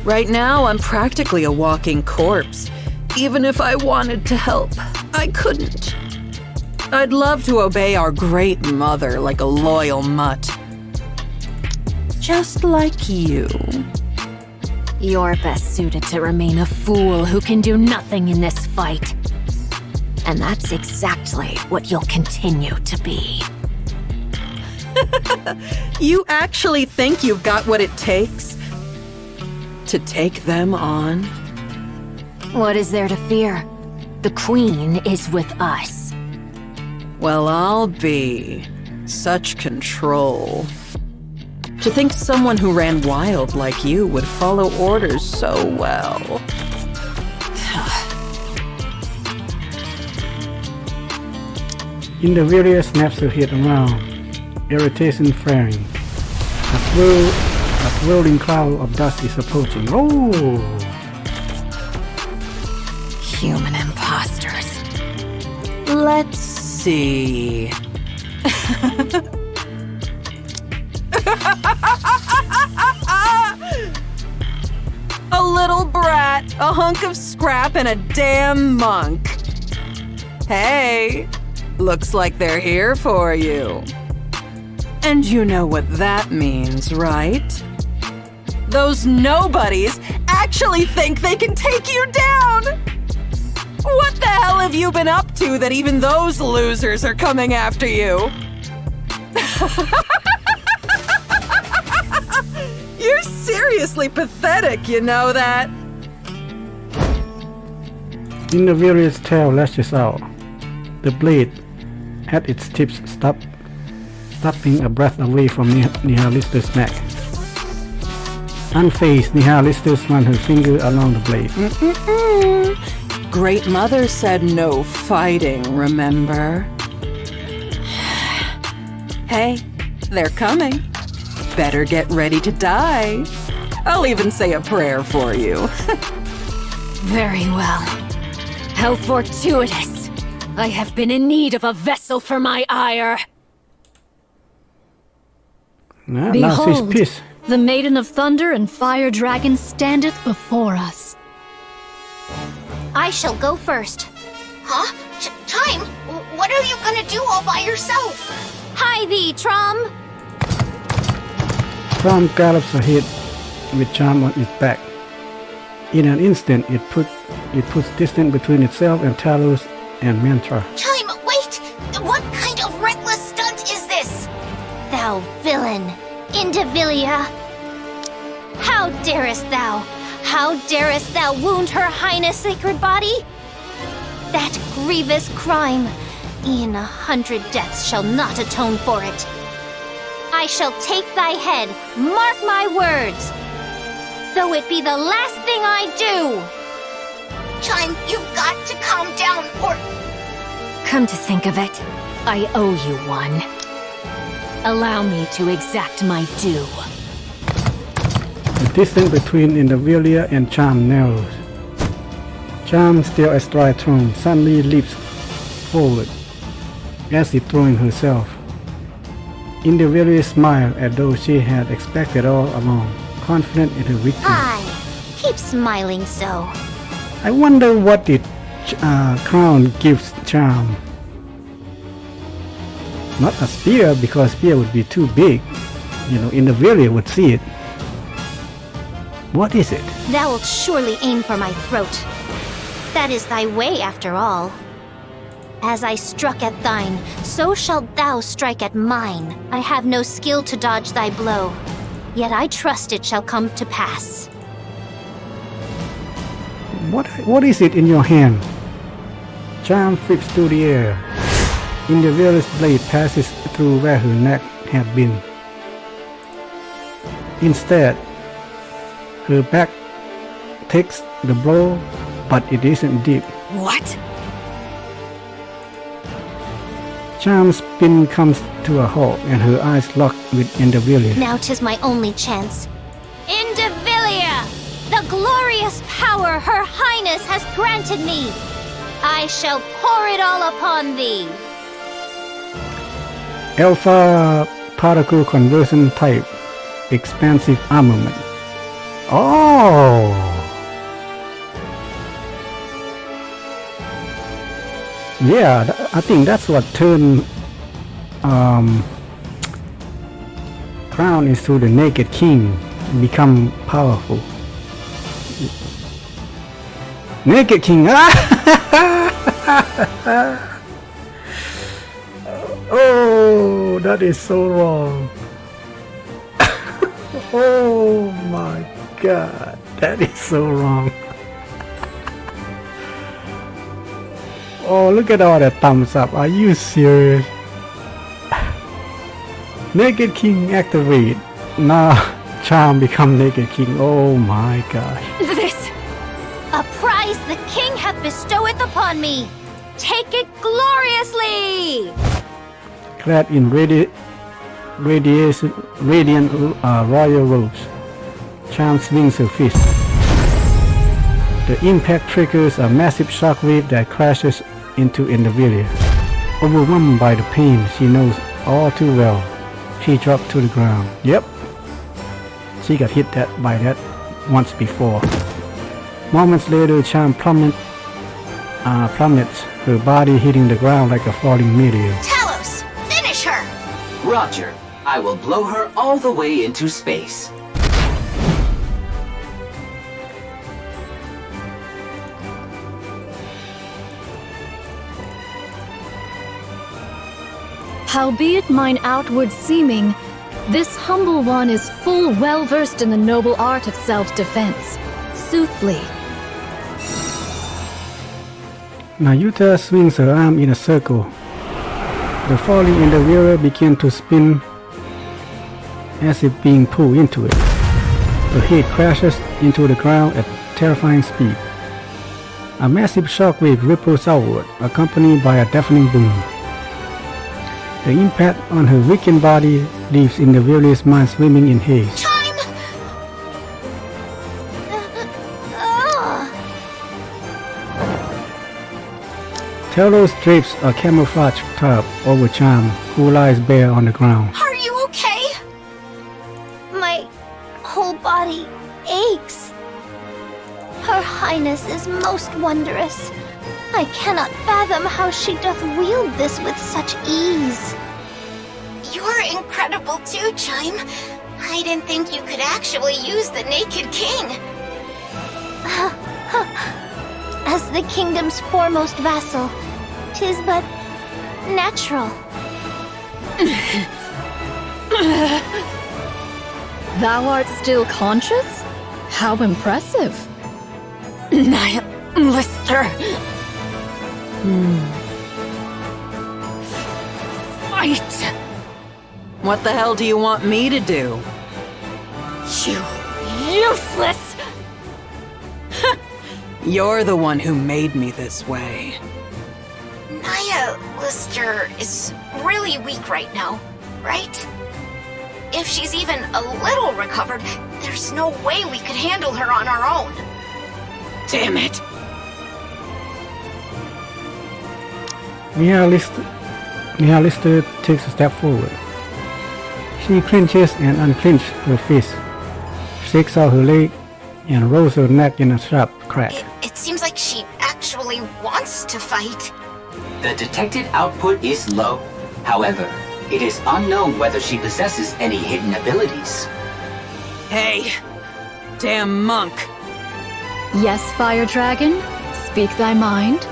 Right now, I'm practically a walking corpse. Even if I wanted to help, I couldn't. I'd love to obey our great mother like a loyal mutt. Just like you. You're best suited to remain a fool who can do nothing in this fight. And that's exactly what you'll continue to be. You actually think you've got what it takes to take them on? What is there to fear? The Queen is with us. Well, I'll be. Such control. To think someone who ran wild like you would follow orders so well. Individual snaps her head around, irritation flaring. A swirling cloud of dust is approaching. Oh! Human imposters. Let's see. A little brat, a hunk of scrap, and a damn monk. Hey, looks like they're here for you. And you know what that means, right? Those nobodies actually think they can take you down! What the hell have you been up to that even those losers are coming after you? You're seriously pathetic, you know that? Individual's tail lashes out. The blade at its tips stopping a breath away from Nihilista's neck. Unfazed, Nihilista ran her finger along the blade. Great Mother said no fighting, remember? Hey, they're coming. Better get ready to die. I'll even say a prayer for you. Very well. How fortuitous. I have been in need of a vessel for my ire. Now she's Behold, pissed. the Maiden of Thunder and Fire Dragon standeth before us. I shall go first. Huh? Chime? What are you gonna do all by yourself? Hi thee, Trom! Trom gallops ahead with Chime on its back. In an instant, it puts distance between itself and Talos and Mantra. Chime, wait! What kind of reckless stunt is this? Thou villain, Indivilia! How darest thou? How darest thou wound Her Highness' sacred body? That grievous crime, e'en 100 deaths shall not atone for it. I shall take thy head, mark my words, though it be the last thing I do. Chime, you've got to calm down, or... Come to think of it, I owe you one. Allow me to exact my due. The distance between Indivilia and Charm narrows. Charm, still astride throne, suddenly leaps forward, as if throwing herself. Indivilia smiled as though she had expected all along, confident in her victory. Hi. Keep smiling so. I wonder what the crown gives Charm. Not a spear, because spear would be too big. You know, Indivilia would see it. What is it? Thou wilt surely aim for my throat. That is thy way, after all. As I struck at thine, so shalt thou strike at mine. I have no skill to dodge thy blow, yet I trust it shall come to pass. What is it in your hand? Charm flips through the air. Indivilia's blade passes through where her neck had been. Instead, her back takes the blow, but it isn't deep. What? Charm's spin comes to a halt, and her eyes lock with Indivilia. Now 'tis my only chance. Indivilia! The glorious power Her Highness has granted me! I shall pour it all upon thee! Alpha particle conversion type, expansive armament. Oh! Yeah, I think that's what turned Crown into the Naked King, become powerful. Naked King! Oh, that is so wrong. Oh my god, that is so wrong. Oh, look at all the thumbs up. Are you serious? Naked King activate. Now Charm become Naked King. Oh my gosh. This! A prize the king hath bestoweth upon me! Take it gloriously! Clad in radiant royal robes, Charm swings her fist. The impact triggers a massive shockwave that crashes into Indivilia. Overwhelmed by the pain she knows all too well, she dropped to the ground. Yep, she got hit by that once before. Moments later, Charm plummets, her body hitting the ground like a falling meteor. Talos, finish her! Roger. I will blow her all the way into space. Howbeit mine outward seeming, this humble one is full well versed in the noble art of self-defense. Soothly. Nayuta swings her arm in a circle. The falling Indivilia begins to spin as if being pulled into it. Her head crashes into the ground at terrifying speed. A massive shockwave ripples outward, accompanied by a deafening boom. The impact on her weakened body leaves Indivilia's mind swimming in haze. Time! Talos drapes a camouflage tarp over Charm, who lies bare on the ground. Are you okay? My whole body aches. Her Highness is most wondrous. I cannot fathom how she doth wield this with such ease. You're incredible too, Chime. I didn't think you could actually use the Naked King. As the kingdom's foremost vassal, 'tis but natural. Thou art still conscious? How impressive. Lister. Fight! What the hell do you want me to do? You useless! You're the one who made me this way. Naya Lister is really weak right now. right? If she's even a little recovered, there's no way we could handle her on our own. Damn it! Lister takes a step forward. She clenches and unclenches her fist, shakes out her leg, and rolls her neck in a sharp crack. It seems like she actually wants to fight. The detected output is low. However, it is unknown whether she possesses any hidden abilities. Hey! Damn monk! Yes, Fire Dragon? Speak thy mind.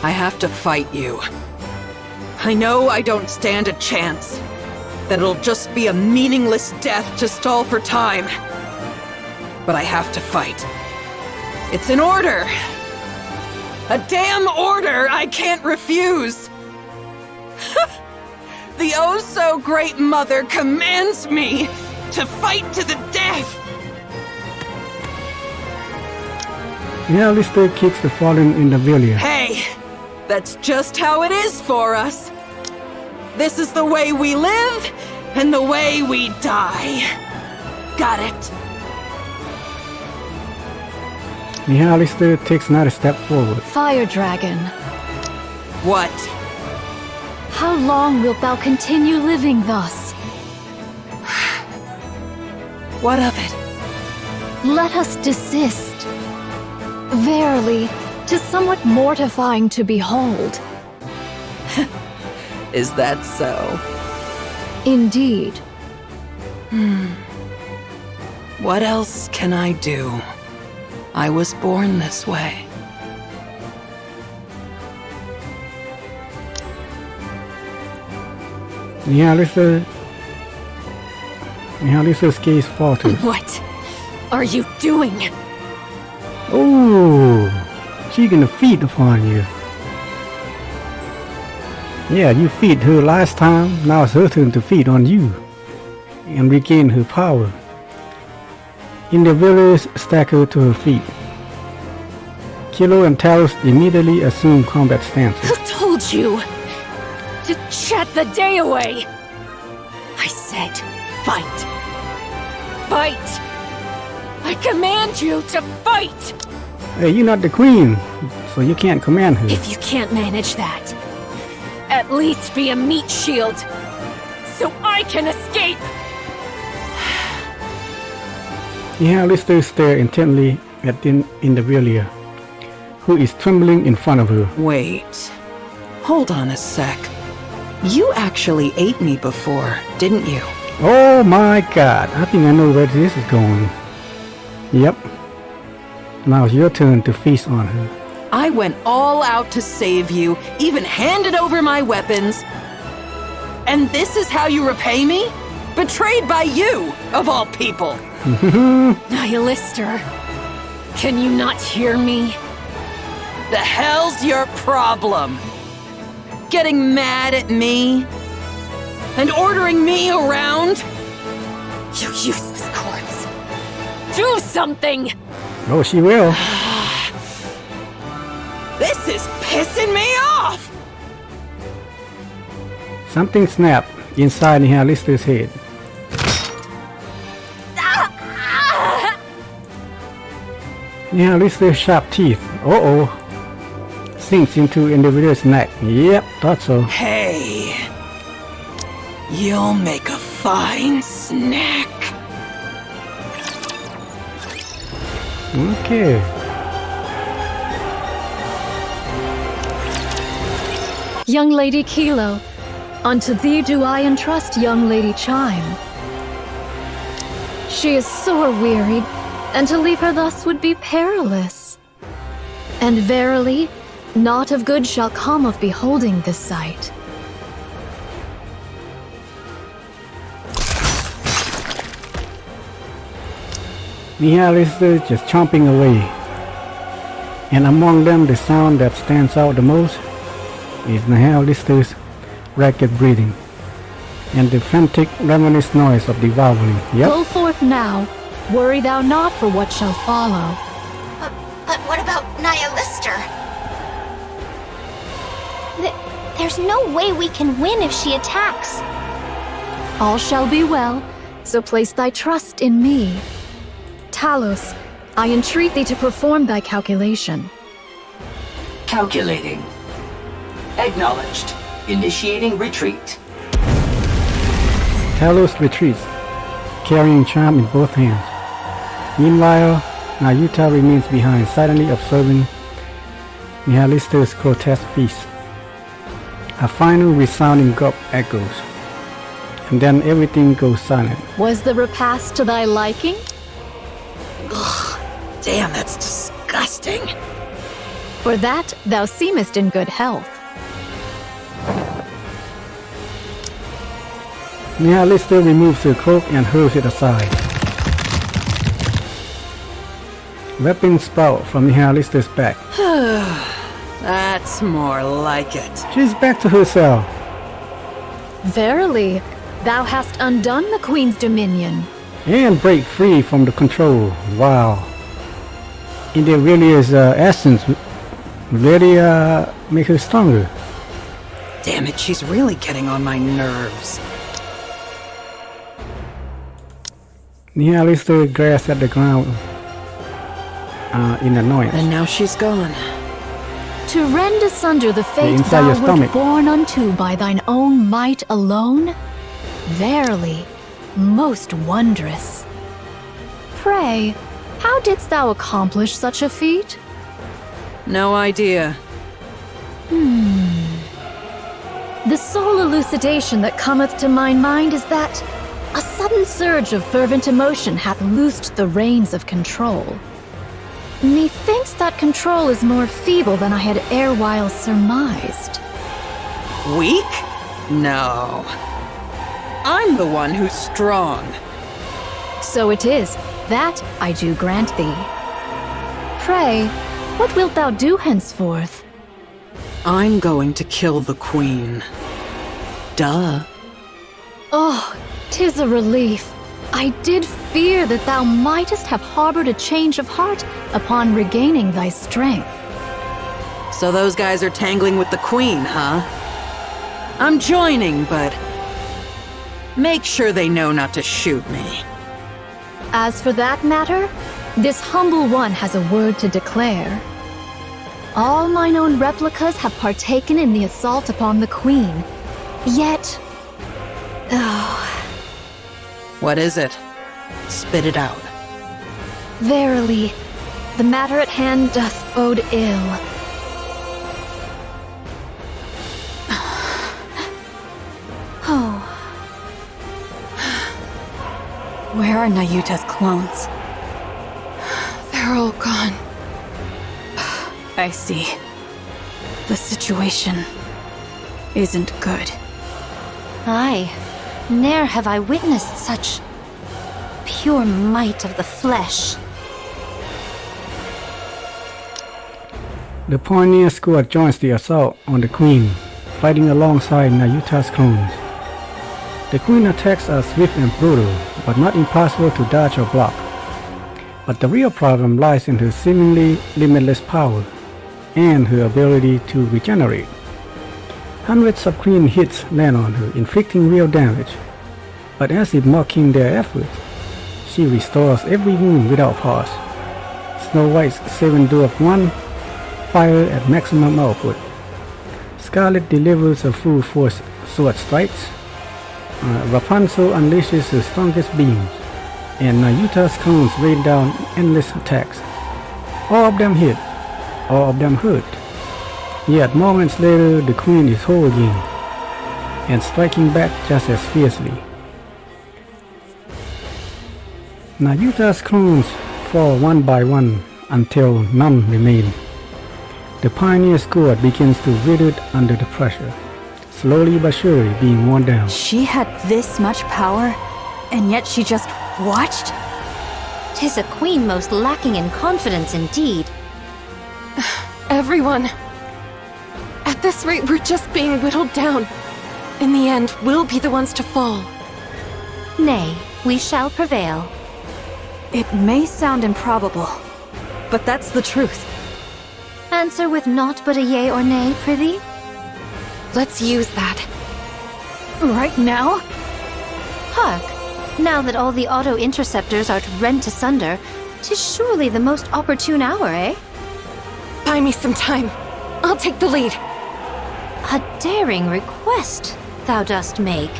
I have to fight you. I know I don't stand a chance. That it'll just be a meaningless death to stall for time. But I have to fight. It's an order! A damn order I can't refuse! The oh-so-great mother commands me to fight to the death! Lister kicks the fallen Indivilia. Hey! That's just how it is for us. This is the way we live, and the way we die. Got it? Lister takes another step forward. Fire Dragon. What? How long wilt thou continue living thus? What of it? Let us desist. Verily, 'tis somewhat mortifying to behold. Is that so? Indeed. What else can I do? I was born this way. Lister's gaze falters. What are you doing? Oh, she gonna feed upon you. Yeah, you feed her last time, now it's her turn to feed on you and regain her power. Individuals stagger to her feet. Kilo and Talos immediately assume combat stances. Who told you to chat the day away? I said, fight. Fight! I command you to fight! Hey, you're not the queen, so you can't command her. If you can't manage that, at least be a meat shield, so I can escape! Lister stares intently at Indivilia, who is trembling in front of her. Wait. Hold on a sec. You actually ate me before, didn't you? Oh my god, I think I know where this is going. Yep. Now it's your turn to feast on her. I went all out to save you, even handed over my weapons. And this is how you repay me? Betrayed by you, of all people! Nihilister, can you not hear me? The hell's your problem? Getting mad at me? And ordering me around? You useless corpse! Do something! Oh, she will. This is pissing me off! Something snapped inside Lister's head. Lister's sharp teeth. Uh-oh. Sinks into Individual's neck. Yep, thought so. Hey. You'll make a fine snack. Okay. Young Lady Kilo, unto thee do I entrust young Lady Chime. She is sore wearied, and to leave her thus would be perilous. And verily, naught of good shall come of beholding this sight. Lister just chomping away. And among them, the sound that stands out the most is Lister's ragged breathing and the frantic, ravenous noise of devouring. Yep. Go forth now. Worry thou not for what shall follow. But what about Nihilister? There's no way we can win if she attacks. All shall be well, so place thy trust in me. Talos, I entreat thee to perform thy calculation. Calculating. Acknowledged. Initiating retreat. Talos retreats, carrying charm in both hands. Meanwhile, Nayuta remains behind, silently observing Nihilister's grotesque feast. A final resounding gulp echoes, and then everything goes silent. Was the repast to thy liking? Ugh, damn, that's disgusting. For that, thou seemest in good health. Nihilister removes her cloak and hurls it aside. Weapons sprout from Nihilister's back. That's more like it. She's back to herself. Verily, thou hast undone the Queen's dominion. And break free from the control. Wow. In there really is essence. Really make her stronger. Damn it, she's really getting on my nerves. Nihilister grasps at the ground in annoyance. And now she's gone. To rend asunder the fate inside thou your wert stomach. born unto by thine own might alone? Verily, most wondrous. Pray, how didst thou accomplish such a feat? No idea. The sole elucidation that cometh to mine mind is that a sudden surge of fervent emotion hath loosed the reins of control. Methinks that control is more feeble than I had erewhile surmised. Weak? No. I'm the one who's strong. So it is, that I do grant thee. Pray, what wilt thou do henceforth? I'm going to kill the Queen. Duh. Oh, 'tis a relief. I did fear that thou mightest have harbored a change of heart upon regaining thy strength. So those guys are tangling with the Queen, huh? I'm joining, but make sure they know not to shoot me. As for that matter, this humble one has a word to declare. All mine own replicas have partaken in the assault upon the Queen. Yet... What is it? Spit it out. Verily, the matter at hand doth bode ill. Oh. Where are Nayuta's clones? They're all gone. I see. The situation isn't good. Aye, ne'er have I witnessed such pure might of the flesh. The Pioneer Squad joins the assault on the Queen, fighting alongside Nayuta's clones. The Queen attacks are swift and brutal, but not impossible to dodge or block. But the real problem lies in her seemingly limitless power and her ability to regenerate. Hundreds of Queen hits land on her, inflicting real damage. But as if mocking their efforts, she restores every wound without pause. Snow White's 7 Dwarf 1 fire at maximum output. Scarlet delivers a full force sword strikes. Rapunzel unleashes her strongest beams, and Nayuta's clones rain down endless attacks. All of them hit, all of them hurt. Yet moments later, the Queen is whole again, and striking back just as fiercely. Nayuta's clones fall one by one until none remain. The Pioneer Squad begins to wither under the pressure, slowly but surely being worn down. She had this much power, and yet she just watched? 'Tis a queen most lacking in confidence indeed. Everyone. At this rate, we're just being whittled down. In the end, we'll be the ones to fall. Nay, we shall prevail. It may sound improbable, but that's the truth. Answer with naught but a yea or nay, prithee? Let's use that. Right now? Hark! Now that all the auto-interceptors are rent asunder, 'tis surely the most opportune hour, eh? Buy me some time. I'll take the lead. A daring request thou dost make.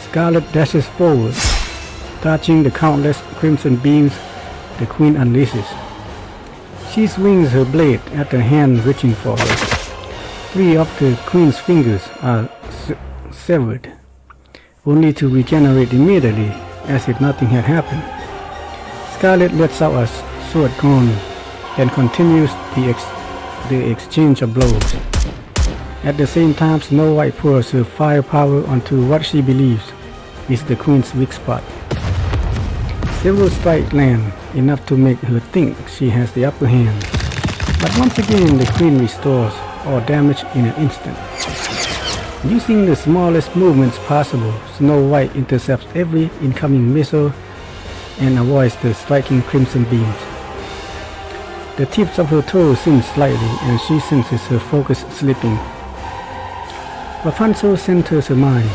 Scarlet dashes forward, touching the countless crimson beams the queen unleashes. She swings her blade at the hand reaching for her. 3 of the queen's fingers are severed, only to regenerate immediately as if nothing had happened. Scarlet lets out a sword groan, then continues the exchange of blows. At the same time, Snow White pours her firepower onto what she believes is the queen's weak spot. Several strikes land, enough to make her think she has the upper hand. But once again, the queen restores all damage in an instant. Using the smallest movements possible, Snow White intercepts every incoming missile and avoids the striking crimson beams. The tips of her toes sink slightly and she senses her focus slipping. Rapunzel centers her mind.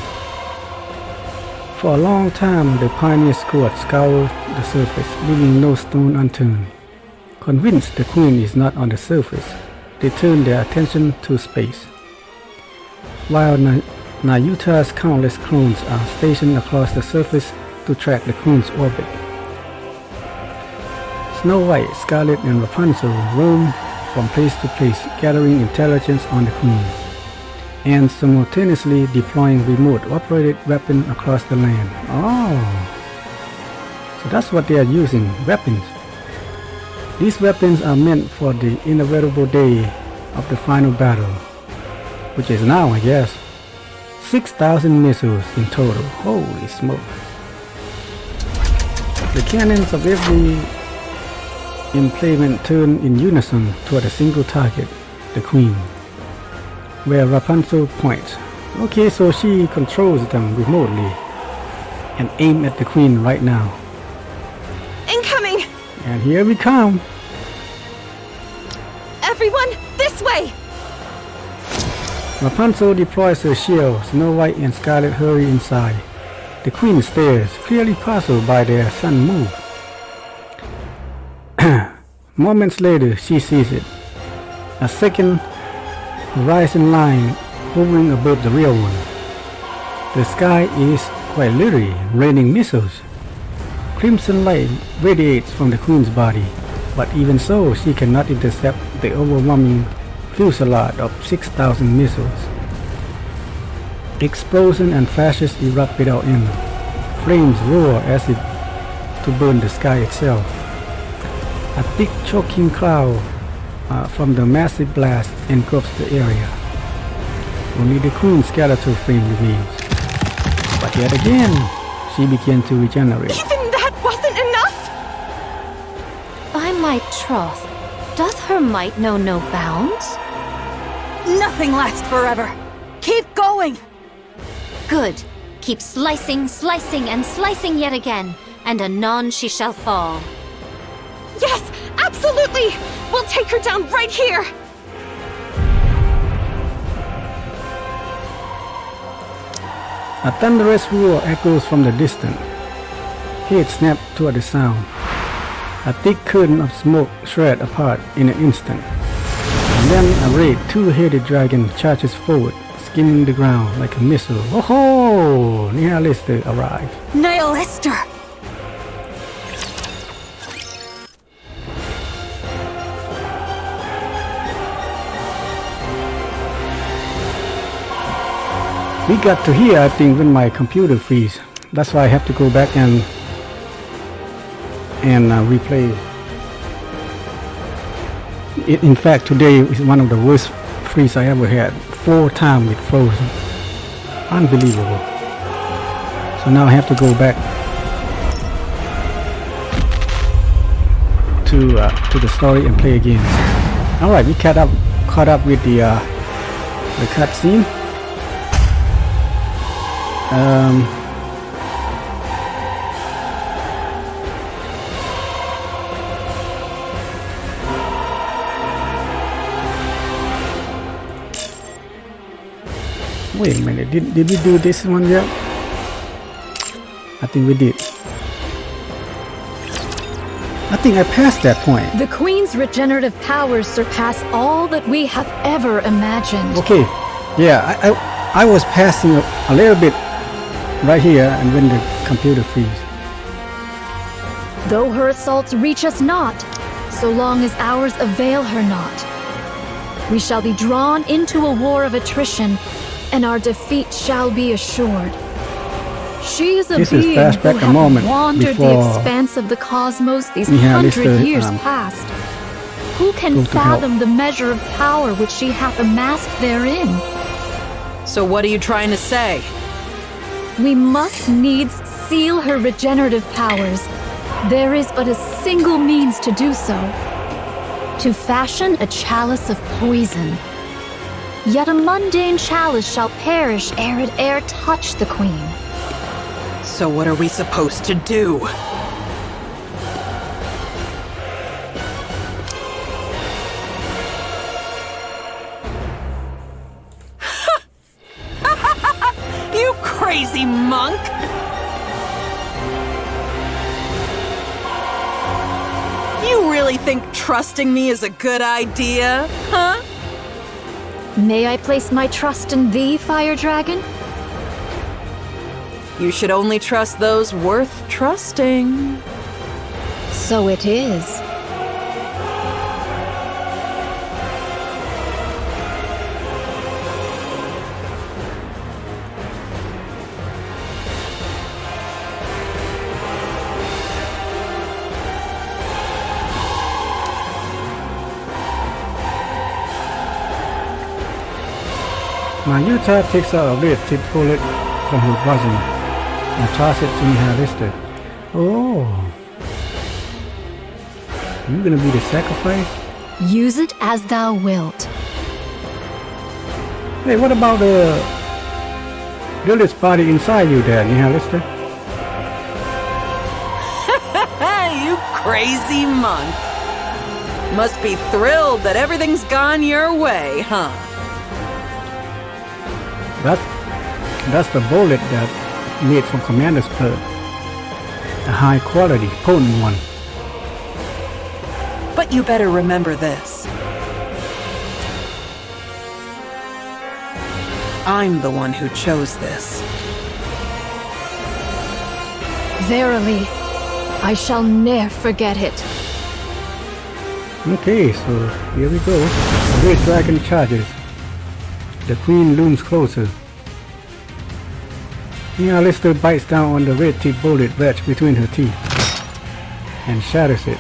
For a long time, the pioneer squad scoured the surface, leaving no stone unturned. Convinced the queen is not on the surface, they turn their attention to space. While Nayuta's countless clones are stationed across the surface to track the queen's orbit. Snow White, Scarlet, and Rapunzel roam from place to place, gathering intelligence on the queen, and simultaneously deploying remote-operated weapons across the land. Oh, so that's what they are using, weapons. These weapons are meant for the inevitable day of the final battle, which is now, I guess. 6,000 missiles in total. Holy smoke. The cannons of every emplacement turn in unison toward a single target, the queen, where Rapunzel points. Okay, so she controls them remotely and aim at the queen right now. Incoming! And here we come. Everyone, this way! Rapunzel deploys her shield. Snow White and Scarlet hurry inside. The queen stares, clearly puzzled by their sudden move. Moments later, she sees it. A second horizon line hovering above the real one. The sky is quite literally raining missiles. Crimson light radiates from the queen's body, but even so, she cannot intercept the overwhelming fusillade of 6,000 missiles. Explosions and flashes erupt without end. Flames roar as if to burn the sky itself. A thick choking cloud from the massive blast engulfs the area. Only the queen's skeletal frame remains. But yet again, she begins to regenerate. Even that wasn't enough? By my troth, doth her might know no bounds? Nothing lasts forever. Keep going. Good. Keep slicing, slicing, and slicing yet again, and anon she shall fall. Yes, absolutely! We'll take her down right here! A thunderous roar echoes from the distance. Heads snap toward the sound. A thick curtain of smoke shred apart in an instant. And then a red two-headed dragon charges forward, skimming the ground like a missile. Oh ho! Nihilister arrives. Nihilister! We got to here, I think, when my computer freeze. That's why I have to go back and replay. In fact, today is one of the worst freeze I ever had. 4 times it frozen. Unbelievable. So now I have to go back to the story and play again. All right, we caught up with the cutscene. Wait a minute, did we do this one yet? I think we did. I think I passed that point. The Queen's regenerative powers surpass all that we have ever imagined. Okay, yeah, I was passing a little bit right here, and when the computer freeze. Though her assaults reach us not, so long as ours avail her not. We shall be drawn into a war of attrition, and our defeat shall be assured. She is a being who has wandered the expanse of the cosmos these 100 years past. Who can fathom the measure of power which she hath amassed therein? So what are you trying to say? We must needs seal her regenerative powers. There is but a single means to do so. To fashion a chalice of poison. Yet a mundane chalice shall perish ere it e'er touch the Queen. So what are we supposed to do? You crazy monk! You really think trusting me is a good idea, huh? May I place my trust in thee, Fire Dragon? You should only trust those worth trusting. So it is. Mayuta takes out a red tip bullet from her bosom and toss it to Nihilista. Oh. You gonna be the sacrifice? Use it as thou wilt. Hey, what about the Lilith's body inside you there, Nihilista? You crazy monk. Must be thrilled that everything's gone your way, huh? That's the bullet that made from Commander's Blood. A high quality, potent one. But you better remember this. I'm the one who chose this. Verily, I shall ne'er forget it. Okay, so here we go. The red dragon charges. The Queen looms closer. Nihilista bites down on the red tip bullet wedged between her teeth and shatters it.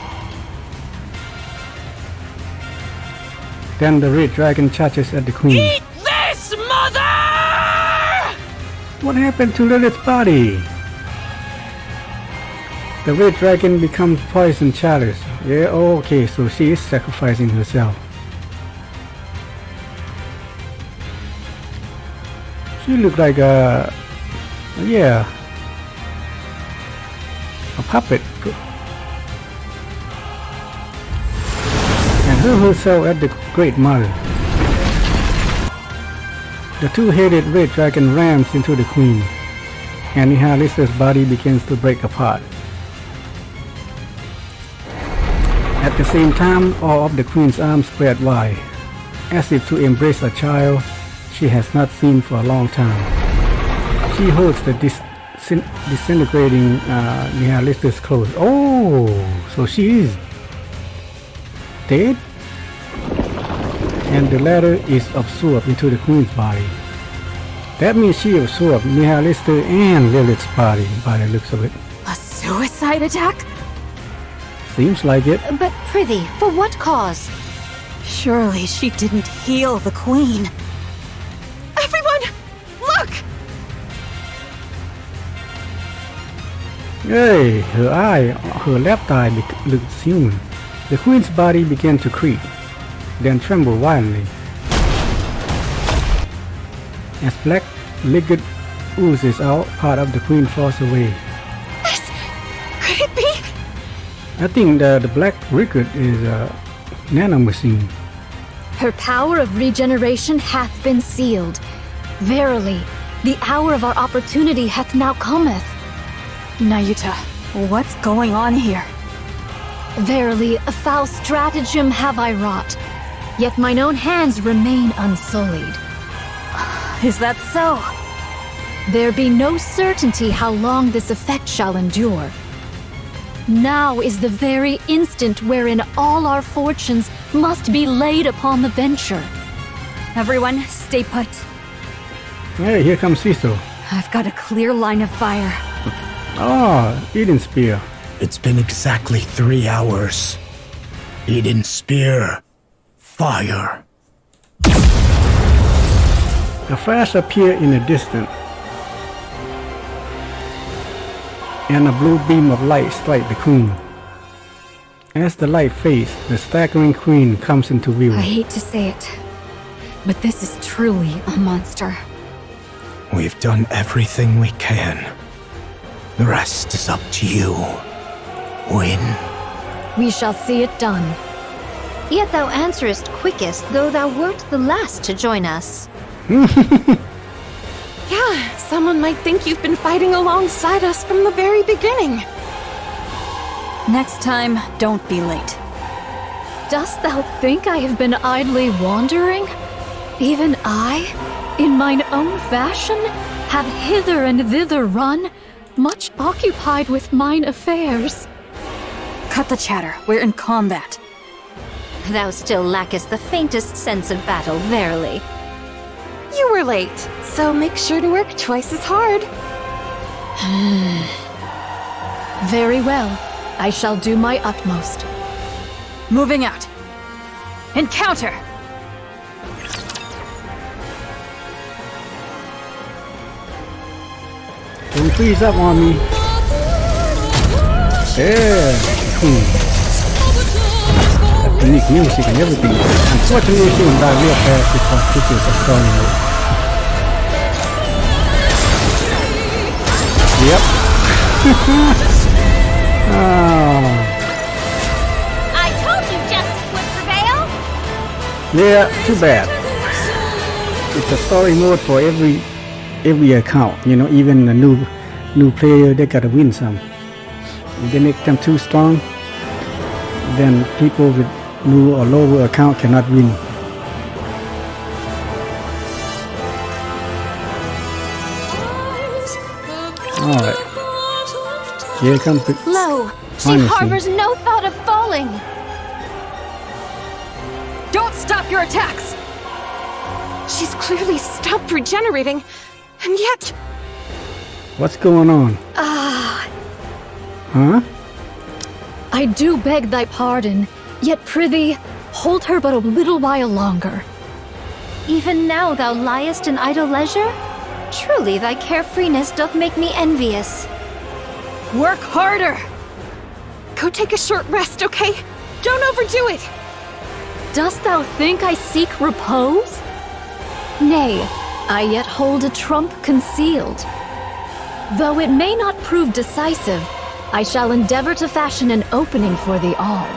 Then the red dragon charges at the Queen. Eat this, mother! What happened to Lilith's body? The red dragon becomes poison chalice. Yeah, okay, so she is sacrificing herself. She looked like a... yeah, a puppet. And hurl herself at the Great Mother. The two-headed red dragon rams into the Queen, and Nihilista's body begins to break apart. At the same time, all of the Queen's arms spread wide, as if to embrace a child she has not seen for a long time. She holds the disintegrating Nihilista's clothes. Oh, so she is dead? And the latter is absorbed into the Queen's body. That means she absorbed Nihilista and Lilith's body by the looks of it. A suicide attack? Seems like it. But prithee, for what cause? Surely she didn't heal the Queen. Everyone, look! Hey, her left eye looks human. The Queen's body began to creak, then tremble violently. As black liquid oozes out, part of the Queen falls away. Could it be? I think the black liquid is a nanomachine. Her power of regeneration hath been sealed. Verily, the hour of our opportunity hath now cometh. Nayuta, what's going on here? Verily, a foul stratagem have I wrought, yet mine own hands remain unsullied. Is that so? There be no certainty how long this effect shall endure. Now is the very instant wherein all our fortunes must be laid upon the venture. Everyone, stay put. Hey, here comes Cecil. I've got a clear line of fire. Ah, Eden Spear. It's been exactly 3 hours. Eden Spear. Fire. A flash appeared in the distance, and a blue beam of light struck the queen. As the light fades, the staggering queen comes into view. I hate to say it, but this is truly a monster. We've done everything we can. The rest is up to you. Win. We shall see it done. Yet thou answerest quickest, though thou wert the last to join us. Yeah, someone might think you've been fighting alongside us from the very beginning. Next time, don't be late. Dost thou think I have been idly wandering? Even I, in mine own fashion, have hither and thither run, much occupied with mine affairs. Cut the chatter, we're in combat. Thou still lackest the faintest sense of battle, verily. You were late, so make sure to work twice as hard. Very well. I shall do my utmost. Moving out. Encounter! Don't freeze up on me. Yeah. Unique music and everything. Unfortunately, she won't die real fast because this is a story mode. Yep. Oh. I told you justice would prevail! Yeah, too bad. It's a story mode for every account, you know, even the new player, they gotta win some. If they make them too strong, then people with new or lower account cannot win. Alright. Here comes the Lo, she final harbors scene. no thought of falling. Don't stop your attacks! She's clearly stopped regenerating, and yet... What's going on? Huh? I do beg thy pardon, yet prithee, hold her but a little while longer. Even now thou liest in idle leisure? Truly thy carefreeness doth make me envious. Work harder! Go take a short rest, okay? Don't overdo it! Dost thou think I seek repose? Nay, I yet hold a trump concealed. Though it may not prove decisive, I shall endeavor to fashion an opening for thee all.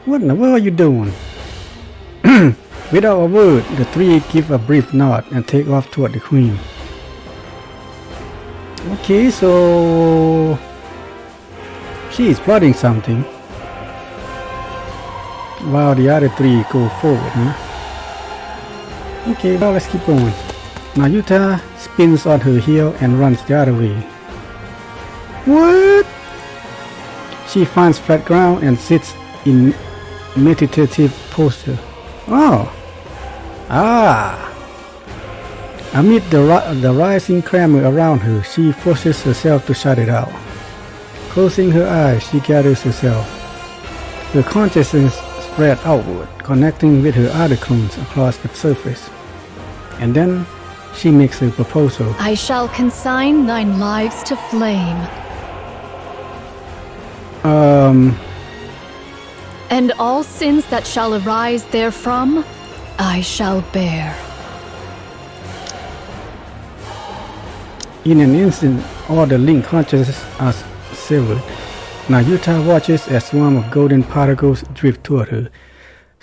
What in the world are you doing? Without a word, the three give a brief nod and take off toward the queen. Okay, so she is plotting something, while the other three go forward, huh? Okay, well, let's keep going. Nayuta spins on her heel and runs the other way. What? She finds flat ground and sits in meditative posture. Oh. Ah. Amid the rising clamor around her, she forces herself to shut it out. Closing her eyes, she gathers herself. Her consciousness spread outward, connecting with her other clones across the surface. And then she makes a proposal. I shall consign thine lives to flame. And all sins that shall arise therefrom, I shall bear. In an instant, all the link consciousness are severed. Nayuta watches as a swarm of golden particles drift toward her.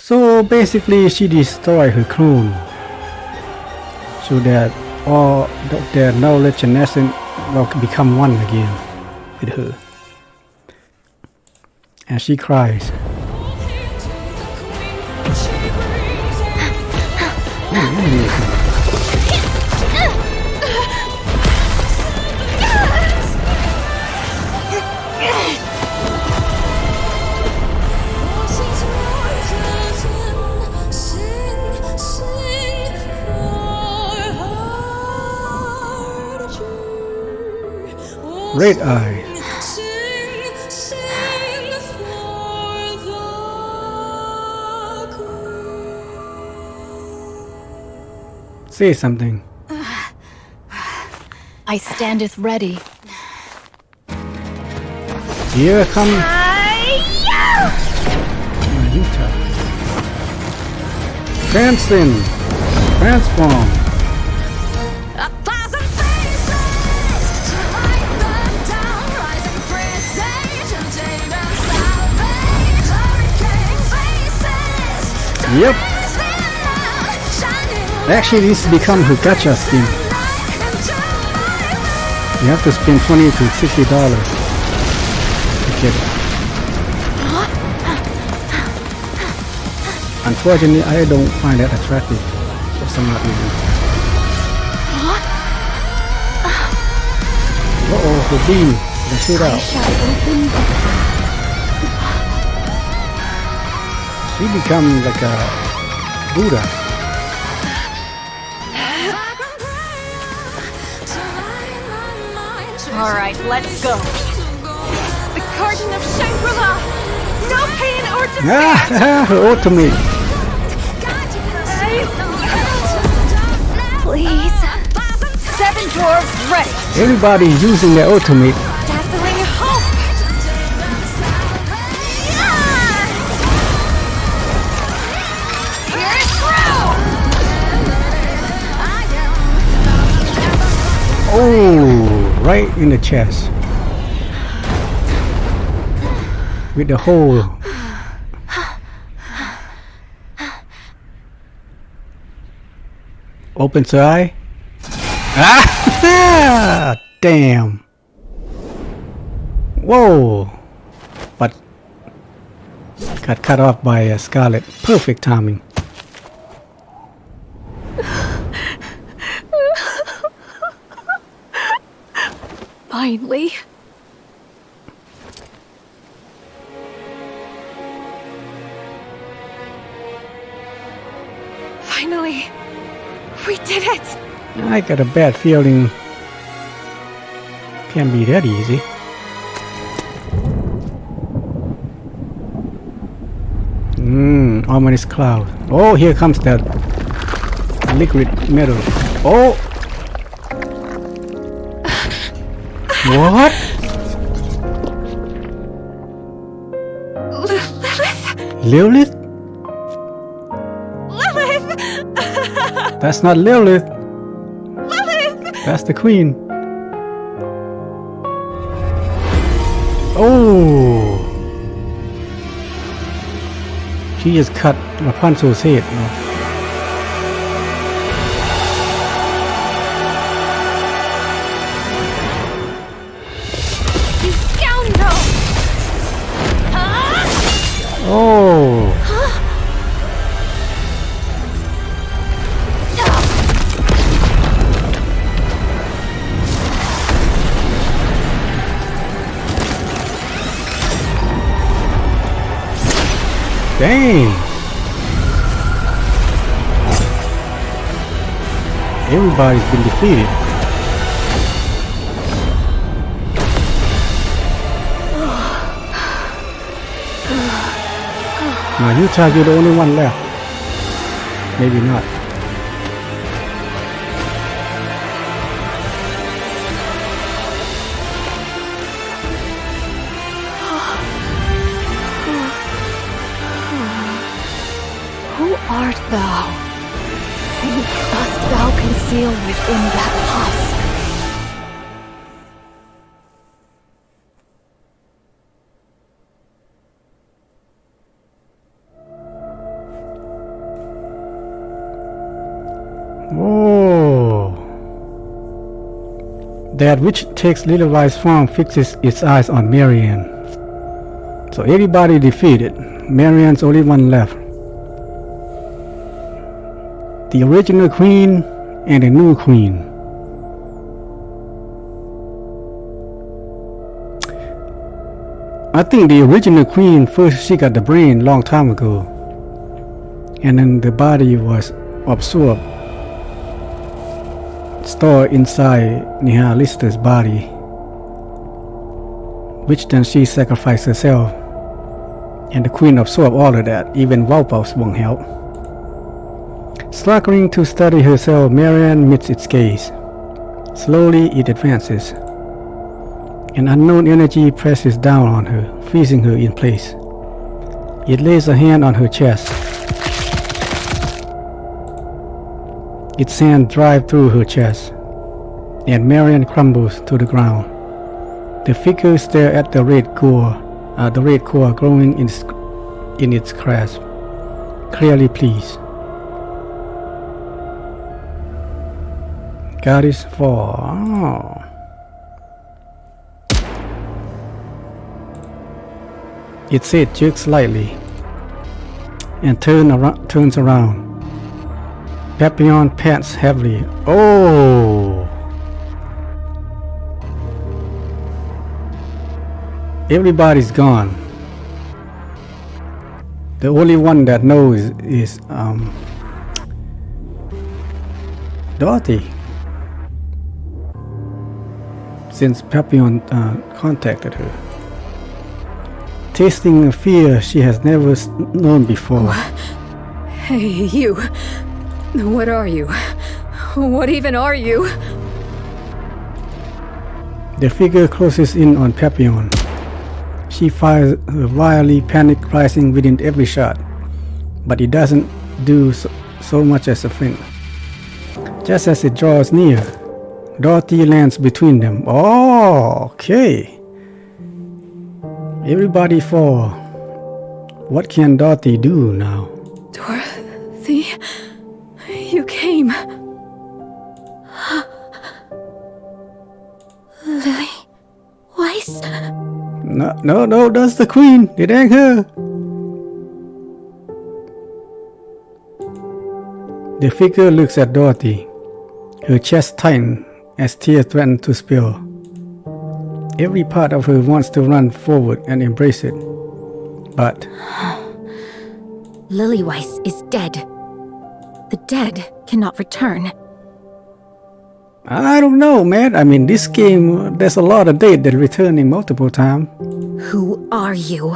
So basically, she destroyed her clone so that all their knowledge and essence will become one again with her. And she cries. Red eye. Say something. I standeth ready. Here come Yuta. Transcend. Transform. Yep. Actually, this becomes her gacha skin. You have to spend $20 to $60 to get it. Unfortunately, I don't find that attractive for some odd reason. Uh-oh, the beam. Let's shoot out. She becomes like a Buddha. Alright, let's go. The Garden of Shangri-La! No pain or despair! Her ultimate. Please. 7 dwarves ready. Everybody's using their ultimate. Dazzling hope! Here it's through! Oh, right in the chest. With the hole. Opens her eye. Ah! Damn. Whoa. But got cut off by a Scarlet. Perfect timing. Finally. Finally. We did it! I got a bad feeling. Can't be that easy. Ominous cloud. Oh, here comes that liquid metal. Oh! What? Lilith? Lilith! That's not Lilith. Lilith! That's the queen. Oh! She just cut Rapunzel's head off. You scoundrel! Oh! Dang! Everybody's been defeated. Now Utah, you're the only one left. Maybe not. Who art thou? And dost thou conceal within that husk? Oh. That which takes Little White's form fixes its eyes on Marianne. So everybody defeated. Marianne's only one left. The original queen and the new queen. I think the original queen first she got the brain long time ago, and then the body was absorbed, stored inside Nihilista's body, which then she sacrificed herself, and the queen absorbed all of that. Even Valpaus won't help. Struggling to steady herself, Marianne meets its gaze. Slowly it advances. An unknown energy presses down on her, freezing her in place. It lays a hand on her chest. Its hand drives through her chest, and Marianne crumbles to the ground. The figure stares at the red core growing in its grasp, clearly pleased. Goddess fall. Oh. Its head jerks slightly and turns around. Papillon pants heavily. Oh! Everybody's gone. The only one that knows is Dorothy. Since Papillon contacted her. Tasting a fear she has never known before. Hey, you. What are you? What even are you? The figure closes in on Papillon. She fires her wildly, panic rising within every shot, but it doesn't do so much as a flinch. Just as it draws near, Dorothy lands between them. Oh, okay. Everybody fall. What can Dorothy do now? Dorothy, you came. Lily Weiss? No, that's the queen. It ain't her. The figure looks at Dorothy. Her chest tightens as tears threaten to spill. Every part of her wants to run forward and embrace it, but Lily Weiss is dead. The dead cannot return. I don't know, man. I mean, this game, there's a lot of dead that returning multiple times. Who are you?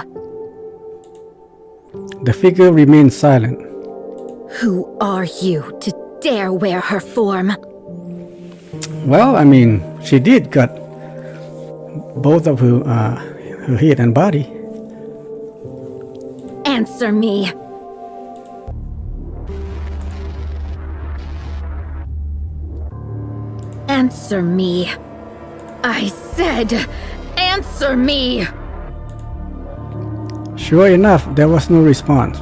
The figure remains silent. Who are you to dare wear her form? Well, I mean, she did got both of her head and body. Answer me. Answer me. I said, answer me. Sure enough, there was no response.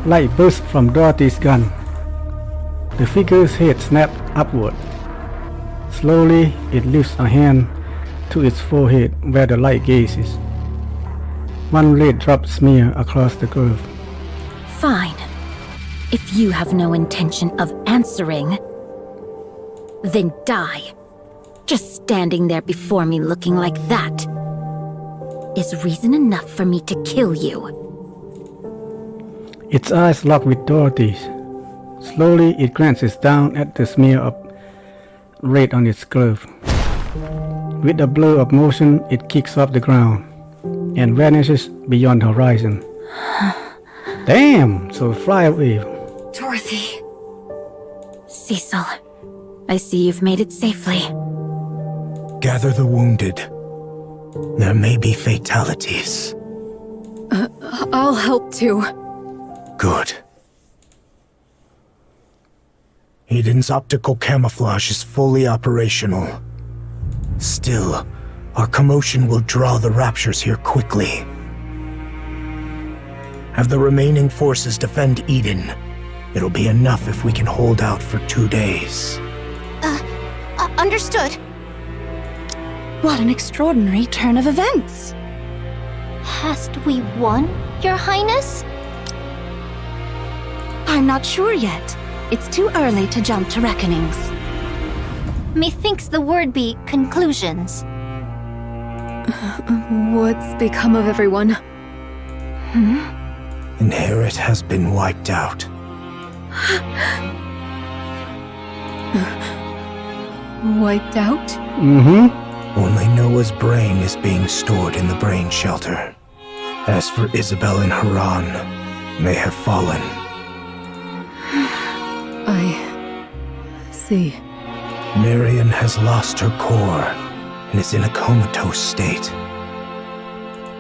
Light burst from Dorothy's gun. The figure's head snapped upward. Slowly, it lifts a hand to its forehead where the light gazes. One red drop smear across the curve. Fine. If you have no intention of answering, then die. Just standing there before me looking like that is reason enough for me to kill you. Its eyes lock with Dorothy's. Slowly, it glances down at the smear of red on its glove. With a blur of motion, it kicks off the ground and vanishes beyond the horizon. Damn! So fly away. Dorothy. Cecil, I see you've made it safely. Gather the wounded. There may be fatalities. I'll help too. Good. Eden's optical camouflage is fully operational. Still, our commotion will draw the raptures here quickly. Have the remaining forces defend Eden. It'll be enough if we can hold out for 2 days. Understood. What an extraordinary turn of events. Hast we won, Your Highness? I'm not sure yet. It's too early to jump to reckonings. Methinks the word be conclusions. What's become of everyone? Inherit has been wiped out. Wiped out? Only Noah's brain is being stored in the brain shelter. As for Isabel and Haran, they have fallen. I see. Marion has lost her core and is in a comatose state.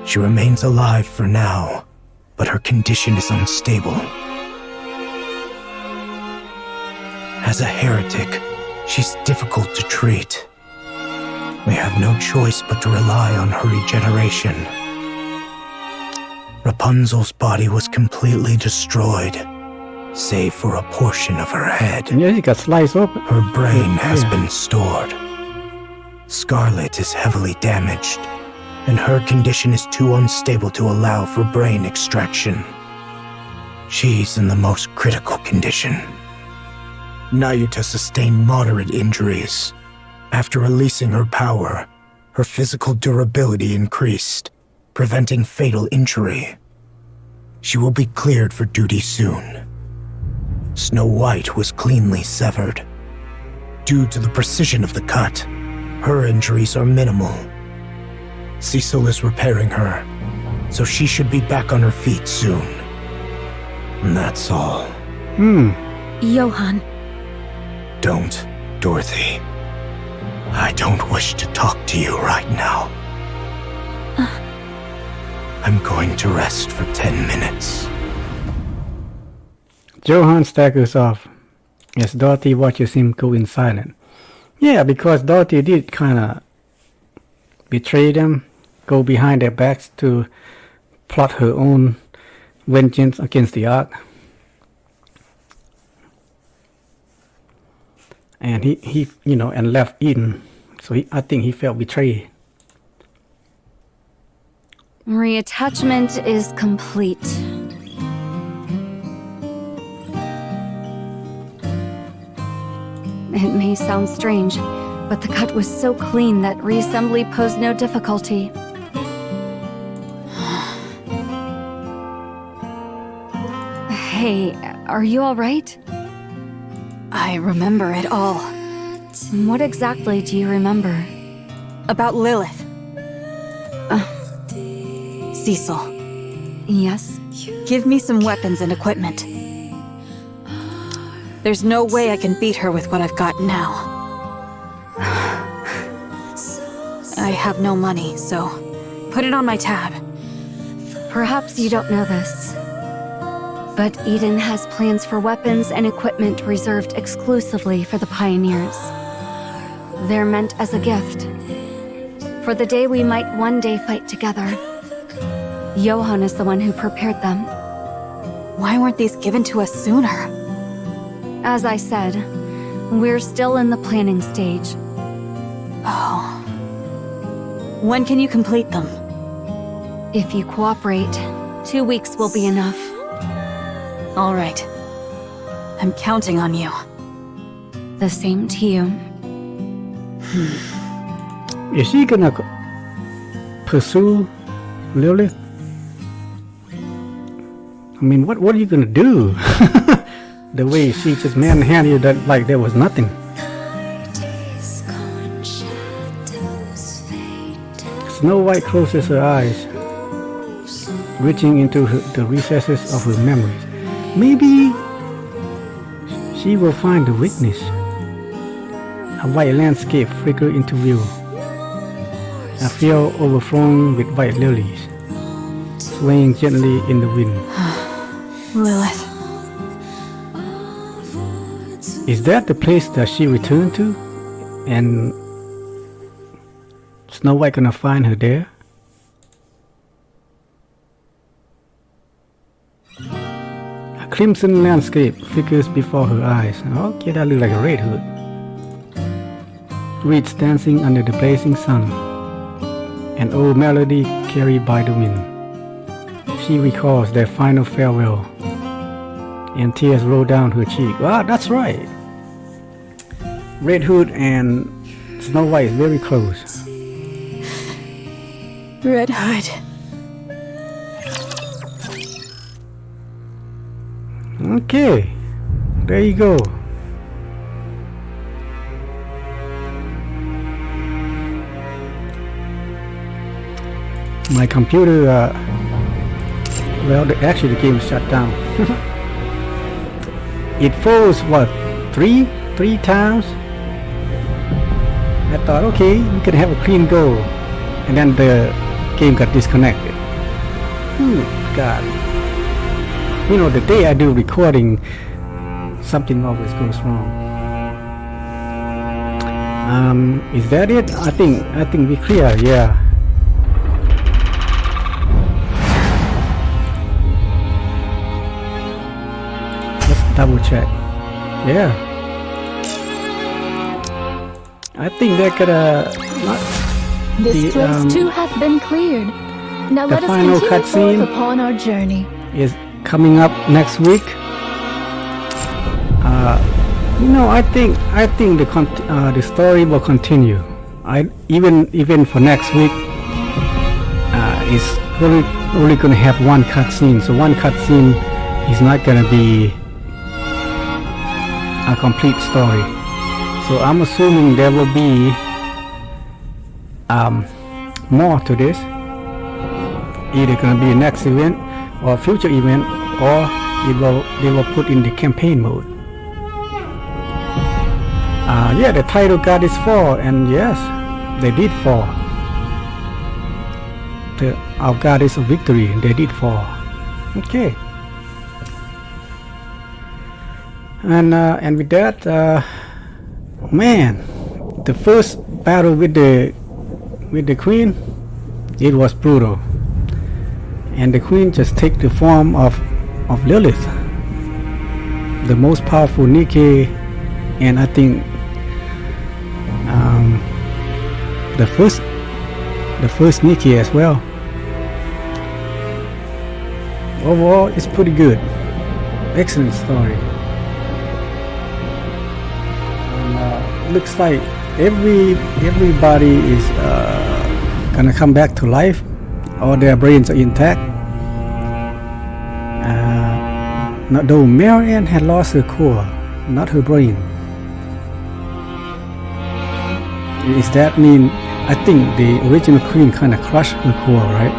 She remains alive for now, but her condition is unstable. As a heretic, she's difficult to treat. We have no choice but to rely on her regeneration. Rapunzel's body was completely destroyed, save for a portion of her head. Yeah, she got sliced open. Her brain has been stored. Scarlet is heavily damaged, and her condition is too unstable to allow for brain extraction. She's in the most critical condition. Nayuta sustained moderate injuries. After releasing her power, her physical durability increased, preventing fatal injury. She will be cleared for duty soon. Snow White was cleanly severed. Due to the precision of the cut, her injuries are minimal. Cecil is repairing her, so she should be back on her feet soon. And that's all. Johann. Don't, Dorothy. I don't wish to talk to you right now. I'm going to rest for 10 minutes. Johann staggers off as Dorothy watches him go in silent. Yeah, because Dorothy did kind of betray them, go behind their backs to plot her own vengeance against the Ark. And he and left Eden. So I think he felt betrayed. Reattachment is complete. It may sound strange, but the cut was so clean that reassembly posed no difficulty. Hey, are you alright? I remember it all. What exactly do you remember? About Lilith. Cecil. Yes? Give me some weapons and equipment. There's no way I can beat her with what I've got now. I have no money, so put it on my tab. Perhaps you don't know this, but Eden has plans for weapons and equipment reserved exclusively for the pioneers. They're meant as a gift, for the day we might one day fight together. Johann is the one who prepared them. Why weren't these given to us sooner? As I said, we're still in the planning stage. Oh. When can you complete them? If you cooperate, 2 weeks will be enough. All right. I'm counting on you. The same to you. Is she gonna pursue Lilith? I mean, what are you gonna do? The way she just manhandled you that like there was nothing. Snow White closes her eyes, reaching into the recesses of her memories. Maybe she will find the weakness. A white landscape flickered into view. A field overflowing with white lilies, swaying gently in the wind. Lilith. Is that the place that she returned to? And Snow White gonna find her there? A crimson landscape flickers before her eyes. Okay, that looks like a Red Hood. Reeds dancing under the blazing sun. An old melody carried by the wind. She recalls their final farewell, and tears roll down her cheek. Ah, that's right. Red Hood and Snow White is very close. Red Hood. Okay, there you go. My computer, well, actually the game is shut down. It froze, what, three times? I thought, okay, we can have a clean go, and then the game got disconnected. God. You know, the day I do recording, something always goes wrong. Is that it? I think we clear. Yeah. Let's double check. Yeah. I think they're gonna. This place too hath been cleared. Now let us final continue cutscene forth upon our journey. Is coming up next week. You know, I think the story will continue. Even for next week, it's only gonna have one cutscene. So one cutscene is not gonna be a complete story. So I'm assuming there will be more to this. Either gonna be a next event or future event, or they will put in the campaign mode. Yeah, the title Goddess fall, and yes, they did fall. Our Goddess of Victory, they did fall. Okay. And with that, man, the first battle with the queen, it was brutal. And the queen just take the form of Lilith, the most powerful Nikke, and I think the first Nikke as well. Overall, it's pretty good. Excellent story. And, looks like everybody is gonna come back to life. All their brains are intact. Though Marianne had lost her core, not her brain. Does that mean, I think the original queen kind of crushed her core, right?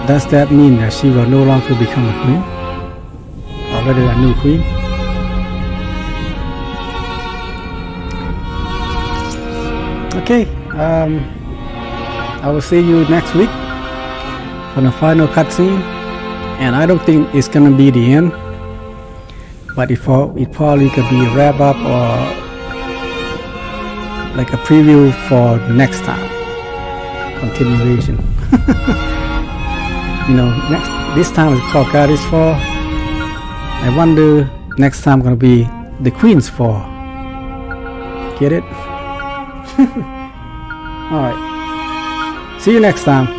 Does that mean that she will no longer become a queen? Or rather a new queen? Okay, I will see you next week for the final cutscene. And I don't think it's gonna be the end, but it probably could be a wrap up or like a preview for next time. Continuation. You know, this time it's called Goddess Fall. I wonder next time gonna be the Queen's Fall. Get it? Alright. See you next time.